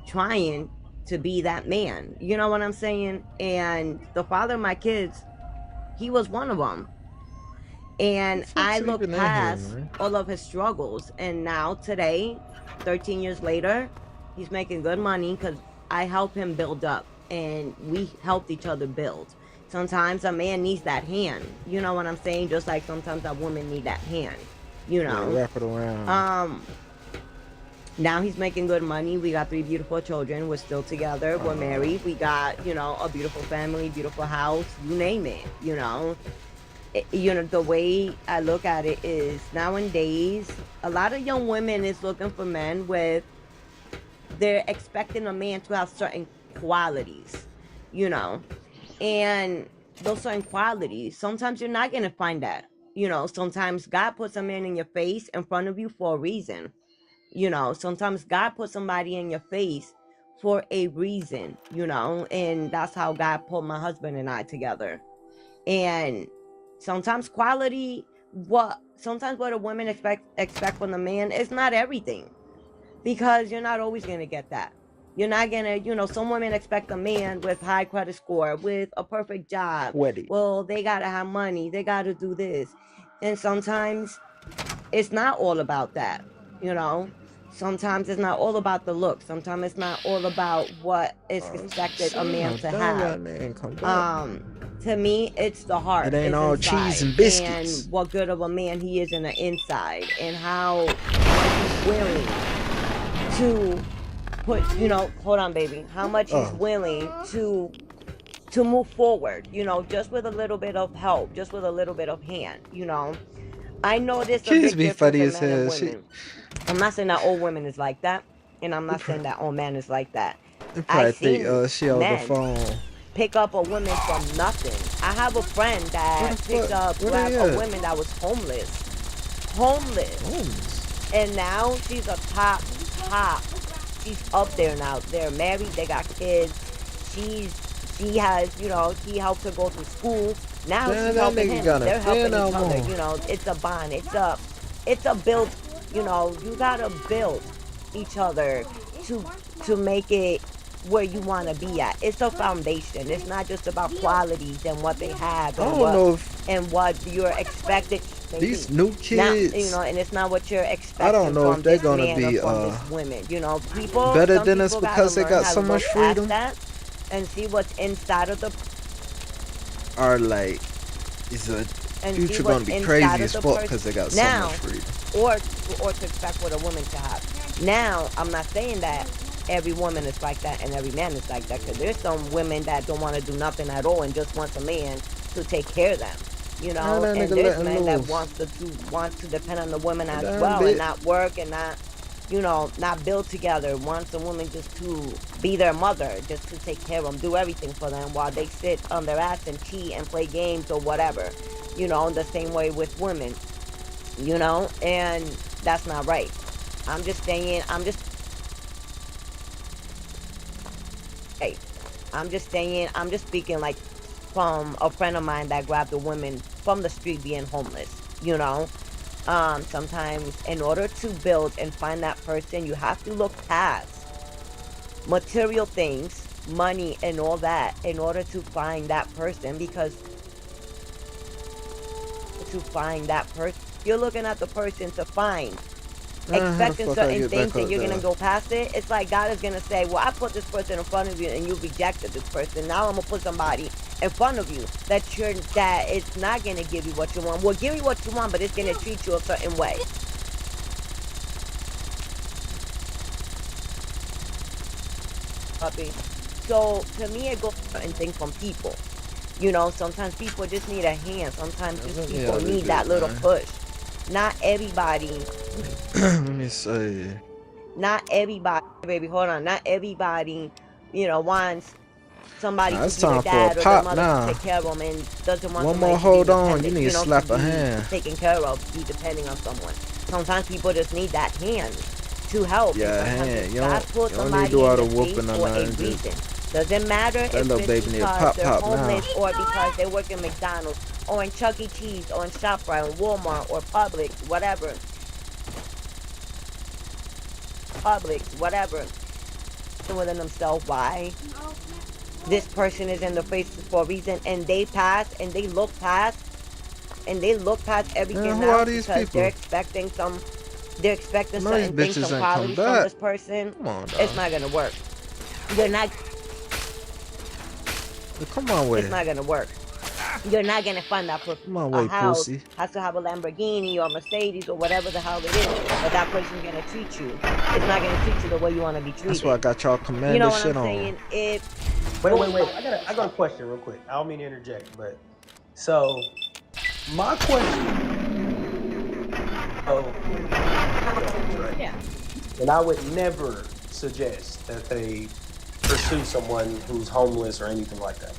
trying to be that man. You know what I'm saying? And the father of my kids, he was one of them. And I looked past all of his struggles. And now today, 13 years later, he's making good money because I help him build up. And we helped each other build. Sometimes a man needs that hand. You know what I'm saying? Just like sometimes a woman need that hand. Yeah, wrap it around. Now he's making good money. We got 3 beautiful children. We're still together. We're married. We got, a beautiful family, beautiful house, you name it, the way I look at it is nowadays, a lot of young women is looking for men they're expecting a man to have certain qualities, and those certain qualities, sometimes you're not going to find that, sometimes God puts a man in your face in front of you for a reason. Sometimes God put somebody in your face for a reason, and that's how God put my husband and I together. And sometimes what a woman expect from the man is not everything, because you're not always going to get that. You're not gonna, you know, some women expect a man with high credit score, with a perfect job. Wedding. Well, they gotta have money, they gotta do this. And sometimes it's not all about that, you know. Sometimes it's not all about the look. Sometimes it's not all about what is expected a man to have. To me, it's the heart. It ain't It's all inside, cheese and biscuits. and what good of a man he is in the inside, and how much he's willing to put, you know, hold on, baby, how much he's willing to move forward, you know, just with a little bit of help, just with a little bit of hand, you know. I know there's a Kids big be difference funny in as men and hell. She women. I'm not saying that all women is like that, and I'm not saying that all men is like that. they I probably seen think she on the men phone. pick up a woman from nothing. I have a friend that picked up Where like they a at? woman that was homeless, and now she's a top. She's up there now. They're married. They got kids. She has, you know, he helped her go through school. Now Damn, she's that helping nigga him. got a They're helping fan each other. album. You know, it's a bond. It's a build. You know, you gotta build each other to make it where you want to be at. It's a foundation. It's not just about qualities and what they have I and don't know if what you're expected to these be. new Now, you kids, know, and it's not what you're I expecting don't know from if they're this gonna man or be from this woman. You know, people, better some than us people gotta because they learn got how so to much look freedom, past that and see what's inside of the or like is a and see future gonna what's be inside crazy of as the fuck person because they got so now, much freedom. or to expect what a woman to have. Now, I'm not saying that every woman is like that and every man is like that, because there's some women that don't want to do nothing at all and just wants a man to take care of them. You Now know, that and nigga there's letting men that loose. wants to depend on the woman as Damn well bitch. and not work and not, you know, not build together. Wants a woman just to be their mother, just to take care of them, do everything for them while they sit on their ass and cheat and play games or whatever. You know, the same way with women. You know, and that's not right. I'm just saying. I'm just speaking like from a friend of mine that grabbed a woman from the street being homeless, you know. Sometimes in order to build and find that person, you have to look past material things, money and all that in order to find that person, because you're looking at the person to find, How the expecting fuck I certain get things back and up you're there? gonna go past it. It's like God is gonna say, well, I put this person in front of you and you rejected this person. Now I'm gonna put somebody in front of you that it's not gonna give you what you want. Well, give you what you want, but it's gonna treat you a certain way. Puppy. So to me, it goes certain things from people. You know, sometimes people just need a hand. Sometimes just me people out of need this that bitch, little man. push. Not everybody. Let me see. Not everybody, baby. Hold on. Not everybody, you know, wants somebody Nah, to it's be their time for a dad or their pop mother to now. take care of them, and doesn't want One somebody more to be hold on. You independent. need You to know, to slap a be hand. taken care of, be depending on someone. Sometimes people just need that hand to help. Yeah, And sometimes hand. You God don't, put you don't need to somebody do in all the your face whooping or for a nothing. Just reason. Doesn't matter that if little it's baby need to because pop they're pop now. homeless or because they work in McDonald's or in Chuck E. Cheese or in ShopRite or Walmart or Publix, whatever. Within themselves why this person is in the face for a reason, and they look past everything Man, who now are these because people? they're expecting No, these certain things, bitches some ain't come qualities from back. this person. Come on, It's dog. not gonna work. You're not Come on with It's it. not gonna work. You're not gonna find that person. Come on A with it, house pussy. has to have a Lamborghini or Mercedes or whatever the hell it is, but that person's gonna treat you. It's not gonna treat you the way you want to be That's why I treated. got y'all You command know this what shit I'm on. saying? Wait. I got a question real quick. I don't mean to interject, but so my question. Yeah. And I would never suggest that they pursue someone who's homeless or anything like that.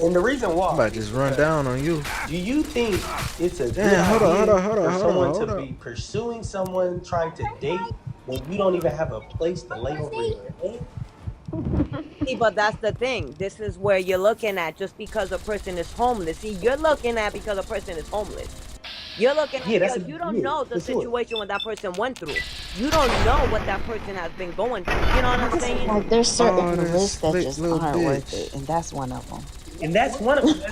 And the reason I'm why about to just run down on you. do you think it's a good Damn, hold idea on, for someone hold to on. be pursuing someone trying to date when you don't even have a place to lay over your head? See, but that's the thing. This is where you're looking at just because a person is homeless. See, you're looking at because a person is homeless. You're looking at Yeah, that's because you don't yeah, know the for sure. situation what that person went through. You don't know what that person has been going through. You know what I'm saying? Like there's certain this lists that slick just little aren't worth bitch. it, and that's one of them. And that's one of them.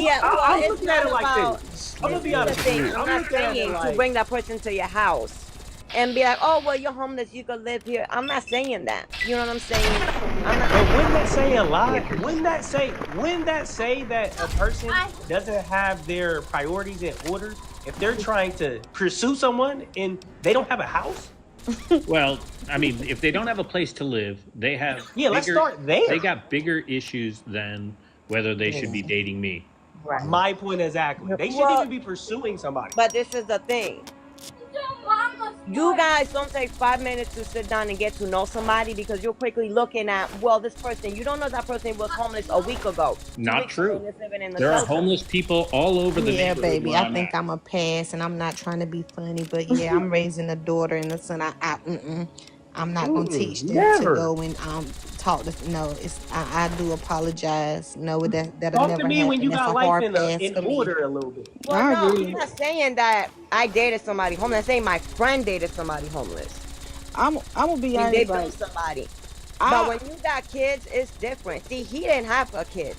Yeah, well, I'm it's looking at not it like about. this. I'm gonna This be is the honest with thing. you. I'm I'm not looking at it saying to like bring that person to your house and be like, oh, well, you're homeless, you could live here. I'm not saying that. You know what I'm saying? I'm not. But wouldn't that say a lot? Wouldn't that say that a person doesn't have their priorities in order if they're trying to pursue someone and they don't have a house? Well, I mean, if they don't have a place to live, they have Yeah, let's start there. They got bigger issues than whether they should be dating me. Right. My point exactly. They shouldn't even be pursuing somebody. But this is the thing. You guys don't take 5 minutes to sit down and get to know somebody because you're quickly looking at, well, this person, you don't know that person was homeless a week ago. 2 Not weeks ago, true. and is living in the There are shelter. homeless people all over the Yeah, neighborhood baby. where I I'm think at. I'm a pass, and I'm not trying to be funny, but yeah, I'm raising a daughter and a son. I'm not gonna teach them to go and talk to. No, I do apologize. No, that'll Talk never to me when happen. you That's got a life hard in pass for me. order a little bit. Well, no, I'm not saying that I dated somebody homeless. I'm saying my friend dated somebody homeless. I'm gonna be And they honest. built Like, somebody. But when you got kids, it's different. See, he didn't have a kid.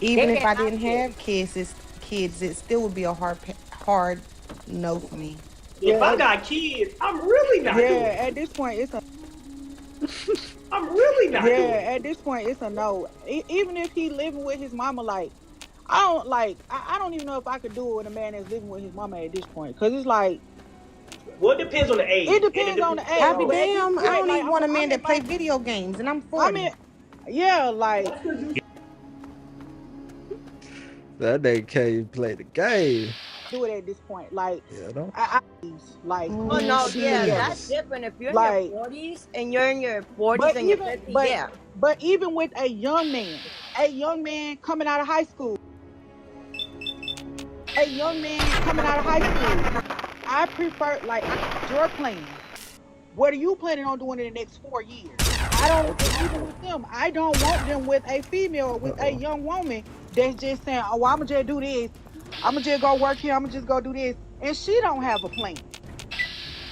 Even They if I didn't didn't have kids, it still would be a hard no for me. If I got kids, I'm really not doing it. at this point, it's a I'm really not doing it. at this point, it's a no. Even if he living with his mama, like I don't even know if I could do it with a man that's living with his mama at this point, cause it's like. Well, it depends on the age. It depends on the age. I'll be But at this damn. I point, don't like, even want a I'm man in that play my- video games, and I'm 40. I mean, yeah, like That nigga can't even play the game. do it at this point. Like, Yeah, don't. like. Oh no, yeah, yes. that's different. If you're in Like- your 40s and you're in your 40s But and you're even, 50s, but, yeah. but even with a young man coming out of high school, I prefer, like, your plan. What are you planning on doing in the next 4 years? I don't, even with them, I don't want them with a female or with a young woman that's just saying, oh, I'm going to just do this. I'm going to just go work here. I'm going to just go do this. And she don't have a plan.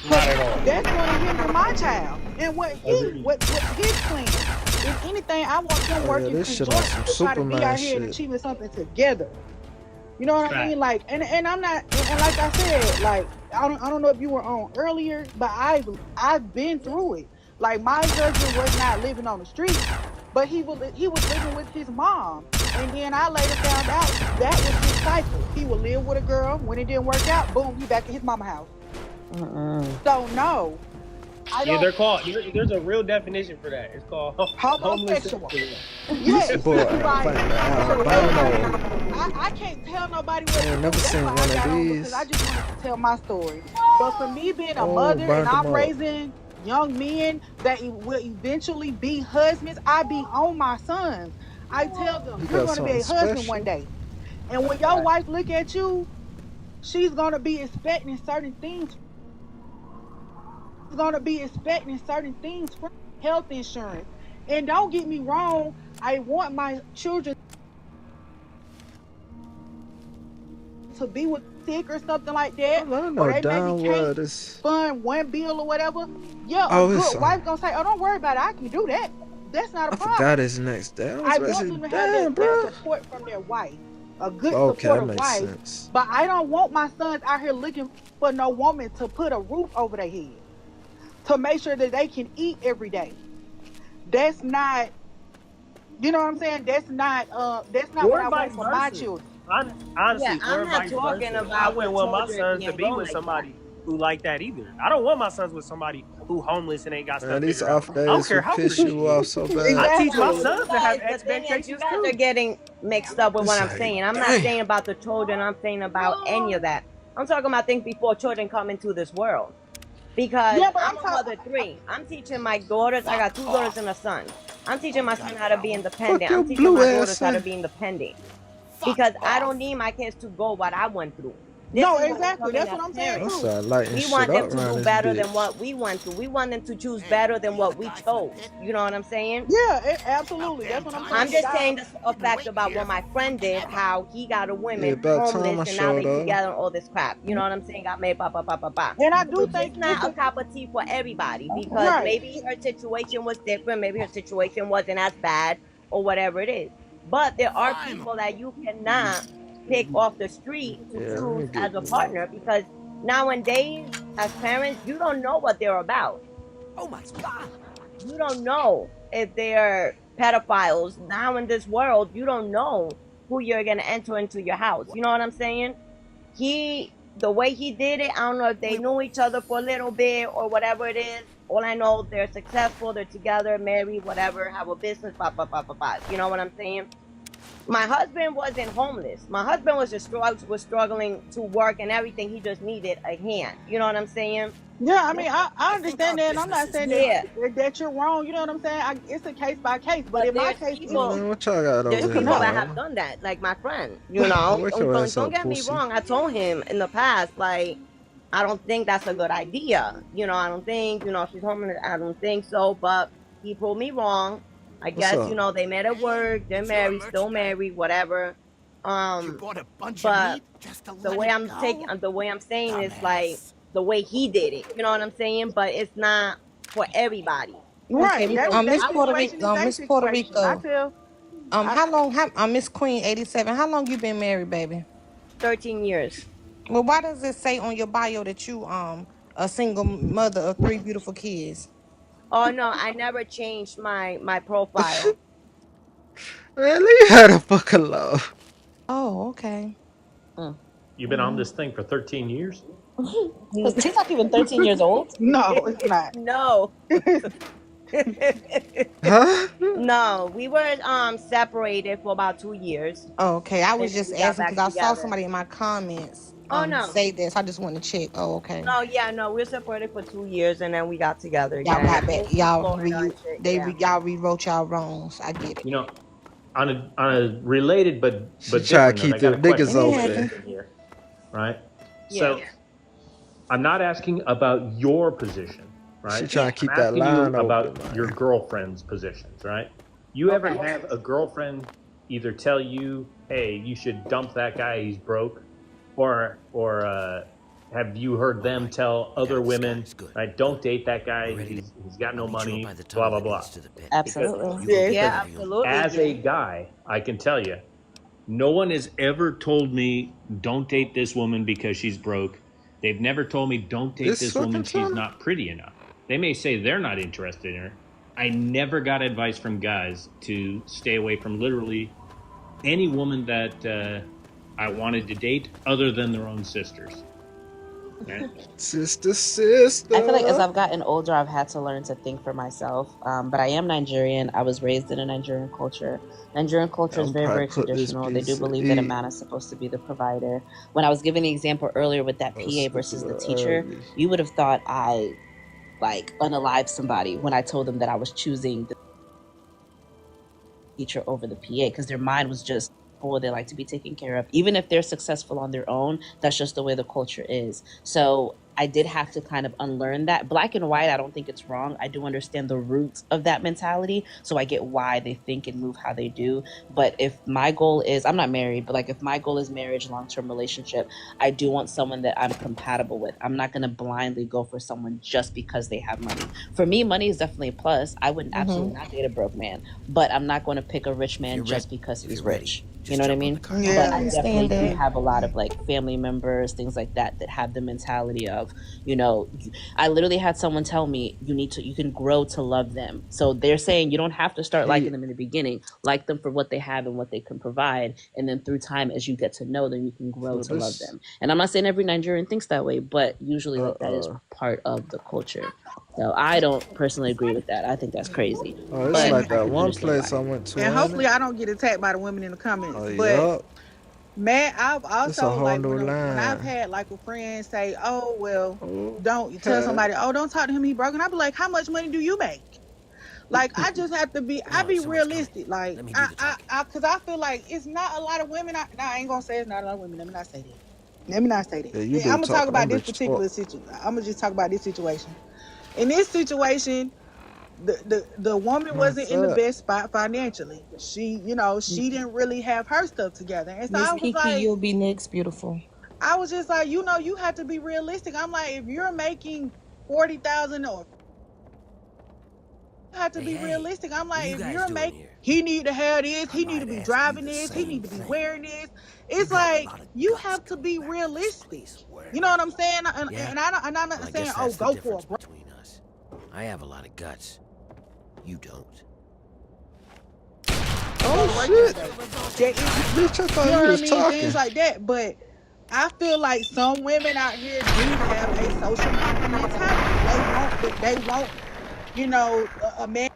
Not at all. That's going to hinder my child. And what his plan. If anything, I want them working this shit conjointly on to some try to be Superman out here and shit. achieving something together. You know what I Right. mean? Like, and I'm not, and like I said, like, I don't know if you were on earlier, but I've been through it. Like, my husband was not living on the street, but he was living with his mom. And then I later found out that was his cycle. He would live with a girl. When it didn't work out, boom, he back at his mama house. So no, I Yeah, don't. they're called. There's a real definition for that. It's called Homosexual. homosexual. Yes, Boy, like, fuck the albino. I can't tell nobody what I ain't to never do. That's seen why one I of got on, these. because I just wanted to tell my story. But for me being a Oh, mother burnt and I'm them up. raising young men that will eventually be husbands, I be on my sons. I tell them, You you're got going to be a something husband special? one day. And when your wife look at you, she's going to be expecting certain things. She's going to be expecting certain things from health insurance. And don't get me wrong, I want my children to be with sick or something like that. I Or know they damn maybe well can't this. fund one bill or whatever. Yeah, Oh, a it's good wife gonna say, oh, don't worry about it, I can do that. That's not a I problem. forgot his next day. I I was want basically, them to have damn, that bro. support from their wife. A good Okay, that supportive makes wife. sense. But I don't want my sons out here looking for no woman to put a roof over their head. To make sure that they can eat every day. That's not, you know what I'm saying? That's not what Or I want vice for my versa. children. Honestly, Yeah, I'm or not vice talking versa. about I wouldn't want my the sons children to be being with like somebody who like that either. I don't want my sons with somebody who homeless and ain't got stuff Man, these figured out. off I don't days care will how piss rich you he off is. so bad. I teach my Exactly. sons to have Guys, the thing is, you expectations guys too. are getting mixed up with what I'm It's like, saying. I'm not dang. saying about the children. I'm saying about any of that. I'm talking about things before children come into this world. Because Yeah, but I'm a mother 3. I'm teaching my daughters. I got 2 daughters and a son. I'm teaching my son how to be independent. Fuck your I'm teaching blue my ass daughters how to son. be independent. Because I don't need my kids to go what I went through. This No, is what we're exactly. coming That's as what I'm saying I parents. too. start lighting We shit want them up to around do this better than bitch. what we want to. We want them to choose better than what we chose. You know what I'm saying? Yeah, absolutely. That's what I'm saying. I'm You just got saying a fact about what my friend did, how he got a Yeah, woman about time homeless I and now they showed up. together and all this crap. You know what I'm saying? Got made, ba ba ba ba ba. and I do Which is think not a cup of tea for everybody because right. maybe her situation was different, maybe her situation wasn't as bad or whatever it is. But there are people that you cannot pick off the street to Yeah, let choose me as get a this. partner because nowadays, as parents, you don't know what they're about. Oh my God. You don't know if they're pedophiles. Now in this world, you don't know who you're gonna enter into your house. You know what I'm saying? The way he did it, I don't know if they knew each other for a little bit or whatever it is. All I know, they're successful, they're together, married, whatever, have a business, blah, blah, blah, blah, blah. You know what I'm saying? My husband wasn't homeless. My husband was just struggling to work and everything. He just needed a hand. You know what I'm saying? Yeah, I mean, I understand that, and I'm not saying Yeah. that you're wrong. You know what I'm saying? It's a case by case, but in my There's case, people, Man, what y'all got there's over here, people that man? have done that, like my friend. You know, Wake your ass don't up, get me pussy. wrong. I told him in the past, like, I don't think that's a good idea. You know, I don't think, she's homeless. I don't think so. But he proved me wrong. I What's guess, up? they met at work. They're married, still married, whatever. Bought a bunch of But meat just to the let way it I'm go? the way I'm saying is like the way he did it. You know what I'm saying? But it's not for everybody. right? You That know, that Miss Puerto situation is Rico, their Miss Puerto situation. I Rico. tell, I, How long? Miss Queen 87. How long you been married, baby? 13 years. Well, why does it say on your bio that you a single mother of 3 beautiful kids? Oh no, I never changed my profile. Man, leave her the fuck alone. Oh, okay. You've been on this thing for 13 years? He's not even 13 years old. no, it's not. No. Huh? No, we were separated for about 2 years. Oh, okay. I And was then just we got asking because back I saw together. somebody in my comments Oh no. say this. I just want to check. Oh, okay. No, yeah, no, we were separated for 2 years and then we got together Y'all again. got back. Moved to Florida and shit, yeah. Y'all rewrote y'all wrongs. I get it. You know, on a related but She try to different note, keep I got a them niggas question for over you there. here, right? Yeah. So I'm not asking about your position, right? She trying to keep I'm that asking line you about open, man. your girlfriend's positions, right? You ever have a girlfriend either tell you, "Hey, you should dump that guy, he's broke," or have you heard them tell other women, right, "Don't date that guy, he's got no money," blah blah blah. Absolutely. Yeah, absolutely. As a guy, I can tell you, no one has ever told me don't date this woman because she's broke. They've never told me don't date this woman, she's not pretty enough. They may say they're not interested in her. I never got advice from guys to stay away from literally any woman that I wanted to date other than their own sisters. Okay? Sister. I feel like as I've gotten older, I've had to learn to think for myself. But I am Nigerian. I was raised in a Nigerian culture. Nigerian culture is very, very traditional. They do believe that a man is supposed to be the provider. When I was giving the example earlier with that PA versus the teacher, you would have thought I unalived somebody when I told them that I was choosing the teacher over the PA because their mind was just, oh, they like to be taken care of. Even if they're successful on their own, that's just the way the culture is. So I did have to kind of unlearn that. Black and white, I don't think it's wrong. I do understand the roots of that mentality. So I get why they think and move how they do. But if my goal is, I'm not married, but if my goal is marriage, long-term relationship, I do want someone that I'm compatible with. I'm not going to blindly go for someone just because they have money. For me, money is definitely a plus. I would absolutely not date a broke man, but I'm not going to pick a rich man just because he's rich. You know what I mean? Yeah, but I I definitely understand do that. have a lot of family members, things like that have the mentality of, I literally had someone tell me you can grow to love them. So they're saying you don't have to start liking them in the beginning. Like them for what they have and what they can provide. And then through time, as you get to know them, you can grow to love them. And I'm not saying every Nigerian thinks that way, but usually that is part of the culture. So I don't personally agree with that. I think that's crazy. Oh, it's But like I that can one understand place why. I went to. and ain't hopefully it? I don't get attacked by the women in the comments. Oh, But yup. man, I've It's a also whole new when I've line. had a friend say, "Oh well, don't tell Okay. somebody, oh don't talk to him, he broke," and I be like, "How much money do you make?" I just have to be, I be realistic. Because I feel like it's not a lot of women. I ain't gonna say it's not a lot of women. Let me not say that. Let me not say that. Yeah, you I'm do gonna talk talk. about I'm this rich talk. particular situation. I'm gonna just talk about this situation. In this situation, the woman wasn't in the What's up? best spot financially. She, you know, she didn't really have her stuff together. And so Miss I was Kiki, like, you'll be next, beautiful. I was just like, you know, you have to be realistic. I'm like, if you're making 40,000 or you have to be realistic. I'm like, if you're making, he need to have this, he need to be driving this, he need to be wearing this. It's like you have to be realistic. You know what I'm saying? And I'm not saying, oh, go for it, bro. I have a lot of guts. You don't. Oh shit! Bitch, I thought you was talking. Things like that. But I feel like some women out here do have a social mentality. They want, you know, a man.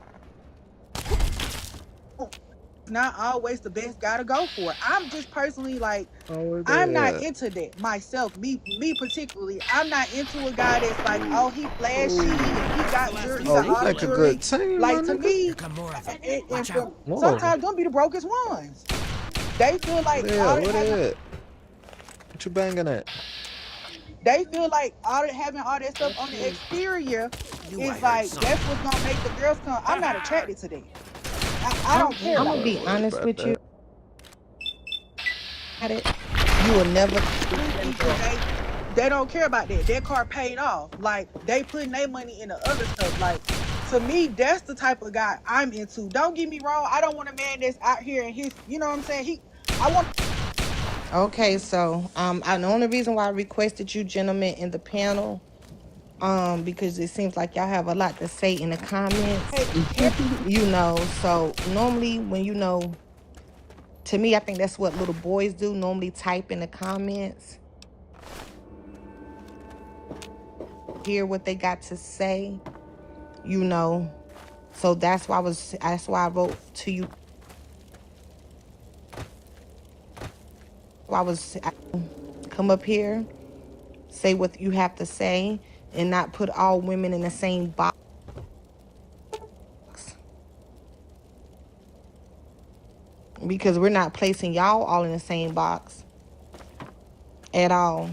Not always the best guy to go for. I'm just personally like, I'm not into that myself. Me particularly, I'm not into a guy that's like, oh, he flashy and he got jewelry, he got all the make a jewelry. good team, Like my to nigga. me, and sometimes don't be the brokest ones. They feel like What you banging at? They feel like having all that stuff on the exterior is like that's what's gonna make the girls come. I'm not attracted to that. I don't care. I'm gonna be honest with you. You will never. They don't care about that. Their car paid off. Like they putting their money in the other stuff. Like to me, that's the type of guy I'm into. Don't get me wrong. I don't want a man that's out here and his. You know what I'm saying? I want. Okay, so the only reason why I requested you gentlemen in the panel, because it seems like y'all have a lot to say in the comments. You know, so normally when you know, to me, I think that's what little boys do. Normally type in the comments, hear what they got to say. You know, so that's why I wrote to you. I come up here, say what you have to say, and not put all women in the same box. Because we're not placing y'all all in the same box at all.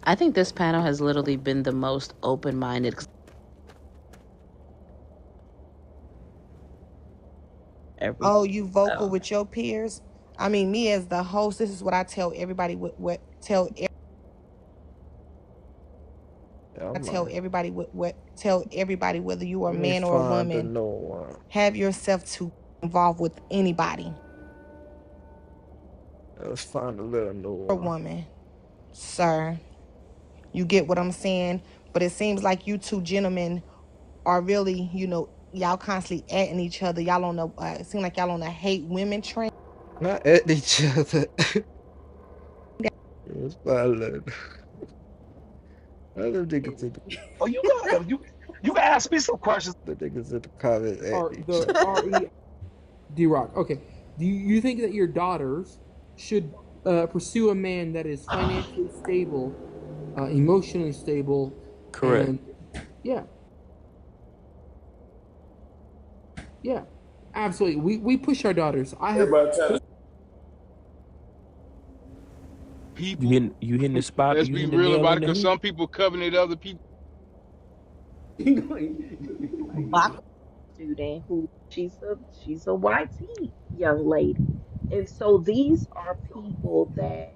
I think this panel has literally been the most open-minded. Oh, you vocal with your peers? I mean, me as the host, this is what I tell everybody. Tell everybody whether you are a man or a woman. Have yourself to involved with anybody. Let's find a little Noah. A woman, sir. You get what I'm saying? But it seems like you two gentlemen are really, you know, y'all constantly atting each other. Y'all on the it seems like y'all on a hate women train. Not at each other. It's violent. Other niggas in the... Oh, you can ask me some questions. The niggas in the comments at each other. D-Rock. Okay. Do you think that your daughters should pursue a man that is financially stable, emotionally stable? Correct. And, yeah. Yeah. Absolutely. We push our daughters. I have. People, you hitting the spot. Let's be real about it, because some people covenant other people. Baka student who she's a YT young lady, and so these are people that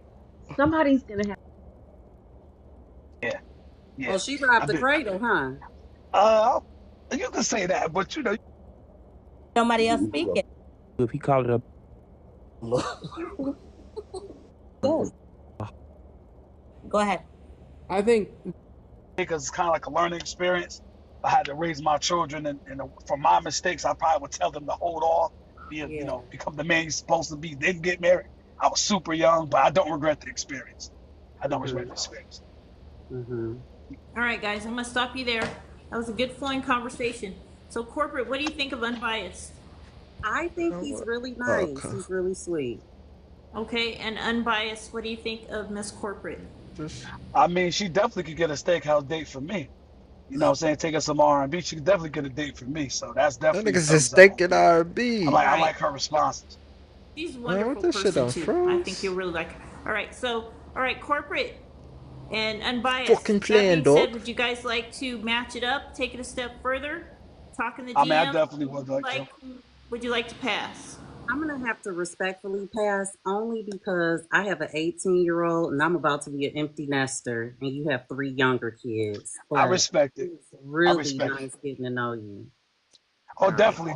somebody's gonna have. Yeah. Oh, she robbed the cradle, huh? You can say that, but you know, somebody else speaking. If he called it up. Go ahead. I think because it's kind of like a learning experience. I had to raise my children, and from my mistakes, I probably would tell them to hold off, you know, become the man you're supposed to be, then get married. I was super young, but I don't regret the experience. I don't regret the experience. All right, guys, I'm gonna stop you there. That was a good flowing conversation. So, corporate, what do you think of Unbiased? I think he's really nice. Okay. He's really sweet. Okay, and Unbiased, what do you think of Miss Corporate? I mean, she definitely could get a steakhouse date for me. You know what I'm saying? Take her some R&B. She could definitely get a date for me. So that's definitely. That nigga's a steak and R&B. I like her responses. She's a wonderful person too. I think you'll really like her. All right, Corporate, And unbiased. Fucking playing, that being said, dog. would you guys like to match it up, take it a step further, talk in the DM? I mean, I definitely would like to. Would you like to pass? I'm gonna have to respectfully pass only because I have an 18-year-old and I'm about to be an empty nester, and you have 3 younger kids. I respect it. It's really respect nice getting to know you. Oh, definitely.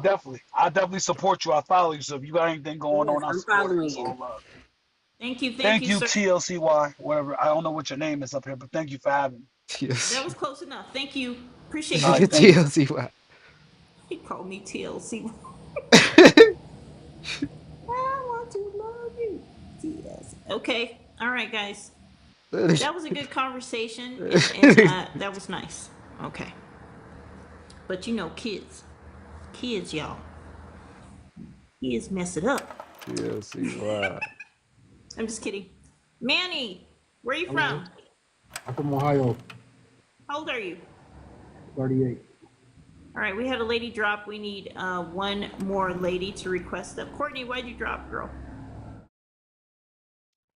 I definitely support you. I follow you. So if you got anything going on, I support you. So, Thank you, thank you, sir. TLCY, whatever. I don't know what your name is up here, but thank you for having me. That was close enough. Thank you. Appreciate All it. right, thank you. TLCY. He called me TLC. I want to love you. TS. Okay. All right, guys. That was a good conversation, and that was nice. Okay. But you know, kids, y'all. Kids mess it up. TLCY. I'm just kidding. Manny, where are you from? I'm from Ohio. How old are you? 38. All right, we had a lady drop. We need one more lady to request up. Courtney, why'd you drop, girl?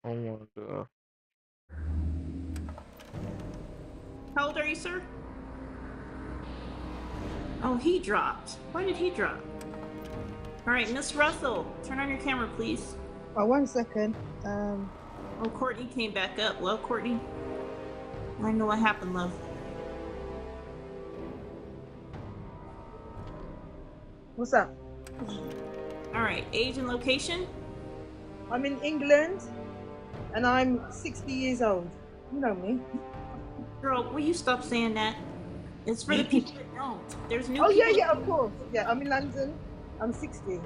I wonder. How old are you, sir? Oh, he dropped. Why did he drop? All right, Miss Russell, turn on your camera, please. Oh, 1 second. Oh, Courtney came back up. Well, Courtney, I know what happened, love. What's up? All right, age and location? I'm in England, and I'm 60 years old. You know me. Girl, will you stop saying that? It's for the people that don't. There's new Oh, people. yeah, of course. Yeah, I'm in London. I'm 60.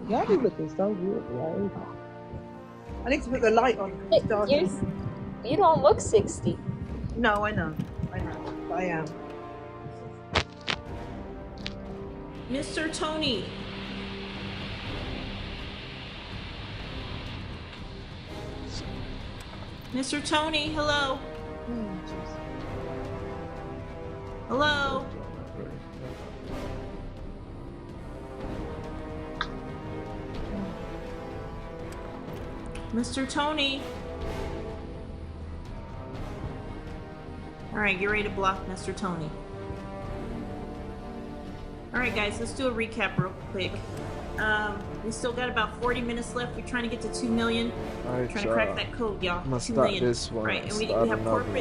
Y'all be looking so good, right? I need to put the light on. You don't look 60. No, I know. But I am. Mr. Tony. Mr. Tony, hello. Hello. Mr. Tony. All right, get ready to block Mr. Tony. All right, guys, let's do a recap real quick. We still got about 40 minutes left. We're trying to get to 2 million. All right, Trying to crack that code, y'all. I'm gonna 2 start million. this one. Right, and we start have another corporate